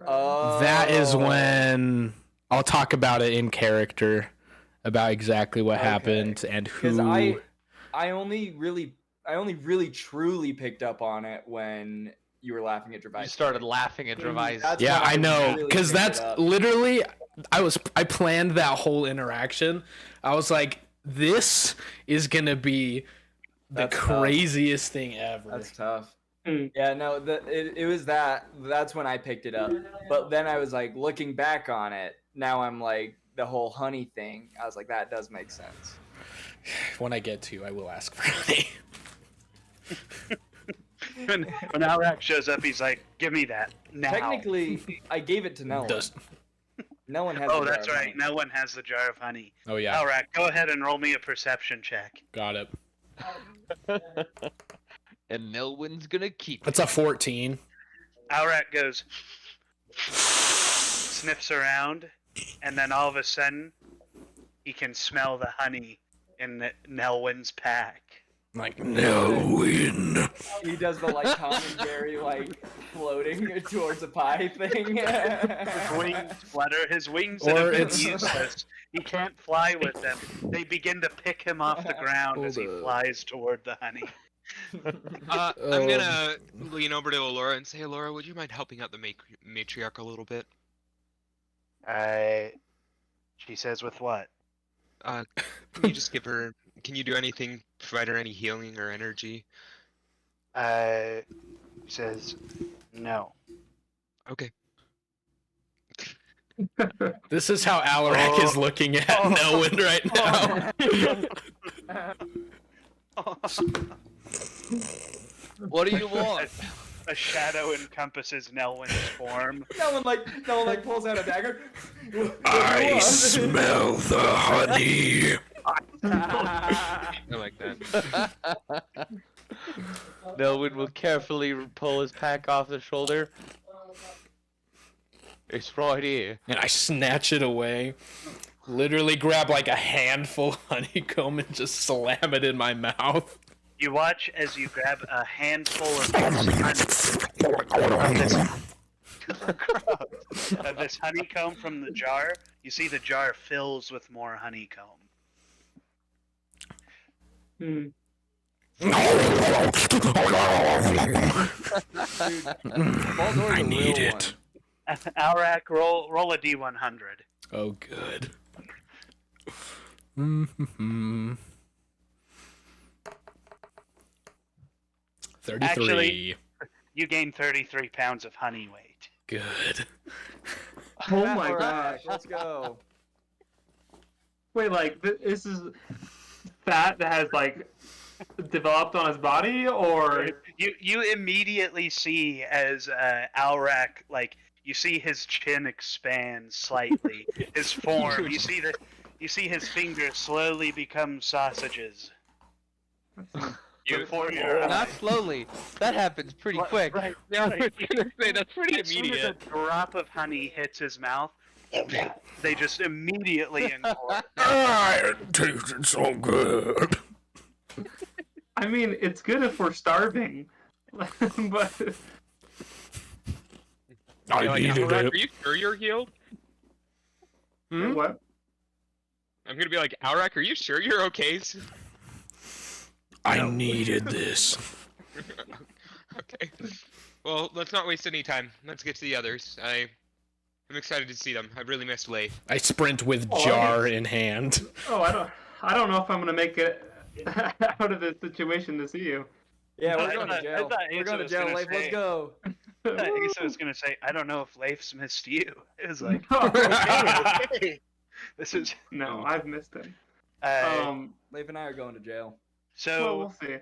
That is when I'll talk about it in character about exactly what happened and Because who. I only really truly picked up on it when you were laughing at You Gervais. started laughing at Gervais. That's Yeah, when I know, really because picked it that's up. literally I planned that whole interaction. I was like, this is gonna be the That's tough. craziest thing ever. That's tough. Hmm. Yeah, no, it was that. That's when I picked it up. But then I was like, looking back on it, now I'm like, the whole honey thing. I was like, that does make sense. When I get to, I will ask for honey. When Alrak shows up, he's like, "Give me that now." Technically, I gave it to no one. Does No one has. Oh, the jar that's of right. honey. No one has the jar of honey. Oh yeah, Alrak, go ahead and roll me a perception check. got it. And Nelwyn's gonna keep That's a 14. Alrak goes, sniffs around, and then all of a sudden, he can smell the honey in Nelwyn's pack. Like, no win. He does the like Tom and Jerry like floating towards a pie thing. His wings flutter. His wings Or have been it's- useless. He can't fly with them. They begin to pick him off the ground as he Hold up. flies toward the honey. I'm gonna lean over to Alora and say, Alora, would you mind helping out the matriarch a little bit? She says with what? Can you just give her? Can you do anything? Provide her any healing or energy? She says no. Okay. This is how Alarak is looking at Nelwyn right now. What do you want? A shadow encompasses Nelwyn's form. No one like pulls out a dagger. I smell the honey. I like that. Nelwyn will carefully pull his pack off the shoulder. It's right here. And I snatch it away. Literally grab like a handful of honeycomb and just slam it in my mouth. You watch as you grab a handful of this honeycomb from the jar. You see the jar fills with more honeycomb. I need it. Alrak, roll a D100. Oh, good. 33. Actually, you gain 33 pounds of honey weight. Good. Oh my Alright, gosh. let's go. Wait, like this is fat that has like developed on his body, or You immediately see as Alrak, like, you see his chin expand slightly, his form. You see his fingers slowly become sausages. Before your Not eyes. slowly. That happens pretty quick. Right, Yeah, I right. was gonna say that's pretty As soon as immediate. a drop of honey hits his mouth, they just immediately engulf. It tasted so good. I mean, it's good if we're starving, but I Like, needed Alrak, it. are you sure you're healed? what? I'm gonna be like, Alrak, are you sure you're okay? I needed this. Okay. Well, let's not waste any time. Let's get to the others. I'm excited to see them. I really missed Leif. I sprint with Oh, jar in hand. Oh, I don't know if I'm gonna make it out of this situation to see you. Yeah, we're I going to thought- jail. I thought We're Asa going to was jail, gonna Leif. Let's say- go. I guess I was gonna say, I don't know if Leif's missed you. It was like, Oh, okay. This is no, I've missed him. Leif and I are going to jail. Well, we'll see.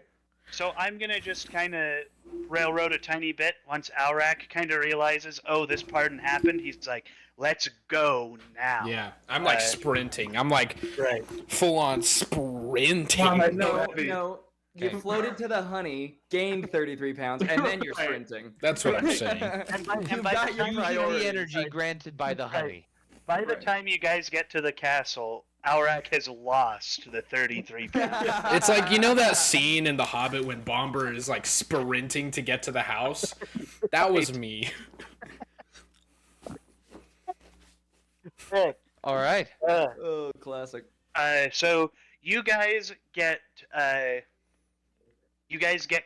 So I'm gonna just kind of railroad a tiny bit. Once Alrak kind of realizes, oh, this pardon happened, he's like, let's go now. Yeah, I'm like sprinting. I'm like full on sprinting. No, you Okay. floated to the honey, gained 33 pounds, and then you're Right. sprinting. That's what I'm saying. And by You've the got your time- Using priorities. the energy granted by the honey. by the time you guys get to the castle, Alrak has lost the 33 pounds. It's like, you know that scene in The Hobbit when Bomber is like sprinting to get to the house? That was me. All right. Oh, classic. So you guys get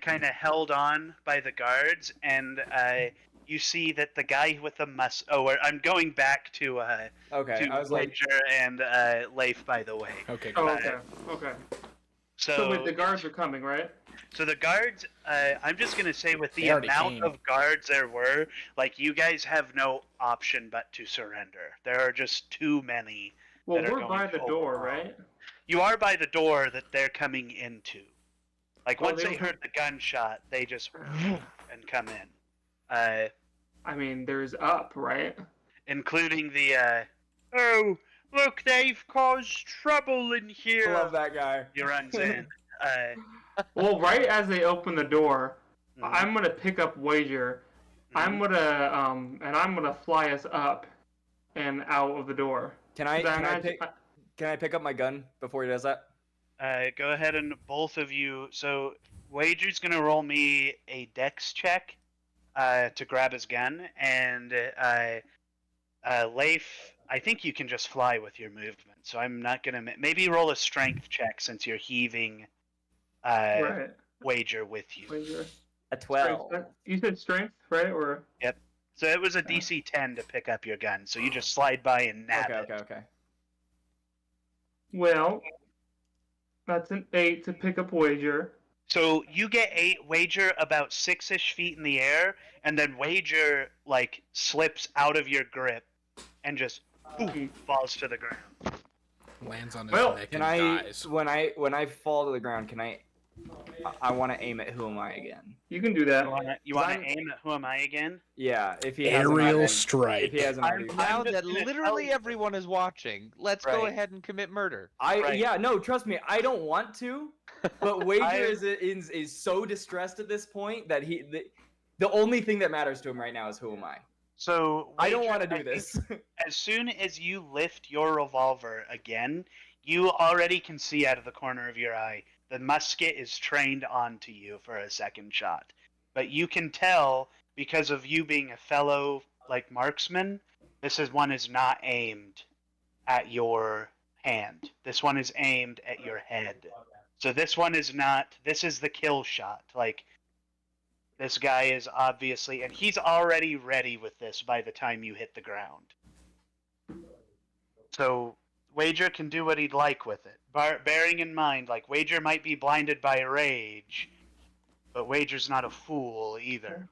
kind of held on by the guards, and you see that the guy with the I'm going back to Okay, I was like, Ledger and Leif, by the way. Okay, Oh, good. okay. So, So wait, the guards are coming, right? so the guards, I'm just gonna say, with the They already amount came. of guards there were, like, you guys have no option but to surrender. There are just too many. Well, that are we're going by to the door, overwhelm. right? You are by the door that they're coming into. Like, Oh, once they they were- heard the gunshot, they just and come in. I mean, there's up, right? Including the oh, look, they've caused trouble in I here. love that guy. He runs in. Well, right as they open the door, Mhm. I'm gonna pick up Wager. I'm gonna fly us up and out of the door. Can I 'Cause pick up my gun before he does that? Go ahead and both of you. So Wager's gonna roll me a dex check to grab his gun, and Leif, I think you can just fly with your movement. So I'm not gonna maybe roll a strength check since you're heaving Right. Wager with you. Wager. A 12. Strength. You said strength, right? Or Yep. So it was a DC 10 to pick up your gun. So you just slide by and nab it. Okay. well, that's an 8 to pick up Wager. So you get 8, Wager about 6-ish feet in the air, and then Wager like slips out of your grip and just falls to the ground. Lands on his Well, neck Can and I dies. when I fall to the ground, can I want to aim at who am I again? You can do that. You want to aim at who am I again? Yeah, if he hasn't Aerial already- strike. If he hasn't already. Now just that gonna tell literally you- everyone is watching, let's go Right. ahead and commit murder. Right. Yeah, no, trust me, I don't want to, but Wager I- is so distressed at this point that the only thing that matters to him right now is who am I. So I don't Wager, want to do think this. As soon as you lift your revolver again, you already can see out of the corner of your eye the musket is trained onto you for a second shot. But you can tell because of you being a fellow like marksman, one is not aimed at your hand. This one is aimed at your head. So this one is not. This is the kill shot. Like this guy is obviously, and he's already ready with this by the time you hit the ground. So Wager can do what he'd like with it, bearing in mind, like Wager might be blinded by rage, but Wager's not a fool either.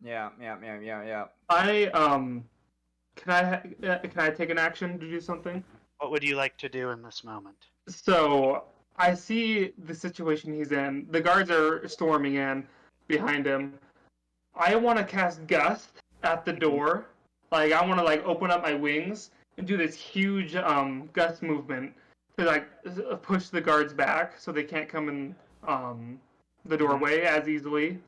Yeah. Can I take an action to do something? What would you like to do in this moment? So I see the situation he's in. The guards are storming in behind him. I want to cast Gust at the door. Like I want to open up my wings and do this huge gust movement to push the guards back so they can't come in the doorway as easily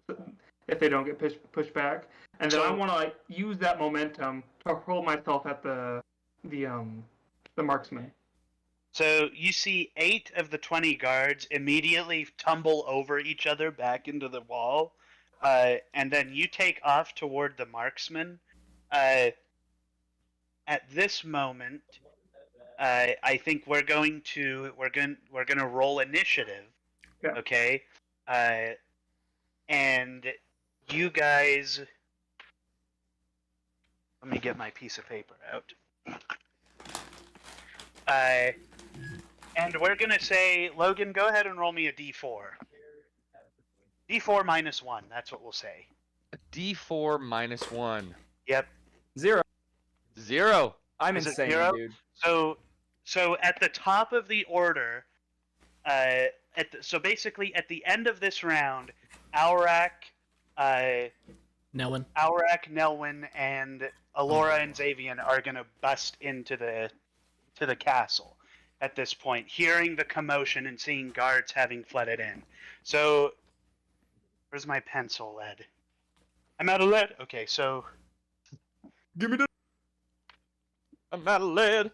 if they don't get pushed back. And then I want to use that momentum to hurl myself at the marksman. So you see 8 of the 20 guards immediately tumble over each other back into the wall, and then you take off toward the marksman. At this moment, I think we're gonna roll initiative. Yeah. Okay, and you guys, let me get my piece of paper out. And we're gonna say, Logan, go ahead and roll me a D4. D4 minus 1. That's what we'll say. A D4 minus 1. Yep. 0. 0. I'm Is it insane, 0? dude. So at the top of the order, so basically at the end of this round, Aurak, Nelwyn. Nelwyn, and Alora and Xavian are gonna bust into the castle at this point, hearing the commotion and seeing guards having flooded in. So, where's my pencil, lead? I'm out of lead. Okay, so Give me the. I'm out of lead.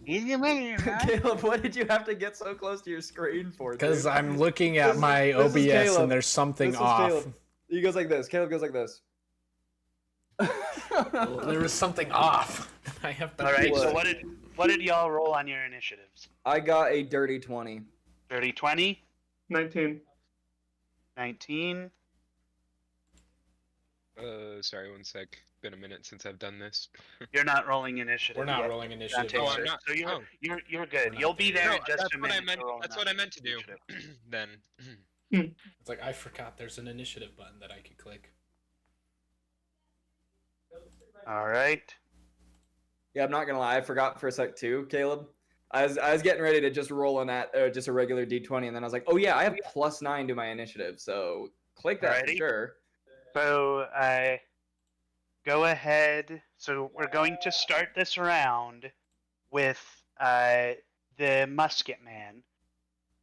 Caleb, what did you have to get so close to your screen for? Because dude? I'm looking at my this is OBS Caleb. and there's something This is off. Caleb. He goes like this. Caleb goes like this. Well, there was something off. I have to. all right. fix So it. what did y'all roll on your initiatives? I got a dirty 20. 30, 20, 19. 19. Sorry, one sec. Been a minute since I've done this. You're not rolling initiative. We're not yet. rolling initiative. Oh, Dante, I'm not. So you're Oh. you're good. We're not You'll be there. there No, in just that's a what minute. I meant. to roll That's an what I meant to do. initiative. Then. It's like I forgot there's an initiative button that I could click. All right. Yeah, I'm not gonna lie. I forgot for a sec too, Caleb. I was getting ready to just roll on that, just a regular D20, and then I was like, oh yeah, I have +9 to my initiative, so click that for Alrighty. sure. So go ahead. So we're going to start this round with the musket man,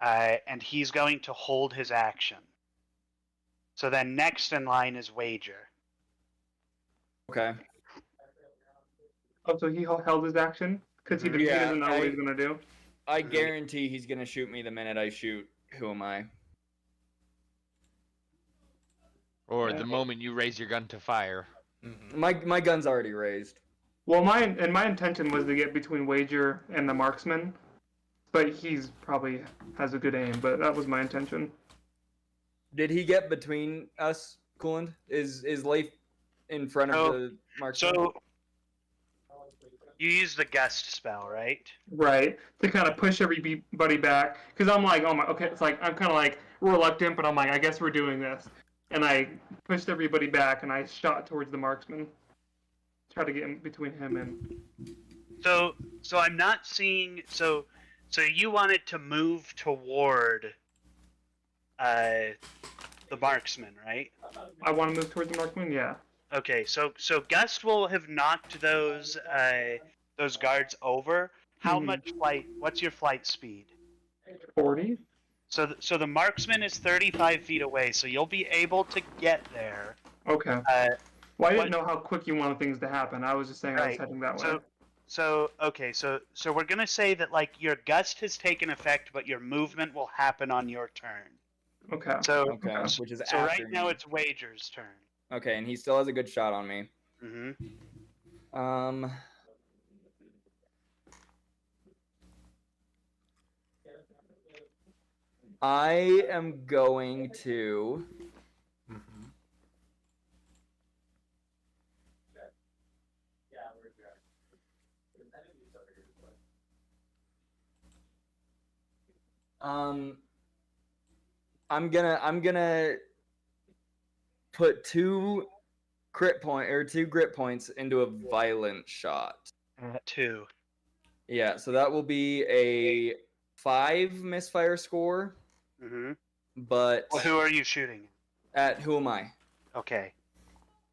and he's going to hold his action. So then next in line is Wager. Okay. Oh, so he held his action? Because he Yeah, doesn't know what he's gonna do. I guarantee he's gonna shoot me the minute I shoot. Who am I? Or the moment you raise your gun to fire. My gun's already raised. Well, my intention was to get between Wager and the marksman, but he's probably has a good aim. But that was my intention. Did he get between us, Coolant? Is Leif in front of the marksman? So you use the gust spell, right? Right, to kind of push everybody back, because I'm like, oh my, okay, it's like I'm kind of like reluctant, but I'm like, I guess we're doing this, and I pushed everybody back, and I shot towards the marksman, try to get in between him and. So I'm not seeing. So you wanted to move toward the marksman, right? I want to move towards the marksman, yeah. Okay, so Gust will have knocked those guards over. How much flight? What's your flight speed? 40. So the marksman is 35 feet away, so you'll be able to get there. Okay. Well, I didn't know how quick you wanted things to happen. I was just saying I was heading that way. So we're gonna say that like your gust has taken effect, but your movement will happen on your turn. Okay. So which is so after right now me. it's Wager's turn. Okay, and he still has a good shot on me. Mm-hmm. I am going to. I'm gonna put two grit points into a violent shot. 2. Yeah, so that will be a 5 misfire score. Mm-hmm. But Well, who are you shooting at? Who am I? Okay.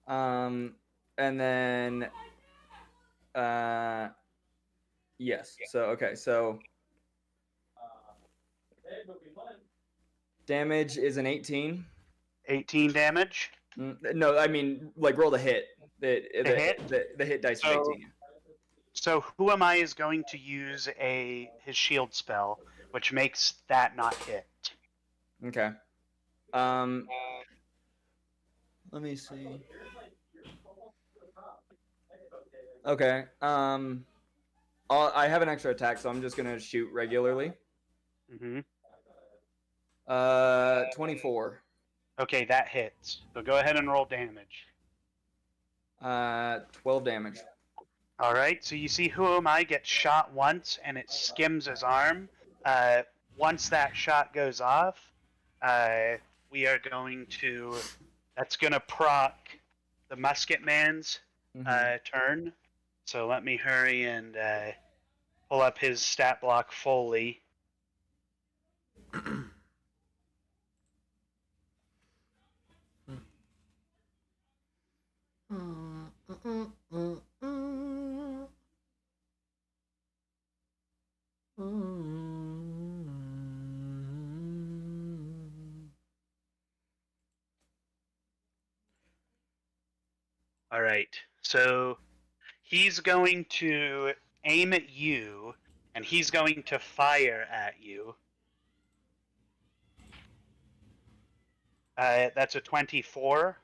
And then yes. So okay, so damage is an 18. 18 damage. No, I mean like roll the hit. The hit dice is 18. So who am I is going to use his shield spell, which makes that not hit. Okay. Let me see. Okay. I have an extra attack, so I'm just gonna shoot regularly. Mm-hmm. 24. Okay, that hits. So go ahead and roll damage. 12 damage. All right. So you see, who am I gets shot once, and it skims his arm. Once that shot goes off, we are going to. That's gonna proc the musket man's turn. So let me hurry and pull up his stat block fully. All right. So he's going to aim at you, and he's going to fire at you. That's a 24.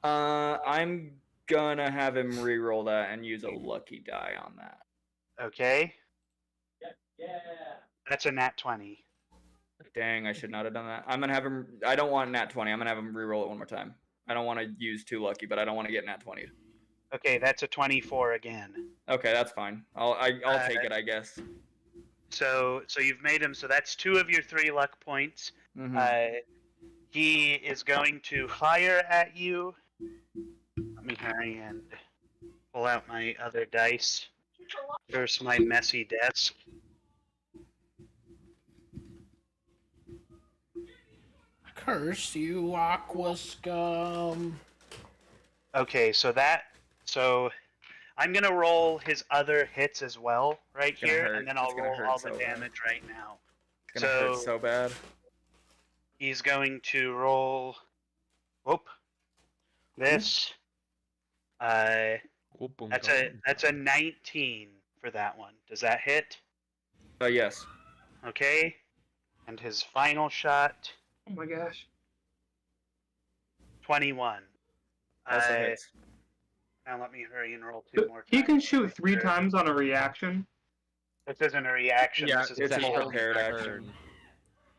I'm gonna have him re-roll that and use a lucky die on that. Okay. Yeah. That's a nat 20. Dang, I should not have done that. I'm gonna have him. I don't want nat 20. I'm gonna have him re-roll it one more time. I don't want to use 2 lucky, but I don't want to get nat 20. Okay, that's a 24 again. Okay, that's fine. I'll take it, I guess. So you've made him. So that's 2 of your 3 luck points. He is going to fire at you. Let me hurry and pull out my other dice. There's my messy desk. Curse you, Aqua Scum. Okay, so I'm gonna roll his other hits as well right here, and then I'll roll all the damage right now. It's gonna hurt so bad. He's going to roll. Whoop. This. That's a 19 for that one. Does that hit? Yes. Okay. And his final shot, Oh my gosh. 21. Also hits. Now let me hurry and roll 2 more times. He can shoot 3 Sure. times on a reaction. This isn't a reaction. Yeah, this is it's a his holding prepared action.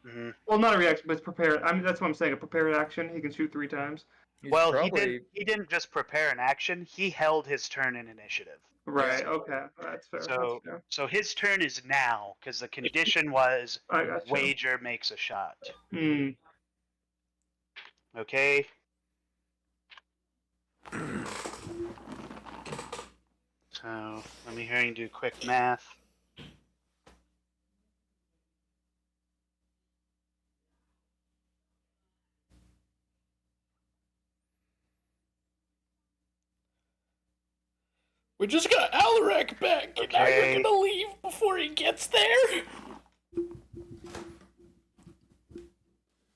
action. hmm Well, not a reaction, but it's prepared. I mean, that's what I'm saying. A prepared action, he can shoot 3 times. He's Well, probably... he didn't just prepare an action. He held his turn in initiative. Right. Okay. That's fair. So, that's fair. so his turn is now because the condition was I gotcha. wager makes a shot. Hmm. Okay. So let me hear you do quick math. We just got Alaric back, and now Okay. you're gonna leave before he gets there?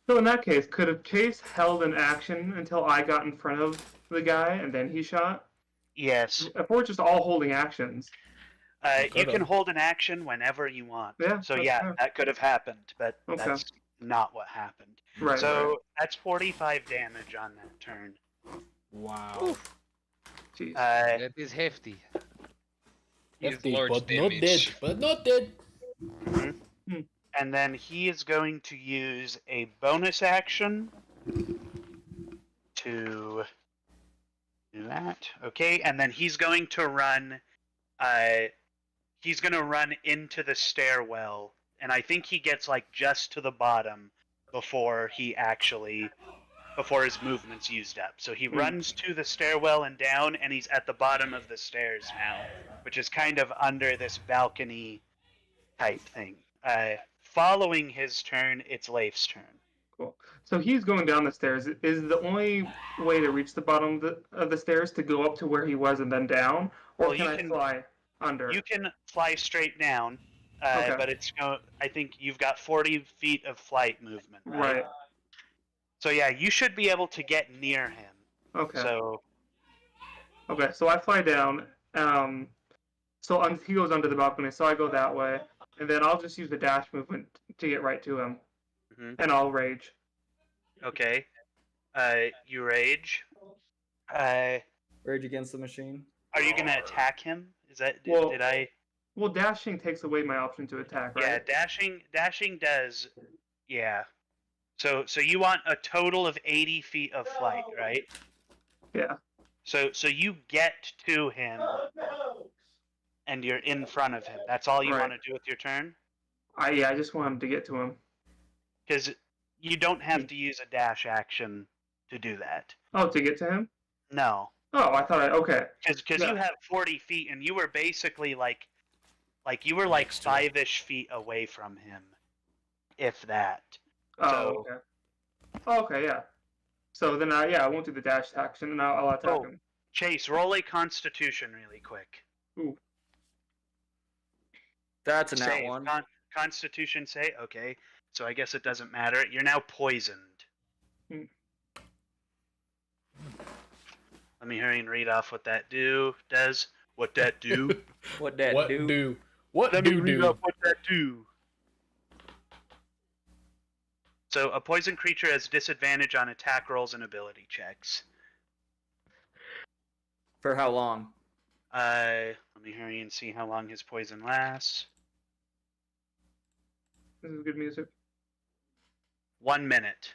So in that case, could have Chase held an action until I got in front of the guy and then he shot? Yes. If we're just all holding actions. You can hold an action whenever you want. Yeah, So that's yeah, fair. that could have happened, but Okay. that's not what happened. Right. So right. that's 45 damage on that turn. Wow. Jeez. That is hefty. He's Hefty, large but damage. not dead. But not dead. And then he is going to use a bonus action to do that. Okay, and then he's going to run. He's going to run into the stairwell, and I think he gets like just to the bottom before his movement's used up. So he runs to the stairwell and down, and he's at the bottom of the stairs now, which is kind of under this balcony type thing. Following his turn, it's Leif's turn. Cool. So he's going down the stairs. Is the only way to reach the bottom of the stairs to go up to where he was and then down, or Well, can you I can- fly under? You can fly straight down, Okay. but I think you've got 40 feet of flight movement. Right. So yeah, you should be able to get near him. Okay. So Okay. So I fly down. So he goes under the balcony. So I go that way, and then I'll just use the dash movement to get right to him, Mhm. and I'll rage. okay, you rage. Rage Against the Machine. Are you gonna attack him? Is that Well, did I? Well, dashing takes away my option to attack, Yeah, right? dashing does. Yeah. So you want a total of 80 feet of flight, right? Yeah. So you get to him, and you're in front of him. That's all you Right. want to do with your turn, I just wanted to get to him. because you don't have to use a dash action to do that. Oh, to get to him? No, Oh, I thought okay. because Yeah. you have 40 feet, and you were basically like you were like 5-ish feet away from him, if that. Oh, So- okay. Oh, okay, yeah. So then I won't do the dash action, and I'll attack Oh. him. Chase, roll a Constitution really quick. That's a nat Save. one. Constitution say okay. So I guess it doesn't matter. You're now poisoned. Hmm. Let me hurry and read off what that does. What that do? What that What do? do? What Let me read do? off what that do. So a poison creature has disadvantage on attack rolls and ability checks. For how long? Let me hurry and see how long his poison lasts. This is good music. 1 minute.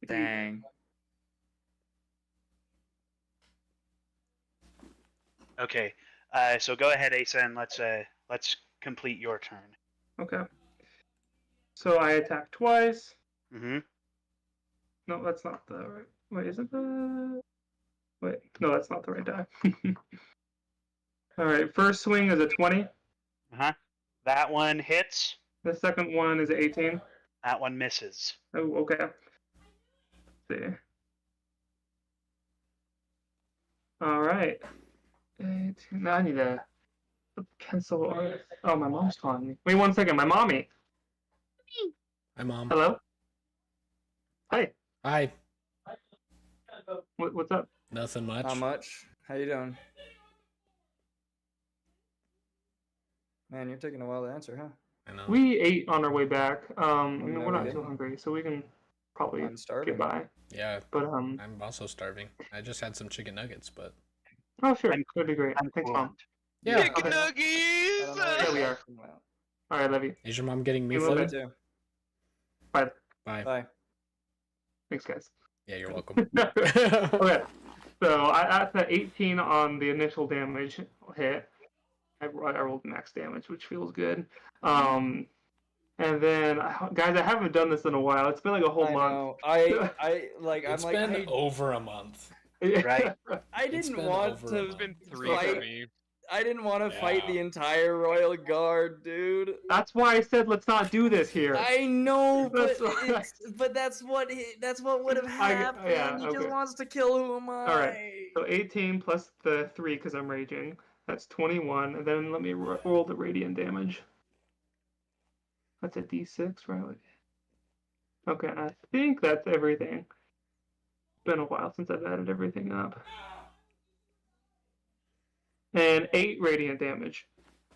Dang. Okay. So go ahead, Asa, and let's complete your turn. Okay. So I attack twice. Mm-hmm. No, that's not the right. Wait, is it the? Wait, no, that's not the right die. All right, first swing is a 20. Uh-huh. That one hits. The second one is 18. That one misses. Oh, okay. Let's see. All right. 18. Now I need a pencil. Or... Oh, my mom's calling me. Wait 1 second. My mommy. Hi, Mom. Hello. Hi. Hi. What's up? Nothing much. How much? How you doing? Man, you're taking a while to answer, huh? I know. We ate on our way back. I mean, No, we're we not too didn't. hungry, so we can probably I'm starving. get by. Yeah, But I'm also starving. I just had some chicken nuggets, but oh sure, I'm- that'd be great. I'm Thanks, cool. Mom. yeah. Yeah. Chicken Okay. I nuggies! don't know what Yeah, you're we are. talking about. All right, love you. Is your mom getting me You love Me food? it. too. Bye. Bye. Bye. Thanks, guys. Yeah, you're welcome. Okay, so I at the 18 on the initial damage hit. I rolled max damage, which feels good. And then guys, I haven't done this in a while. It's been like a whole I month. know. I like. It's I'm like. been over a month. Right. I It's didn't been want over a to. month. It's been 3 Fight. for me. I didn't want to fight Yeah. the entire Royal Guard, dude. That's why I said let's not do this here. I know, but That's why- that's what would have happened. yeah, He okay. just wants to kill who am I? All right. So 18 plus the 3 because I'm raging. That's 21. And then let me roll the radiant damage. That's a d6, right? Okay, I think that's everything. It's been a while since I've added everything up. And 8 radiant damage.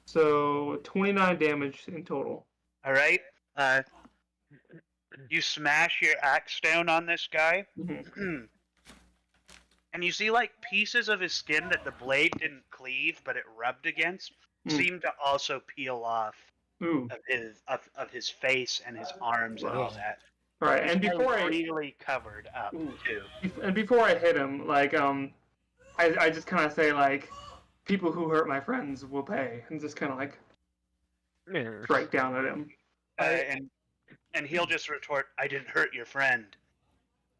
So 29 damage in total. All right. You smash your axe down on this guy, Mhm. and you see like pieces of his skin that the blade didn't cleave, but it rubbed against, seem to also peel off Ooh. of his face and his arms and all Wow. that. All right, and He's before I really covered up too. before I hit him, like I just kind of say like, people who hurt my friends will pay, and just kind of like strike down at him. And he'll just retort, "I didn't hurt your friend,"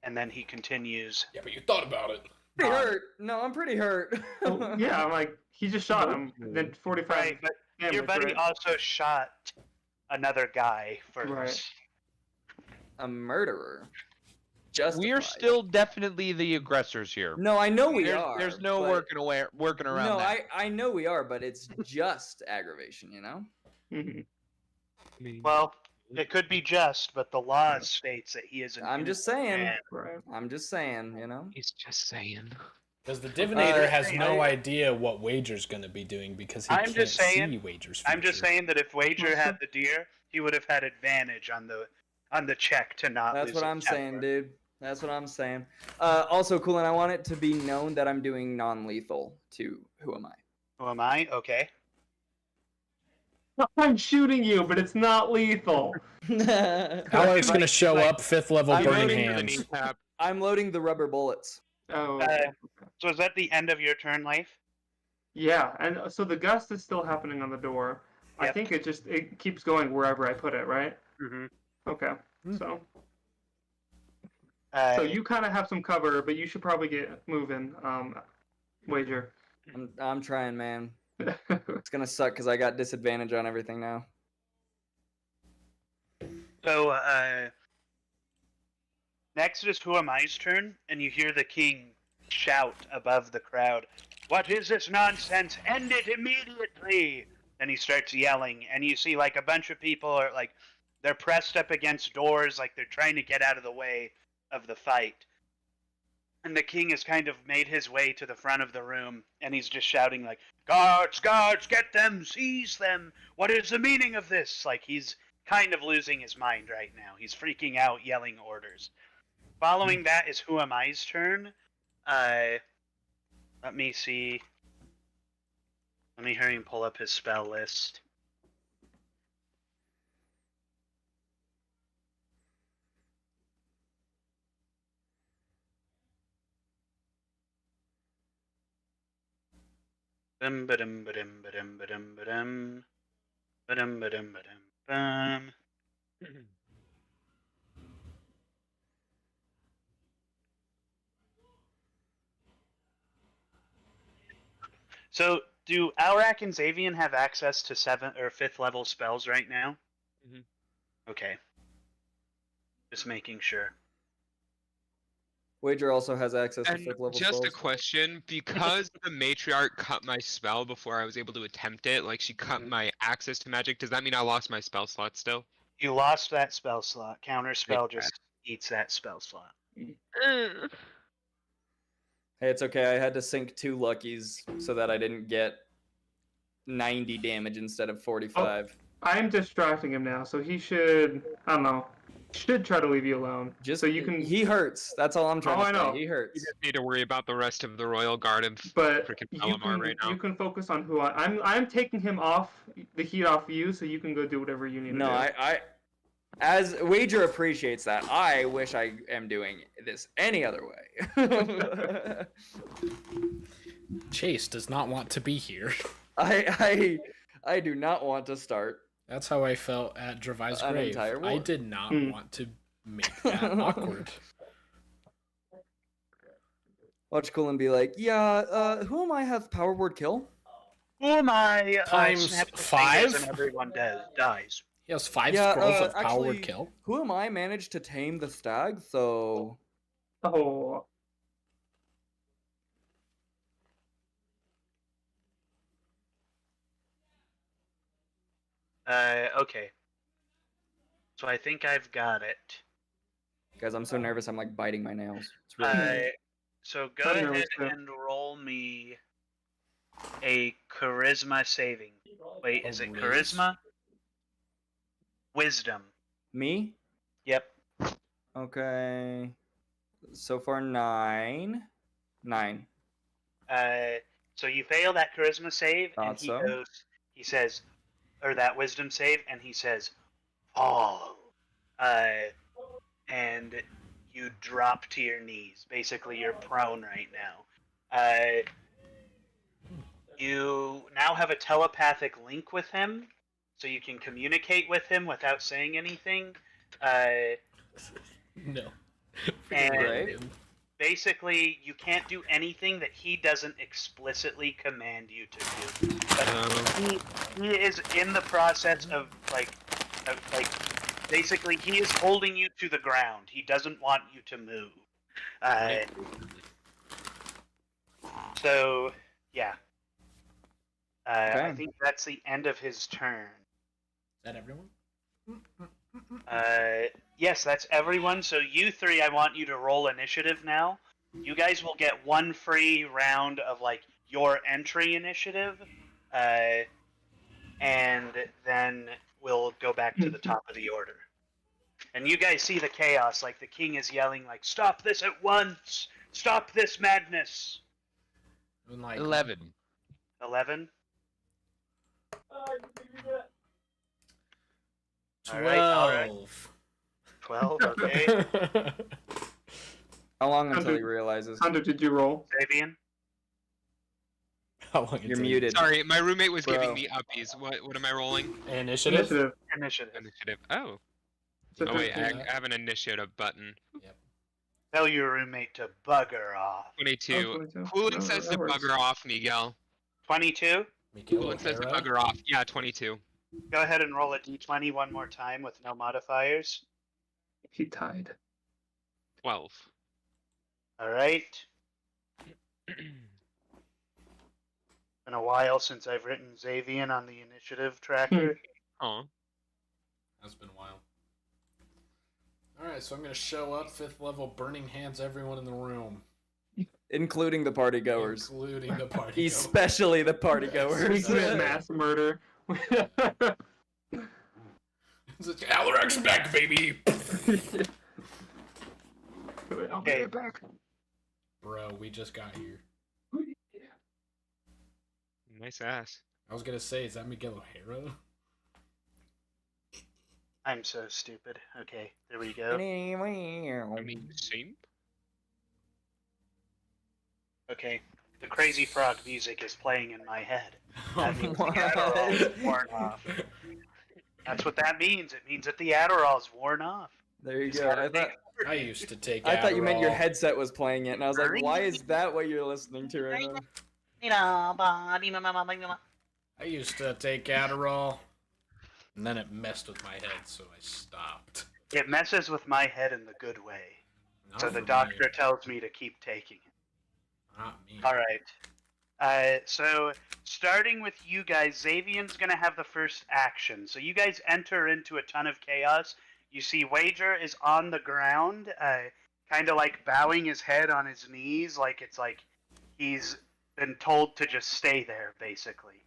and then he continues. Yeah, but you thought about it. Pretty hurt. No, I'm pretty hurt. Well, yeah, I'm like he just shot him. Then 45 Right, but damage. your buddy right? also shot another guy first. Right. A murderer. Justified. We're still definitely the aggressors here. No, I know we there's, are. There's no but- working around No, that. I know we are, but it's just aggravation, you know. Mhm. Well, it could be just, but the law states that he is an I'm just innocent saying. man. Right. I'm just saying, you know. He's just saying. Because the divinator has hey, no I- idea what Wager's going to be doing because he I'm can't just saying- see Wager's I'm just future. saying that if Wager had the deer, he would have had advantage on the check to not That's lose what a I'm temper. saying, dude. That's what I'm saying. Also, cool, and I want it to be known that I'm doing non-lethal to Who Am I? Who am I? Okay. I'm shooting you, but it's not lethal. Alec's going to show up, 5th level I'm burning loading For the hands. kneecap. I'm loading the rubber bullets. Oh. So is that the end of your turn, Life? Yeah, and so the gust is still happening on the door. I Yep. think it keeps going wherever I put it, right? Mm-hmm. Okay. So you kind of have some cover, but you should probably get moving, Wager. I'm trying, man. It's gonna suck because I got disadvantage on everything now. So, next is Who Am I's turn, and you hear the king shout above the crowd, "What is this nonsense? End it immediately!" And he starts yelling, and you see like a bunch of people are like, they're pressed up against doors, like they're trying to get out of the way of the fight. And the king has kind of made his way to the front of the room, and he's just shouting like, "Guards, guards, get them, seize them! What is the meaning of this?" Like he's kind of losing his mind right now. He's freaking out, yelling orders. Following that is Who Am I's turn. Let me see. Let me hurry and pull up his spell list. Bum ba-dum ba-dum ba-dum ba-dum ba-dum. Ba-dum ba-dum ba-dum bum. So, do Alrak and Xavian have access to 7th or 5th level spells right now? Mhm. Okay. Just making sure. Wager also has access to And 5th level just a spells. question, because the matriarch cut my spell before I was able to attempt it, like she cut my access to magic, does that mean I lost my spell slot still? You lost that spell slot. Counter spell Okay. just eats that spell slot. Hey, it's okay. I had to sink 2 luckies so that I didn't get 90 damage instead of 45. I'm distracting him now, so he should. I don't know. Should try to leave you alone. Just so you can. He hurts. That's all I'm trying Oh, to I say. know. He You hurts. just need to worry about the rest of the Royal Guard of But freaking you Palomar can right now. you can focus on who I'm taking him off the heat off you, so you can go do whatever you need No, to do. I as Wager appreciates that. I wish I am doing this any other way. Chase does not want to be here. I do not want to start. That's how I felt at Dravai's An grave. entire war. I did not want to make that awkward. Watch Cullen be like, yeah, who am I have power word kill? Who am I? Times snap the 5? fingers and everyone dies. He has 5 Yeah, scrolls of power actually, word kill. Who am I managed to tame the stag, so... Oh. Okay. So I think I've got it. Guys, I'm so nervous I'm like biting my nails. It's really So go I'm ahead nervous, too. and roll me a charisma saving. Wait, is it charisma? Wisdom. Me? Yep. Okay. So far 9. 9. So you fail that charisma save, and Thought he so. goes. He says, or that wisdom save, and he says, "Fall." And you drop to your knees. Basically, you're prone right now. You now have a telepathic link with him, so you can communicate with him without saying anything. No. And Right. basically, you can't do anything that he doesn't explicitly command you to do. But he is in the process of basically, he is holding you to the ground. He doesn't want you to move. So, yeah. I Okay. think that's the end of his turn. Is that everyone? Yes, that's everyone. So you three, I want you to roll initiative now. You guys will get one free round of like your entry initiative, and then we'll go back to the top of the order. And you guys see the chaos, like the king is yelling, like, "Stop this at once! Stop this madness!" And like 11. 11. 12. 12. Okay. How long until he 100. realizes? 100, did you roll? Fabian. How long You're until- muted. Sorry, my roommate was Bro. giving me uppies. What am I rolling? Initiative? Initiative. Initiative. Initiative. Oh. It's a Oh wait, I 13. have an initiative button. Tell your roommate to bugger off. 22. Oh, 22. Cooling No, says that to works. bugger off, Miguel. 22. Miguel Cooling says to O'Hara? bugger off. Yeah, 22. Go ahead and roll a d20 one more time with no modifiers. He tied. 12. All right. Been a while since I've written Xavian on the initiative tracker. Oh. That's been a while. Alright, so I'm gonna show up 5th level, burning hands everyone in the room. Including the party goers. Including the party goers. Especially the party goers. We commit mass murder. It's like, Alrex's back, baby! I'll be right back. Bro, we just got here. Nice ass. I was gonna say, is that Miguel O'Hara? I'm so stupid. Okay, there we go. I mean, same. Okay, the crazy frog music is playing in my head. That means the What? Adderall's worn off. That's what that means. It means that the Adderall's worn off. There you go. I used to take I thought you meant your Adderall. headset was playing it, and I was like, why is that what you're listening to right now? I used to take Adderall, and then it messed with my head, so I stopped. It messes with my head in the good way. Not So the for doctor me. tells me to keep taking it. Not me. All right. So starting with you guys, Xavian's gonna have the first action. So you guys enter into a ton of chaos. You see Wager is on the ground, kind of like bowing his head on his knees, like it's like he's been told to just stay there, basically.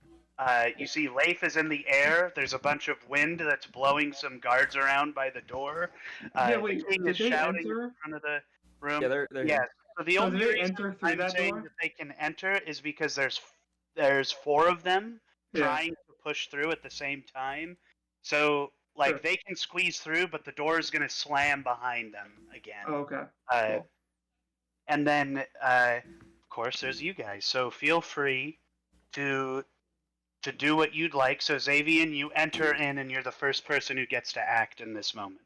You see Leif is in the air. There's a bunch of wind that's blowing some guards around by the door. Yeah, The wait, king did is they shouting enter? in front of the room. Yeah, they're Yes. here. So the So only did they reason enter through I'm that saying door? that they can enter is because there's 4 of them Yeah. trying to push through at the same time. So like Sure. they can squeeze through, but the door is gonna slam behind them again. Oh, okay. Cool. And then of course there's you guys. So feel free to do what you'd like. So Xavian, you enter in, and you're the first person who gets to act in this moment.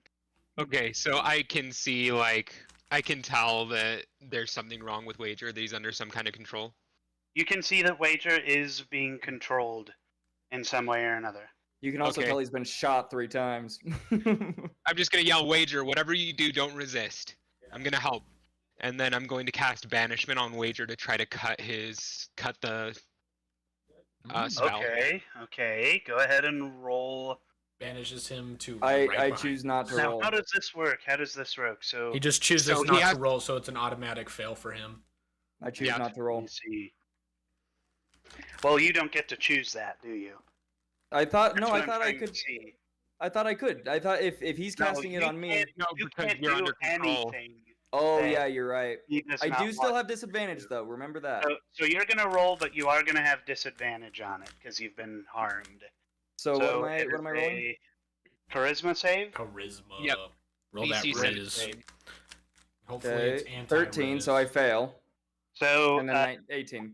Okay, so I can see, like, I can tell that there's something wrong with Wager, that he's under some kind of control. You can see that Wager is being controlled in some way or another. You can also Okay. tell he's been shot 3 times. I'm just gonna yell, Wager, whatever you do, don't resist. I'm gonna help. And then I'm going to cast Banishment on Wager to try to cut the spell. Okay. Go ahead and roll. Banishes him to. I behind. choose not to Now, roll. how does this work? So He just chooses So he not has- to roll, so it's an automatic fail for him. I choose Yeah. not to let roll. me see. Well, you don't get to choose that, do you? I thought That's what I'm I trying to could. see. I thought I could. I thought if he's No, casting it you on me. can't- No, You because can't you're do under control. anything. Oh that yeah, you're right. he does I not do still want have to disadvantage do. though. Remember that. So you're gonna roll, but you are gonna have disadvantage on it because you've been harmed. So So what it am I is rolling? a Charisma save. Charisma. Yep. Roll that DC riz. 17. Hopefully Okay, it's anti 13, so I fail, So and then 18.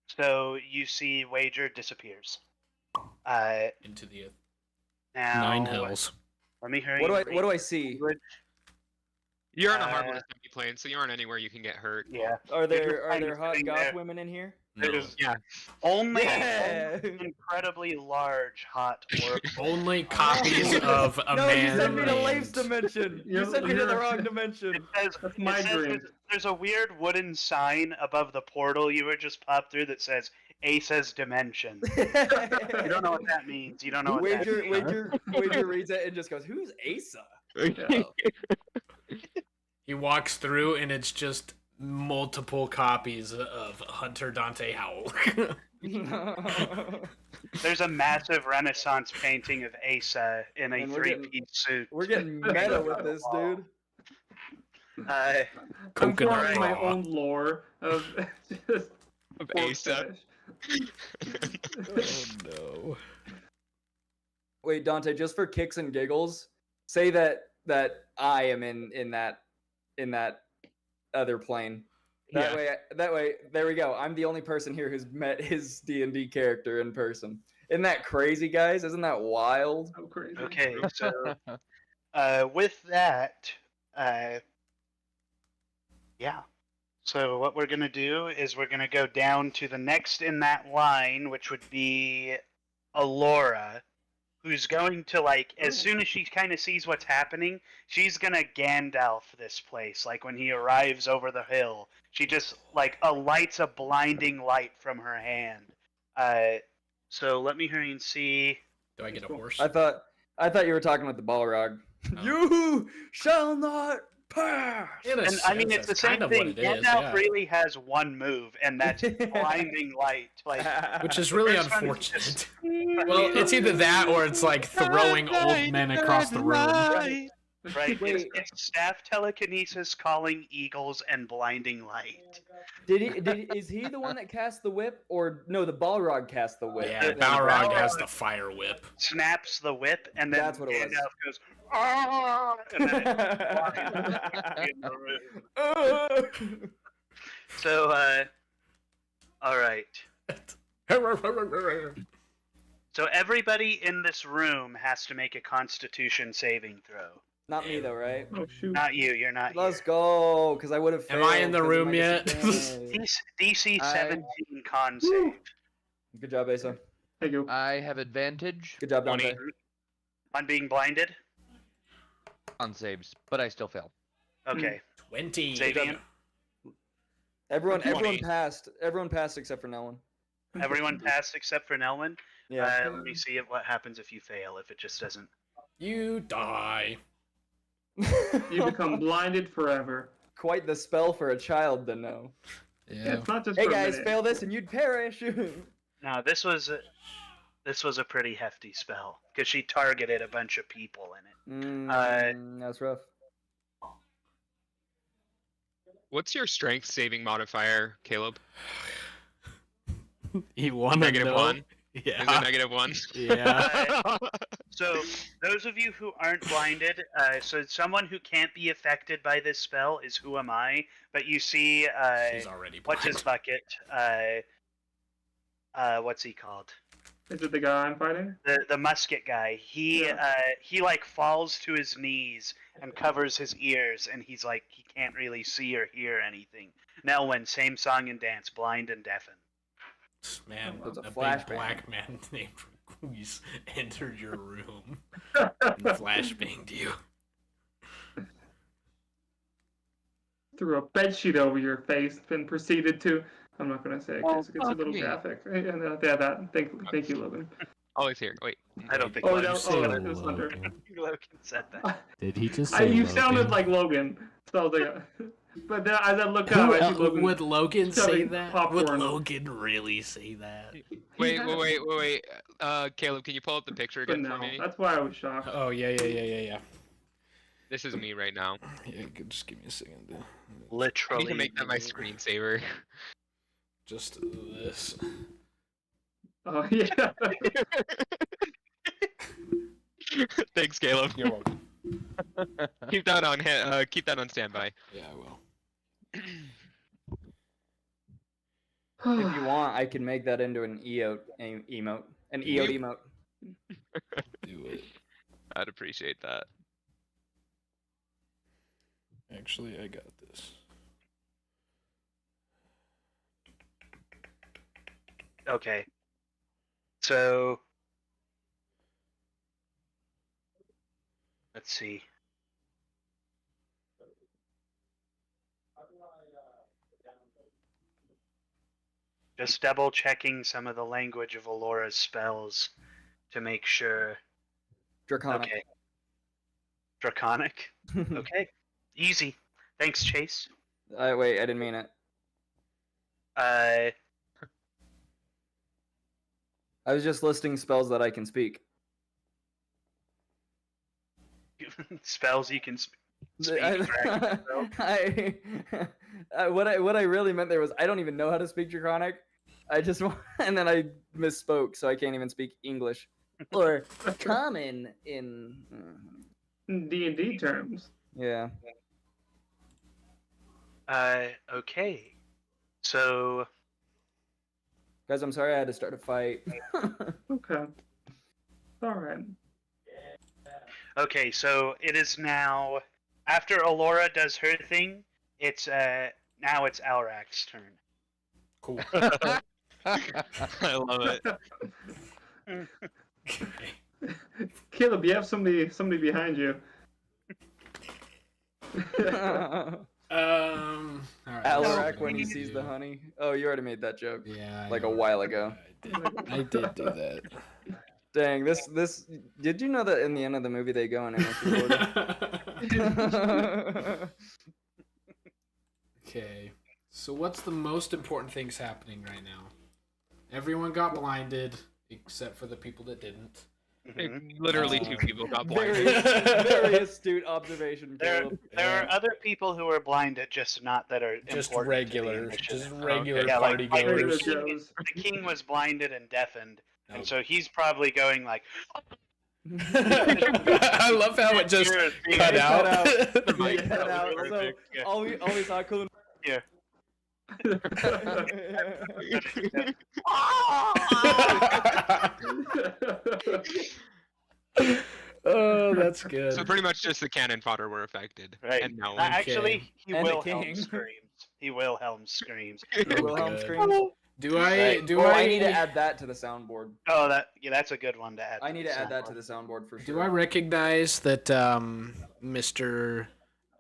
so you see Wager disappears. into the Now 9 hells. Let me hurry. What do I see? You're on a Uh, harmless plane, so you aren't anywhere you can get hurt. Yeah. Are there You're kind of hot sitting goth there. women in here? No. There's Yeah. only Yeah. incredibly large hot orc. Only copies of a No, man you sent me to named- Leif's dimension. You You're- sent me to the you're- wrong dimension. That's my dream. There's a weird wooden sign above the portal you were just popped through that says Asa's Dimension. You don't know what that means. You don't know what that means. Wager reads it and just goes, "Who's Asa?" He walks through and it's just multiple copies of Hunter Dante Howell. There's a massive Renaissance painting of Asa in a And we're three-piece suit. We're getting meta with this, dude. Uh, I'm Coconut forming my raw. own lore of just Of pork Asa. fetish. Oh no. Wait, Dante, just for kicks and giggles, say that I am in that other plane. That way, there we go. I'm the only person here who's met his D&D character in person. Isn't that crazy, guys? Isn't that wild? So crazy. okay, so with that, yeah. So what we're gonna do is we're gonna go down to the next in that line, which would be Alora, who's going to, like, as soon as she kind of sees what's happening, she's gonna Gandalf this place. Like when he arrives over the hill, she just like lights a blinding light from her hand. So let me hurry and see. Do I get a horse? I thought you were talking with the Balrog. Oh. You shall not pass. In a And I mean, sense, it's the that's same kind of thing. what it is, Gandalf yeah. really has one move, and that's blinding light. Like, Which is really first one is unfortunate. just- Well, it's either that or it's like throwing old men across the room. right. Right. Wait. It's staff telekinesis, calling eagles, and blinding light. Is he the one that cast the whip, or no? The Balrog cast the whip. Yeah, The Balrog Balrog- has the fire whip. Snaps the whip, and then That's what it was. Gandalf goes, "Ah!" and then it in the room. So, all right. So everybody in this room has to make a Constitution saving throw. Not me though, right? Oh shoot. Not you. You're not. Let's here. go, because I would have. Am I in the room yet? DC I- 17 con save. Good job, Asa. Thank you. I have advantage Good job, Dante. 20. On being blinded. on saves, but I still fail. Okay. 20. Xavier? Everyone 20. passed. Everyone passed except for Nelwyn. Everyone passed except for Nelwyn. Yeah. Let me see what happens if you fail. If it just doesn't. You die. You become blinded forever. Quite the spell for a child to know. Yeah, Yeah. it's not just Hey for a guys, minute. fail this and you'd perish. No, this was a pretty hefty spell because she targeted a bunch of people in it. That's rough. What's your strength saving modifier, Caleb? You want to Negative know? 1? Yeah. Is it negative 1? Yeah. So those of you who aren't blinded, so someone who can't be affected by this spell is Who Am I? But you see, She's already blind. what's his bucket? What's he called? Is it the guy I'm fighting? The musket guy. He like falls to his knees and covers his ears, and he's like he can't really see or hear anything. Nelwyn, same song and dance, blind and deafened. Man, That's a a big flashbang. black man named Goose entered your room and flashbanged you. Threw a bedsheet over your face, then proceeded to. I'm not gonna say it because it gets a fuck little me. graphic. Yeah, that. Thank you, Logan. Oh, it's here. Wait. I don't think Oh, Logan no, said oh, that. it was Hunter. Logan said that. Did he just You sounded like Logan. So I was like, but then as I look up, Who I see el- Logan. would Logan say shoving that? popcorn. Would Logan really say that? Wait. Caleb, can you pull up the picture But again no, for me? that's why I was shocked. Oh yeah. This is me right now. Yeah, just give me a second. I Literally. need to make that my screensaver. Just this. Oh yeah. Thanks, Caleb. You're welcome. Keep that on standby. Yeah, I will. If you want, I can make that into an emote. An emote. Do it. I'd appreciate that. Actually, I got this. Okay. So let's see. Just double checking some of the language of Alora's spells to make sure. Draconic. Okay. Draconic? Okay. Easy. Thanks, Chase. Wait, I didn't mean it. Uh, I was just listing spells that I can speak. spells you can speak. What I really meant there was I don't even know how to speak Draconic. I just and then I misspoke, so I can't even speak English or common in D&D terms. yeah. Okay. So Guys, I'm sorry I had to start a fight. Okay. All right. okay, so it is now after Alora does her thing, it's now it's Alrac's turn. Cool. I love it. Caleb, you have somebody behind you. All right. Alarak when he sees the honey. Oh, you already made that joke. Yeah. Like a while ago. I did do that. Dang, this. Did you know that in the end of the movie they go in initial order? Okay. So what's the most important things happening right now? Everyone got blinded except for the people that didn't. Literally 2 people got Very, blinded. very astute observation, Caleb. There are other people who are blinded, just not that are Just important to the regular, initiative. just regular Yeah, party like Regular goers. Joes. The king was blinded and deafened, Oh. and so he's probably going like. I love how it just cut out. The mic mic cut out. So Perfect, yeah. all we saw Cool. Yeah. Oh, that's good. So pretty much just the cannon fodder were affected. Right. And no one. Actually, he And the Wilhelm king. screams. He Wilhelm screams. Wilhelm good. screams. Do I? Right. Do Oh, I? I need to add that to the soundboard. Oh, that's a good one to add. I need to add that to the soundboard for sure. Do I recognize that Mr.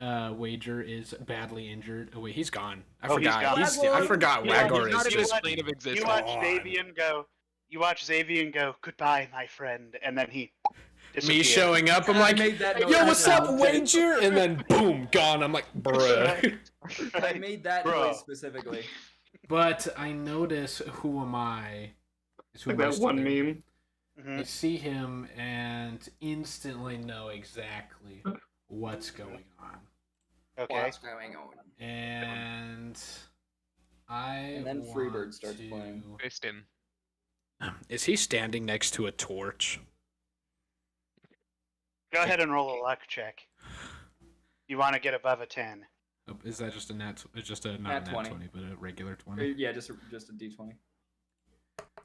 Wager is badly injured? Oh wait, he's gone. I Oh, he's forgot. gone. I forgot Yeah, Wagor He's not is in this just. plane of existence. You watch on. Xavian go. You watch Xavian go. Goodbye, my friend, and then he. Me disappears. showing up, I'm I like, made that note yo, as what's well. up, Wager? And then boom, gone. I'm like, bruh. I made that Bro. noise specifically. But I notice Who Am I is who Like am I that one studying? meme. Mhm. You see him and instantly know exactly what's going on. Okay. What's going on? And I And then want Freebird starts to... playing. Missed him. Is he standing next to a torch? Go ahead and roll a luck check. You want to get above a 10. Oh, is that just a nat? It's just a not Nat a nat 20. 20, but a regular 20. Yeah, just a D20.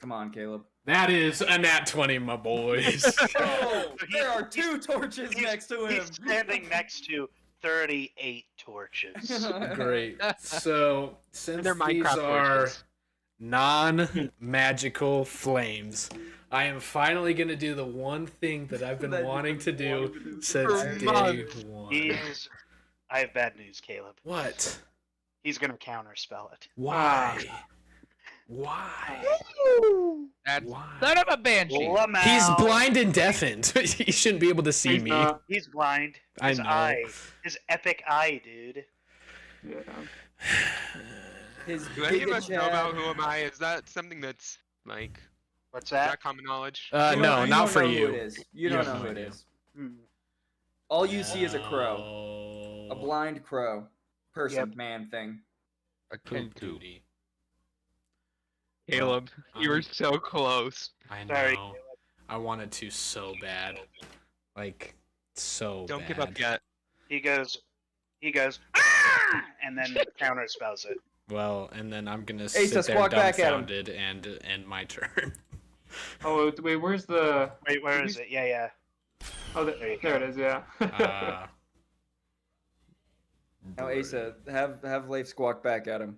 Come on, Caleb. That is A nat 20, my boys. Oh, So there are 2 torches he's- next to him. He's standing next to 38 torches. Great. So, since They're these Minecraft are torches. non-magical flames, I am finally gonna do the one thing that I've been That you've wanting to been wanting do to do since for day months. one. He's. I have bad news, Caleb. What? He's gonna counterspell it. Why? Why? That's Why? son of a banshee. Lamau. He's blind and deafened. He shouldn't be able to see He's me. not. He's blind. I His know. eye. His epic eye, dude. Yeah. His Do any of Giga us know Chad- about who am I? Is that something that's like What's is that that? common knowledge? You No, don't not for know Who it you. is. You You don't have know no who it idea. is. Hmm. All you see is a crow, a blind crow, person, Yep. man thing. A Poop Kenku. duty. Caleb, you were so close. I Sorry, know. I wanted to so bad. Like, so Don't bad. give up yet. He goes. "Ah!" and then counterspells it. Well, and then I'm gonna Asa, sit there squawk back at him. dumbfounded and end my turn. Oh wait, where's the? Wait, where is it? Yeah. Oh, There you there it go. is. Yeah. Now, Asa, have Leif squawk back at him.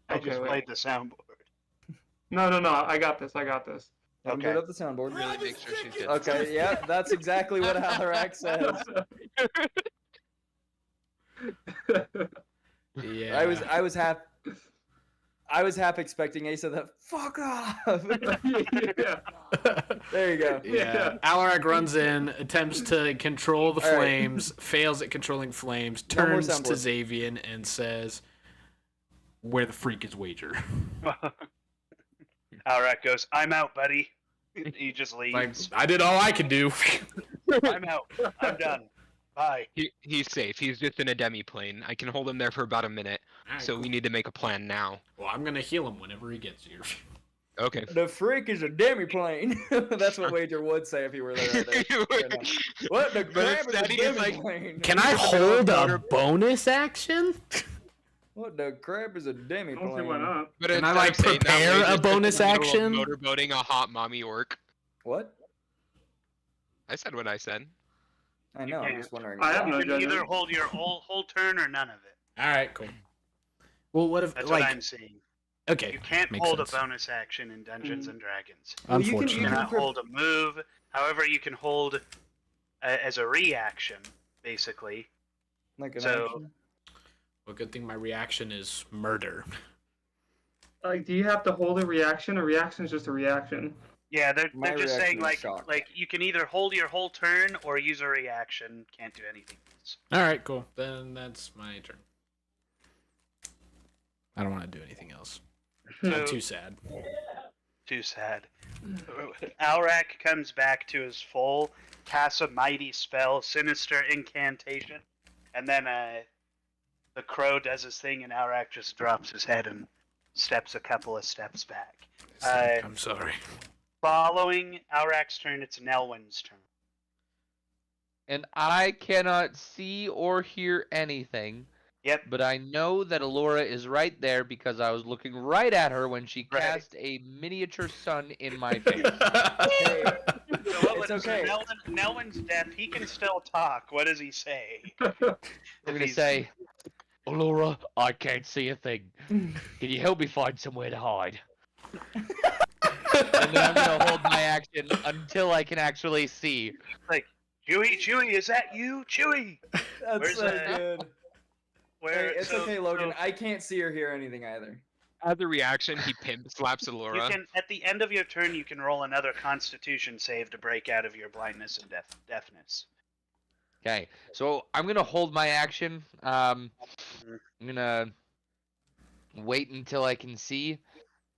I Okay, just wait. played the soundboard. No. I got this. Have him Okay. put up the soundboard. Really make sure she's good. Okay, yeah, that's exactly what Alarak says. Yeah. I was half expecting Asa to fuck off. Yeah. There you go. Yeah. Alarak runs in, attempts to control the All right. flames, fails at controlling flames, No more turns to soundboard. Xavian and says, "Where the freak is Wager?" Alright, goes. I'm out, buddy. He just Like, leaves. I did all I could do. I'm out. I'm done. Bye. He's safe. He's just in a demi-plane. I can hold him there for about a minute. So we need to make a plan now. Well, I'm gonna heal him whenever he gets here. Okay. The freak is a demi-plane. That's what Wager would say if he were there. Right there. Right now. What the But crap is a instead he's like, demi-plane? Can I hold a bonus action? What the crap is a I don't see why demi-plane? not. But Can I, instead like, of saying that, prepare Wager's a just in bonus the middle of action? Motorboating a hot mommy orc. What? I said what I said. I know. I'm just wondering. I have You no can either judgment. hold your whole turn or none of it. All right, cool. Well, what if That's like what I'm seeing. okay? You can't makes hold sense. a bonus action in Dungeons and Dragons. Well, you can- You you Unfortunately, cannot prep- hold a move. However, you can hold as a reaction, basically. Like an So- action? well, good thing my reaction is murder. Like, do you have to hold a reaction? A reaction is just a reaction. Yeah, they're My just saying reaction is shock. like you can either hold your whole turn or use a reaction. Can't do anything else. All right, cool. Then that's my turn. I don't want to do anything else. I'm So- too sad. Too sad. Alrak comes back to his full, casts a mighty spell, sinister incantation, and then the crow does his thing, and Alrak just drops his head and steps a couple of steps back. I'm sorry. Following Alrak's turn, it's Nelwyn's turn. And I cannot see or hear anything. Yep. But I know that Alora is right there because I was looking right at her when she Right. cast a miniature sun in my face. Hey, So what It's was okay. Nelwyn's deaf. He can still talk. What does he say? I'm gonna say, Alora, I can't see a thing. Can you help me find somewhere to hide? And then I'm gonna hold my action until I can actually see. Chewie, is that you? Chewie! that's Where's so that? good. Where? Hey, it's so- okay, Logan. so I can't see or hear anything either. As a reaction, he pimp slaps you Alora. can, at the end of your turn, you can roll another Constitution save to break out of your blindness and deafness. Okay, so I'm gonna hold my action. I'm gonna wait until I can see.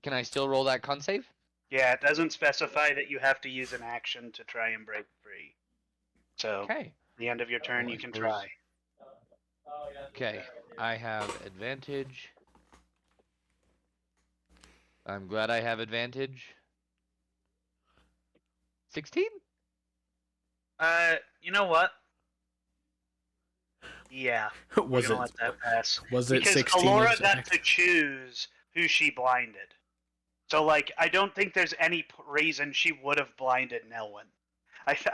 Can I still roll that con save? Yeah, it doesn't specify that you have to use an action to try and break free. So, Okay. at the end of your turn, Well, I you can suppose- try. Okay, I have advantage. I'm glad I have advantage. 16? You know what? Yeah, we're Was gonna it let that pass. was it Because 16 Alora got exact? to choose who she blinded. So, like, I don't think there's any reason she would have blinded Nelwyn.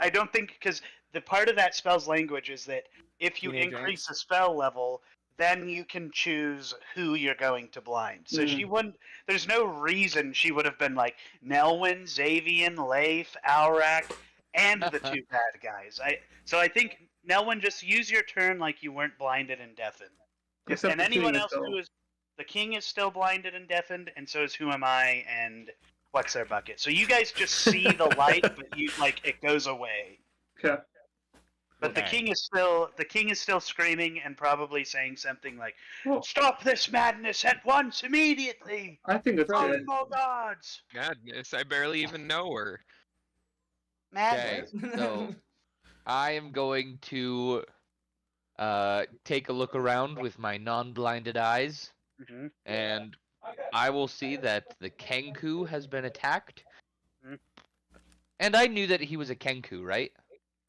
I don't think, because the part of that spell's language is that if you Teenage increase angst. the spell level, then you can choose who you're going to blind. So she wouldn't, there's no reason she would have been like Nelwyn, Xavian, Leif, Aurak, and the two bad guys. So I think Nelwyn, just use your turn like you weren't blinded and deafened. Except And the anyone king is else still. who is, the king is still blinded and deafened, and so is Who Am I and What's Their Bucket. So you guys just see the light, but you like it goes away. Okay. But the Okay. king is still screaming and probably saying something like, Well, "Stop this madness at once, immediately! I think it's Calling good. more gods!" Goodness, I barely even know her. Madness. Okay, so I am going to take a look around with my non-blinded eyes, Mhm. and I will see that the Kenku has been attacked. Mhm. And I knew that he was a Kenku, right?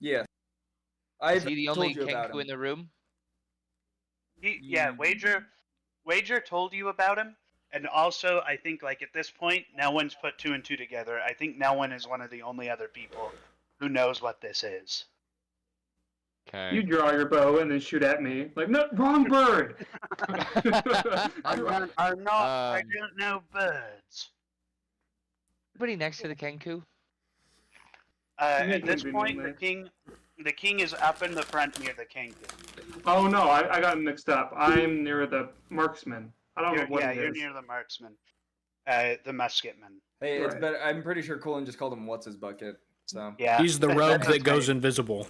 Yeah. Is I've he the told only you about Kenku him. in the room? Yeah, Wager told you about him, and also I think like at this point, Nelwyn's put 2 and 2 together. I think Nelwyn is one of the only other people who knows what this is. Okay. You draw your bow and then shoot at me. Like, no, wrong bird! I'm not. I Um, don't know birds. Anybody next to the Kenku? Yeah, At this point, conveniently. the king is up in the front near the king. Oh no, I got mixed up. I'm near the marksman. I don't know what he You're is. near the marksman, the musketman. Hey, it's Right. better. I'm pretty sure Colin just called him what's his bucket. So. Yeah, He's the rogue that's that goes right. invisible.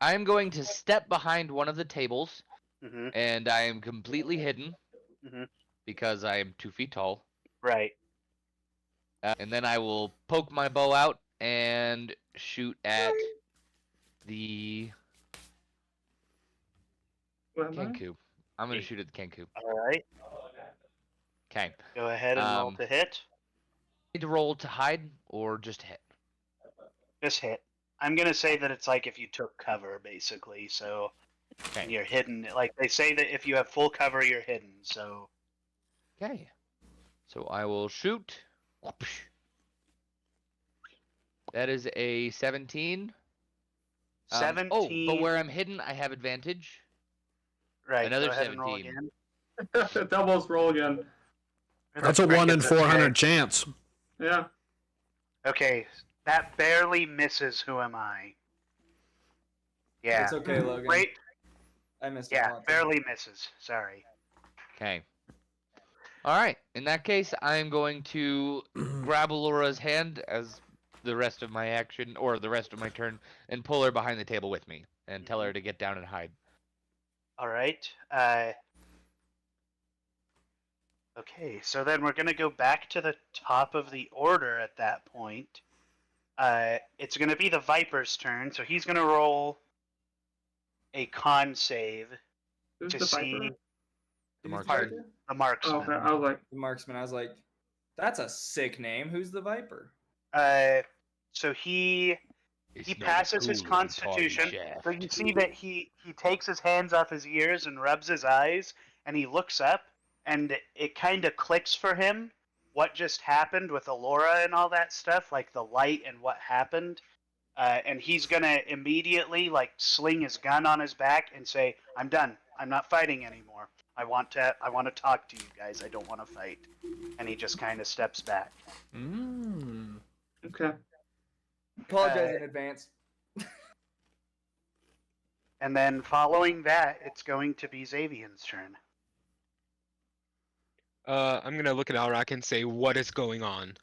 I am going to step behind one of the tables, Mhm. and I am completely hidden Mhm. because I am 2 feet tall. Right. And then I will poke my bow out and shoot at the What am I? Kenku. I'm gonna shoot at the Kenku. All right. Okay. Go ahead and roll to hit. Need to roll to hide or just hit? Just hit. I'm gonna say that it's like if you took cover, basically. So Okay. you're hidden. Like they say that if you have full cover, you're hidden. So Okay. So I will shoot. Whoopsh. That is a 17. 17. Oh, but where I'm hidden, I have advantage. Right. another Go ahead and roll 17. again. Doubles roll again. That's a 1 in 400 chance. Yeah. Okay, that barely misses Who Am I. Yeah. It's okay, Logan. Wait. I missed a Yeah, lot. barely misses. Sorry. Okay. All right. In that case, I am going to grab Alora's hand as the rest of my action, or the rest of my turn, and pull her behind the table with me, and tell her to get down and hide. All right. Okay, so then we're going to go back to the top of the order at that point. It's going to be the Viper's turn, so he's going to roll a con save Who's to the see viper? The Who's marksman. Viper? the marksman. Oh, okay. I was like, The marksman. I was like, that's a sick name. Who's the Viper? So he It's He not passes his cool and constitution, target shaft. so you see that he takes his hands off his ears and rubs his eyes, and he looks up, and it kind of clicks for him what just happened with Alora and all that stuff, like the light and what happened. And he's gonna immediately like sling his gun on his back and say, "I'm done. I'm not fighting anymore. I want to talk to you guys. I don't want to fight." And he just kind of steps back. okay. Apologize in advance. And then following that, it's going to be Xavian's turn. I'm gonna look at Alrak and say, "What is going on?"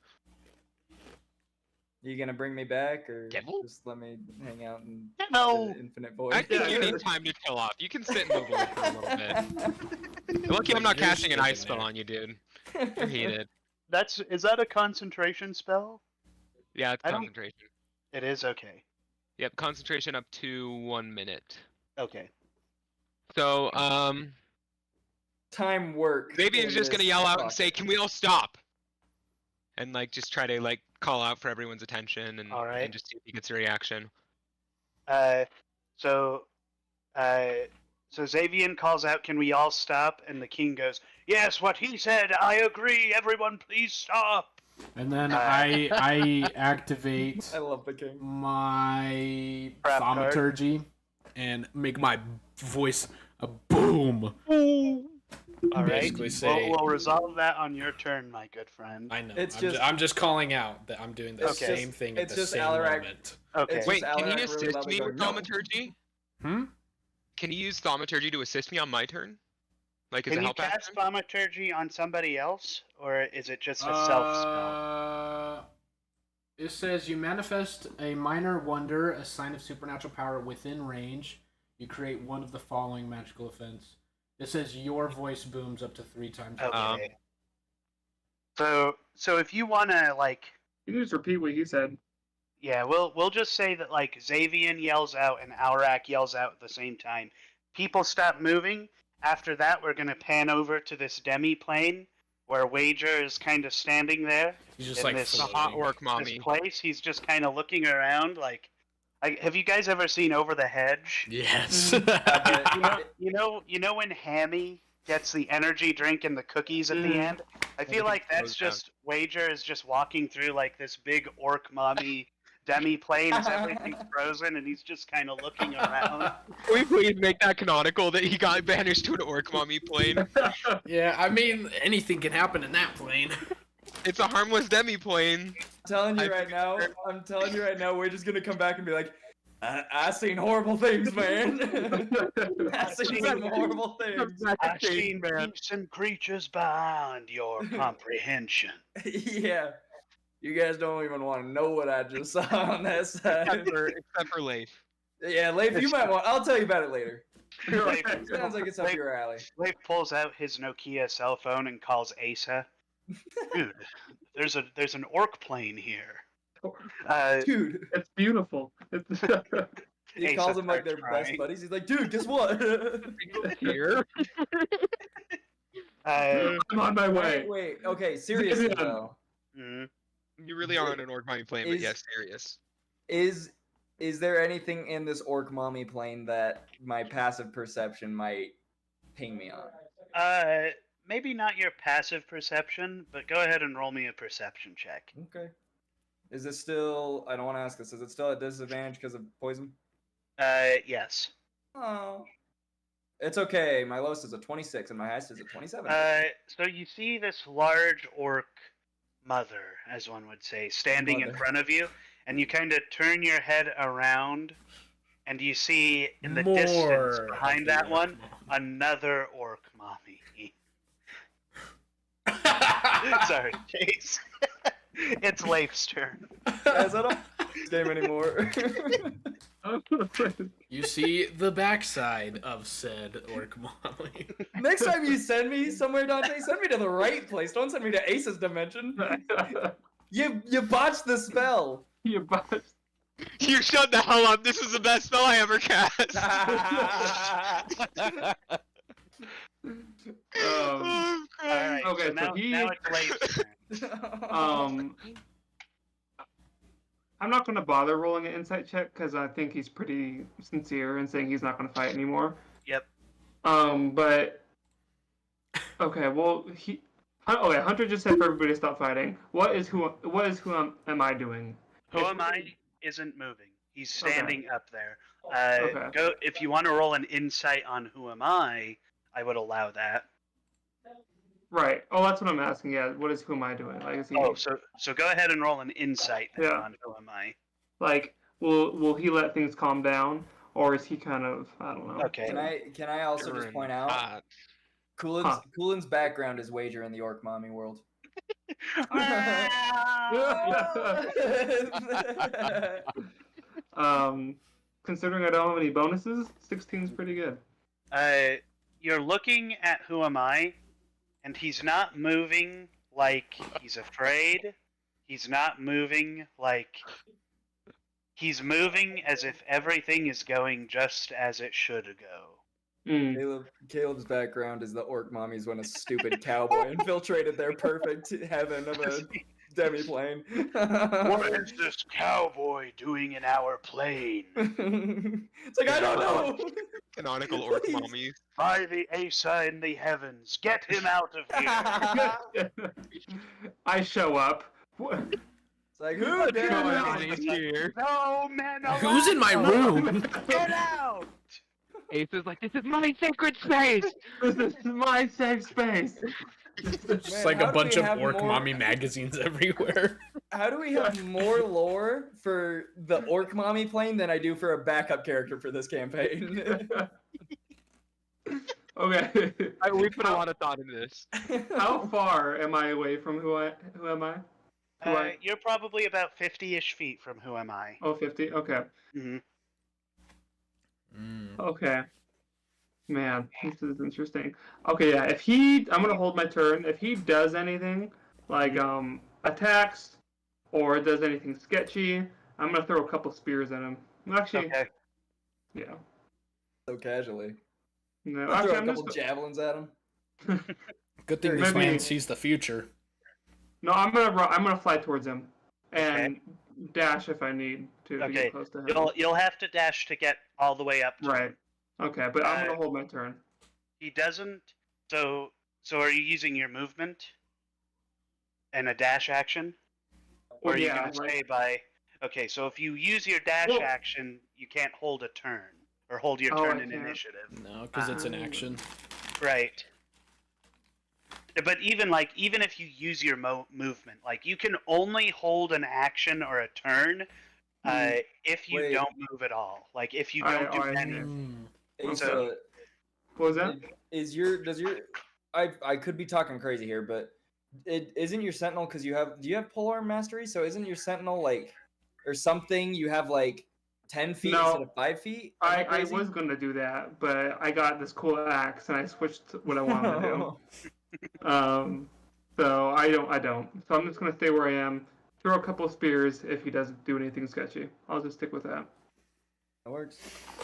You gonna bring me back, or Devil? just let me hang out in No. the infinite void? I think you Yeah. need time to chill off. You can sit in the void for a little bit. You're lucky I'm not You're casting an ice sticking spell there. on you, dude. You're heated. is that a concentration spell? Yeah, it's I don't- concentration. It is okay. Yep, concentration up to 1 minute. Okay. So, Time work. Xavier's in just gonna this yell out and pocket. say, "Can we all stop?" And like just try to like call out for everyone's attention and, All right. and just see if he gets a reaction. So Xavian calls out, "Can we all stop?" And the king goes, "Yes, what he said. I agree. Everyone, please stop." And then I activate I love the king. my Crap card. thaumaturgy. And make my voice a boom. All right. Basically say- We'll resolve that on your turn, my good friend. I know. It's I'm just calling out that I'm doing the It's same just- thing it's at the just same Alarak. moment. Okay. It's Wait, just can he Alarak really assist loudly me going, with "No." thaumaturgy? Hmm? Can he use thaumaturgy to assist me on my turn? Like as Can a you help cast action? thaumaturgy on somebody else, or is it just a self spell? It says you manifest a minor wonder, a sign of supernatural power within range. You create one of the following magical events. It says your voice booms up to 3 times. Okay. So if you wanna like, You can just repeat what he said. yeah, we'll just say that like Xavian yells out and Alrak yells out at the same time. People stop moving. After that, we're gonna pan over to this demi plane where Wager is kind of standing there. He's just in like this The floating. hot work this mommy. place. He's just kind of looking around. Like, have you guys ever seen Over the Hedge? Yes. You know when Hammy gets the energy drink and the cookies at the end. I feel like that's just Wager is just walking through like this big orc mommy demi plane as everything's frozen and he's just kind of looking around. Can we please make that canonical that he got banished to an orc mommy plane? Yeah, I mean, anything can happen in that plane. It's a harmless demi plane. I'm telling you right now, we're just gonna come back and be like, I seen horrible things, man. I seen some horrible things. I've seen beasts and creatures beyond your comprehension. Yeah. You guys don't even want to know what I just saw on that side. Except for Leif. Yeah, Leif, you might want. I'll tell you about it later. Leif, Sounds like it's up your alley. Leif pulls out his Nokia cell phone and calls Asa. Dude, there's an orc plane here. Dude, It's beautiful. he Asa calls them like starts their best crying. buddies. He's like, dude, guess what? Here. I'm on my way. Wait, okay, seriously Xavier. though. Mhm. You really are on an orc mommy plane, but Is- yes, serious. Is there anything in this orc mommy plane that my passive perception might ping me on? Maybe not your passive perception, but go ahead and roll me a perception check. Okay. Is it still? I don't want to ask this. Is it still at disadvantage because of poison? Yes. Oh. It's okay. My lowest is a 26 and my highest is a 27. So you see this large orc mother, as one would say, standing in Mother. front of you, and you kind of turn your head around, and you see in the More distance of behind the that orc one mom. another orc mommy. Sorry, Chase. It's Leif's turn. Guys, I don't this game anymore. You see the backside of said orc mommy. Next time you send me somewhere, Dante, send me to the right place. Don't send me to Ace's dimension. You botched the spell. You bust. You shut the hell up. This is the best spell I ever cast. Oh, Alright, Okay, so now, so he- now it's Leif's turn. I'm not going to bother rolling an insight check because I think he's pretty sincere in saying he's not going to fight anymore. Yep. But okay, well Hunter just said for everybody to stop fighting. What is who am I doing? Who am I isn't moving. He's standing up there. Okay. Go if you want to roll an insight on who am I would allow that. Right. Oh, that's what I'm asking. Yeah. What is who am I doing? Like, is he So go ahead and roll an insight then Yeah. on who am I. like will he let things calm down, or is he kind of I don't know? Okay. Can I also just point out Coolin's background is Wager in the orc mommy world. Considering I don't have any bonuses, 16's pretty good. You're looking at who am I, and he's not moving like he's afraid. He's not moving like he's moving as if everything is going just as it should go. Caleb's background is the orc mommies when a stupid cowboy infiltrated their perfect heaven of a demiplane. What is this cowboy doing in our plane? It's like, I don't know. Canonical orc Please. mommy. By the Asa in the heavens, get him out of here! I show up. It's like, who What's did going that? on? here. No, man, no! Who's in my room? Get out! Ace is like, this is my sacred space. This is my safe space. Just Man, like how a do we bunch of have orc more- mommy magazines everywhere. How do we have more lore for the orc mommy plane than I do for a backup character for this campaign? Okay. We put a lot of thought into this. How far am I away from who am I? You're probably about 50-ish feet from who am I. Oh, 50? Okay. Mm-hmm. Okay. Man, this is interesting. Okay, yeah, I'm gonna hold my turn. If he does anything, like, attacks, or does anything sketchy, I'm gonna throw a couple spears at him. Actually, Okay. yeah. So casually. No, I'll actually, throw a I'm couple just... javelins at him. Good thing this Maybe- man sees the future. No, I'm gonna fly towards him and dash if I need to Okay. get close to him. You'll have to dash to get all the way up to Right. him. Okay, but I'm gonna hold my turn. He doesn't. So are you using your movement and a dash action? Or Well, are you yeah, gonna like- say by? Okay, so if you use your dash Well- action, you can't hold a turn or hold your Oh, turn I in can't. initiative. No, because it's an action. Right. But even if you use your movement, like you can only hold an action or a turn if you Wait. don't move at all. Like if you I- don't do I see. anything. Asa, What was that? I could be talking crazy here, but isn't your sentinel, because do you have polearm mastery? So isn't your sentinel like, or something, you have like 10 feet No. instead of 5 feet? Am I crazy? was gonna do that, but I got this cool axe and I switched to what I wanted to do. So I don't. So I'm just gonna stay where I am. Throw a couple spears if he doesn't do anything sketchy. I'll just stick with that. That works.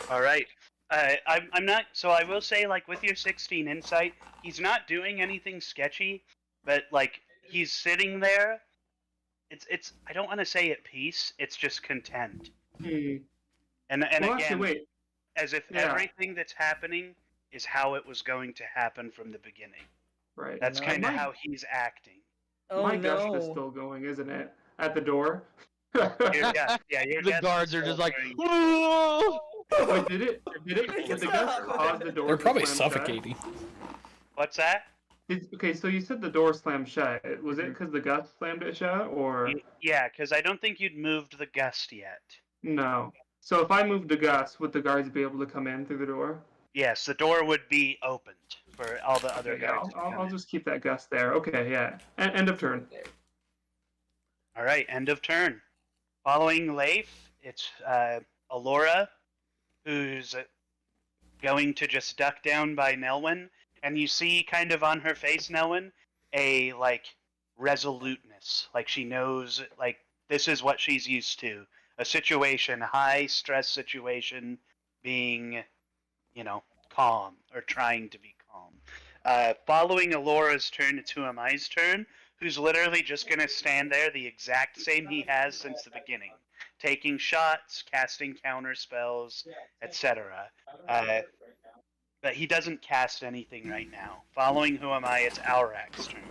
All right. I'm not. So I will say, like with your 16 insight, he's not doing anything sketchy, but like he's sitting there. It's. I don't want to say at peace. It's just content. Hmm. And Well, again, actually, wait. as if Yeah. everything that's happening is how it was going to happen from the beginning. Right. That's No, kind of my- how he's acting. Oh My gust is no. still going, isn't it? At the door. Your gust, yeah, your The gust guards is are just still like, going. "Whoa!" Wait, did the gust cause the door? They're to probably slam shut? suffocating. What's that? Okay, so you said the door slammed shut. Was it because the gust slammed it shut, or Yeah, because I don't think you'd moved the gust yet. no? So if I moved the gust, would the guards be able to come in through the door? Yes, the door would be opened for all the other Okay, yeah, guards. to come I'll in. just keep that gust there. Okay, yeah. End of turn. All right, end of turn. Following Leif, it's Alora, who's going to just duck down by Nelwyn, and you see kind of on her face, Nelwyn, a like resoluteness, like she knows, like this is what she's used to. A situation, a high stress situation, being, calm or trying to be calm. Following Alora's turn, it's Huamai's turn, who's literally just going to stand there the exact same he has since the beginning, taking shots, casting counter spells, etc. But he doesn't cast anything right now. Following Huamai, it's Aurak's turn.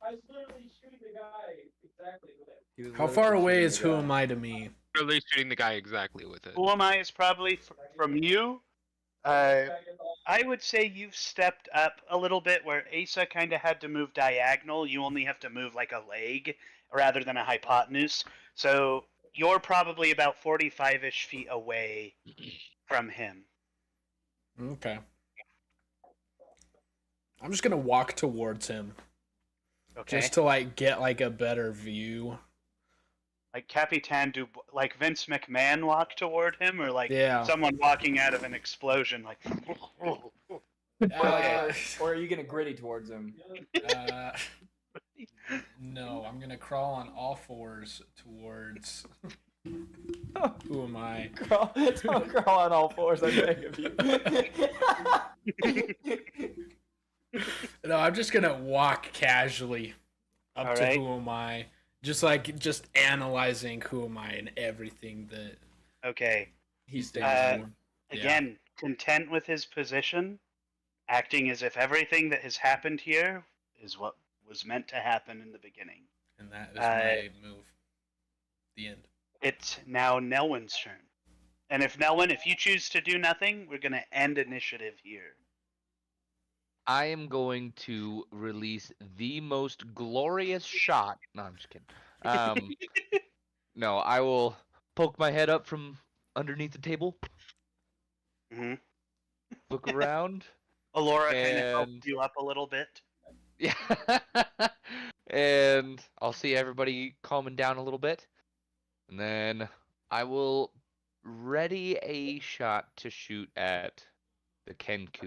I was literally shooting the guy exactly with it. He was How literally far away shooting is the Who guy. Am I to me? Really shooting the guy exactly with it. Huamai is probably from you. I would say you've stepped up a little bit where Asa kind of had to move diagonal. You only have to move like a leg rather than a hypotenuse. So you're probably about 45-ish feet away from him. Okay. I'm just gonna walk towards him. Okay. Just to like get like a better view. Like Capitan like Vince McMahon walk toward him, or like Yeah. someone walking out of an explosion, like. Or are you gonna gritty towards him? Uh, no, I'm gonna crawl on all fours towards. Who am I? Don't crawl on all fours, I beg of you. No, I'm just gonna walk casually up All to right. who am I. Just analyzing who am I and everything that. Okay. He Uh, stands Again, content with his position, acting as if everything that has happened here is what was meant to happen in the beginning. And that is my move. The end. It's now Nelwyn's turn. And if Nelwyn, if you choose to do nothing, we're going to end initiative here. I am going to release the most glorious shot. No, I'm just kidding. No, I will poke my head up from underneath the table, Mm-hmm. look around. Alora kind of helped And- you up a little bit. Yeah. And I'll see everybody calming down a little bit. And then I will ready a shot to shoot at the Kenku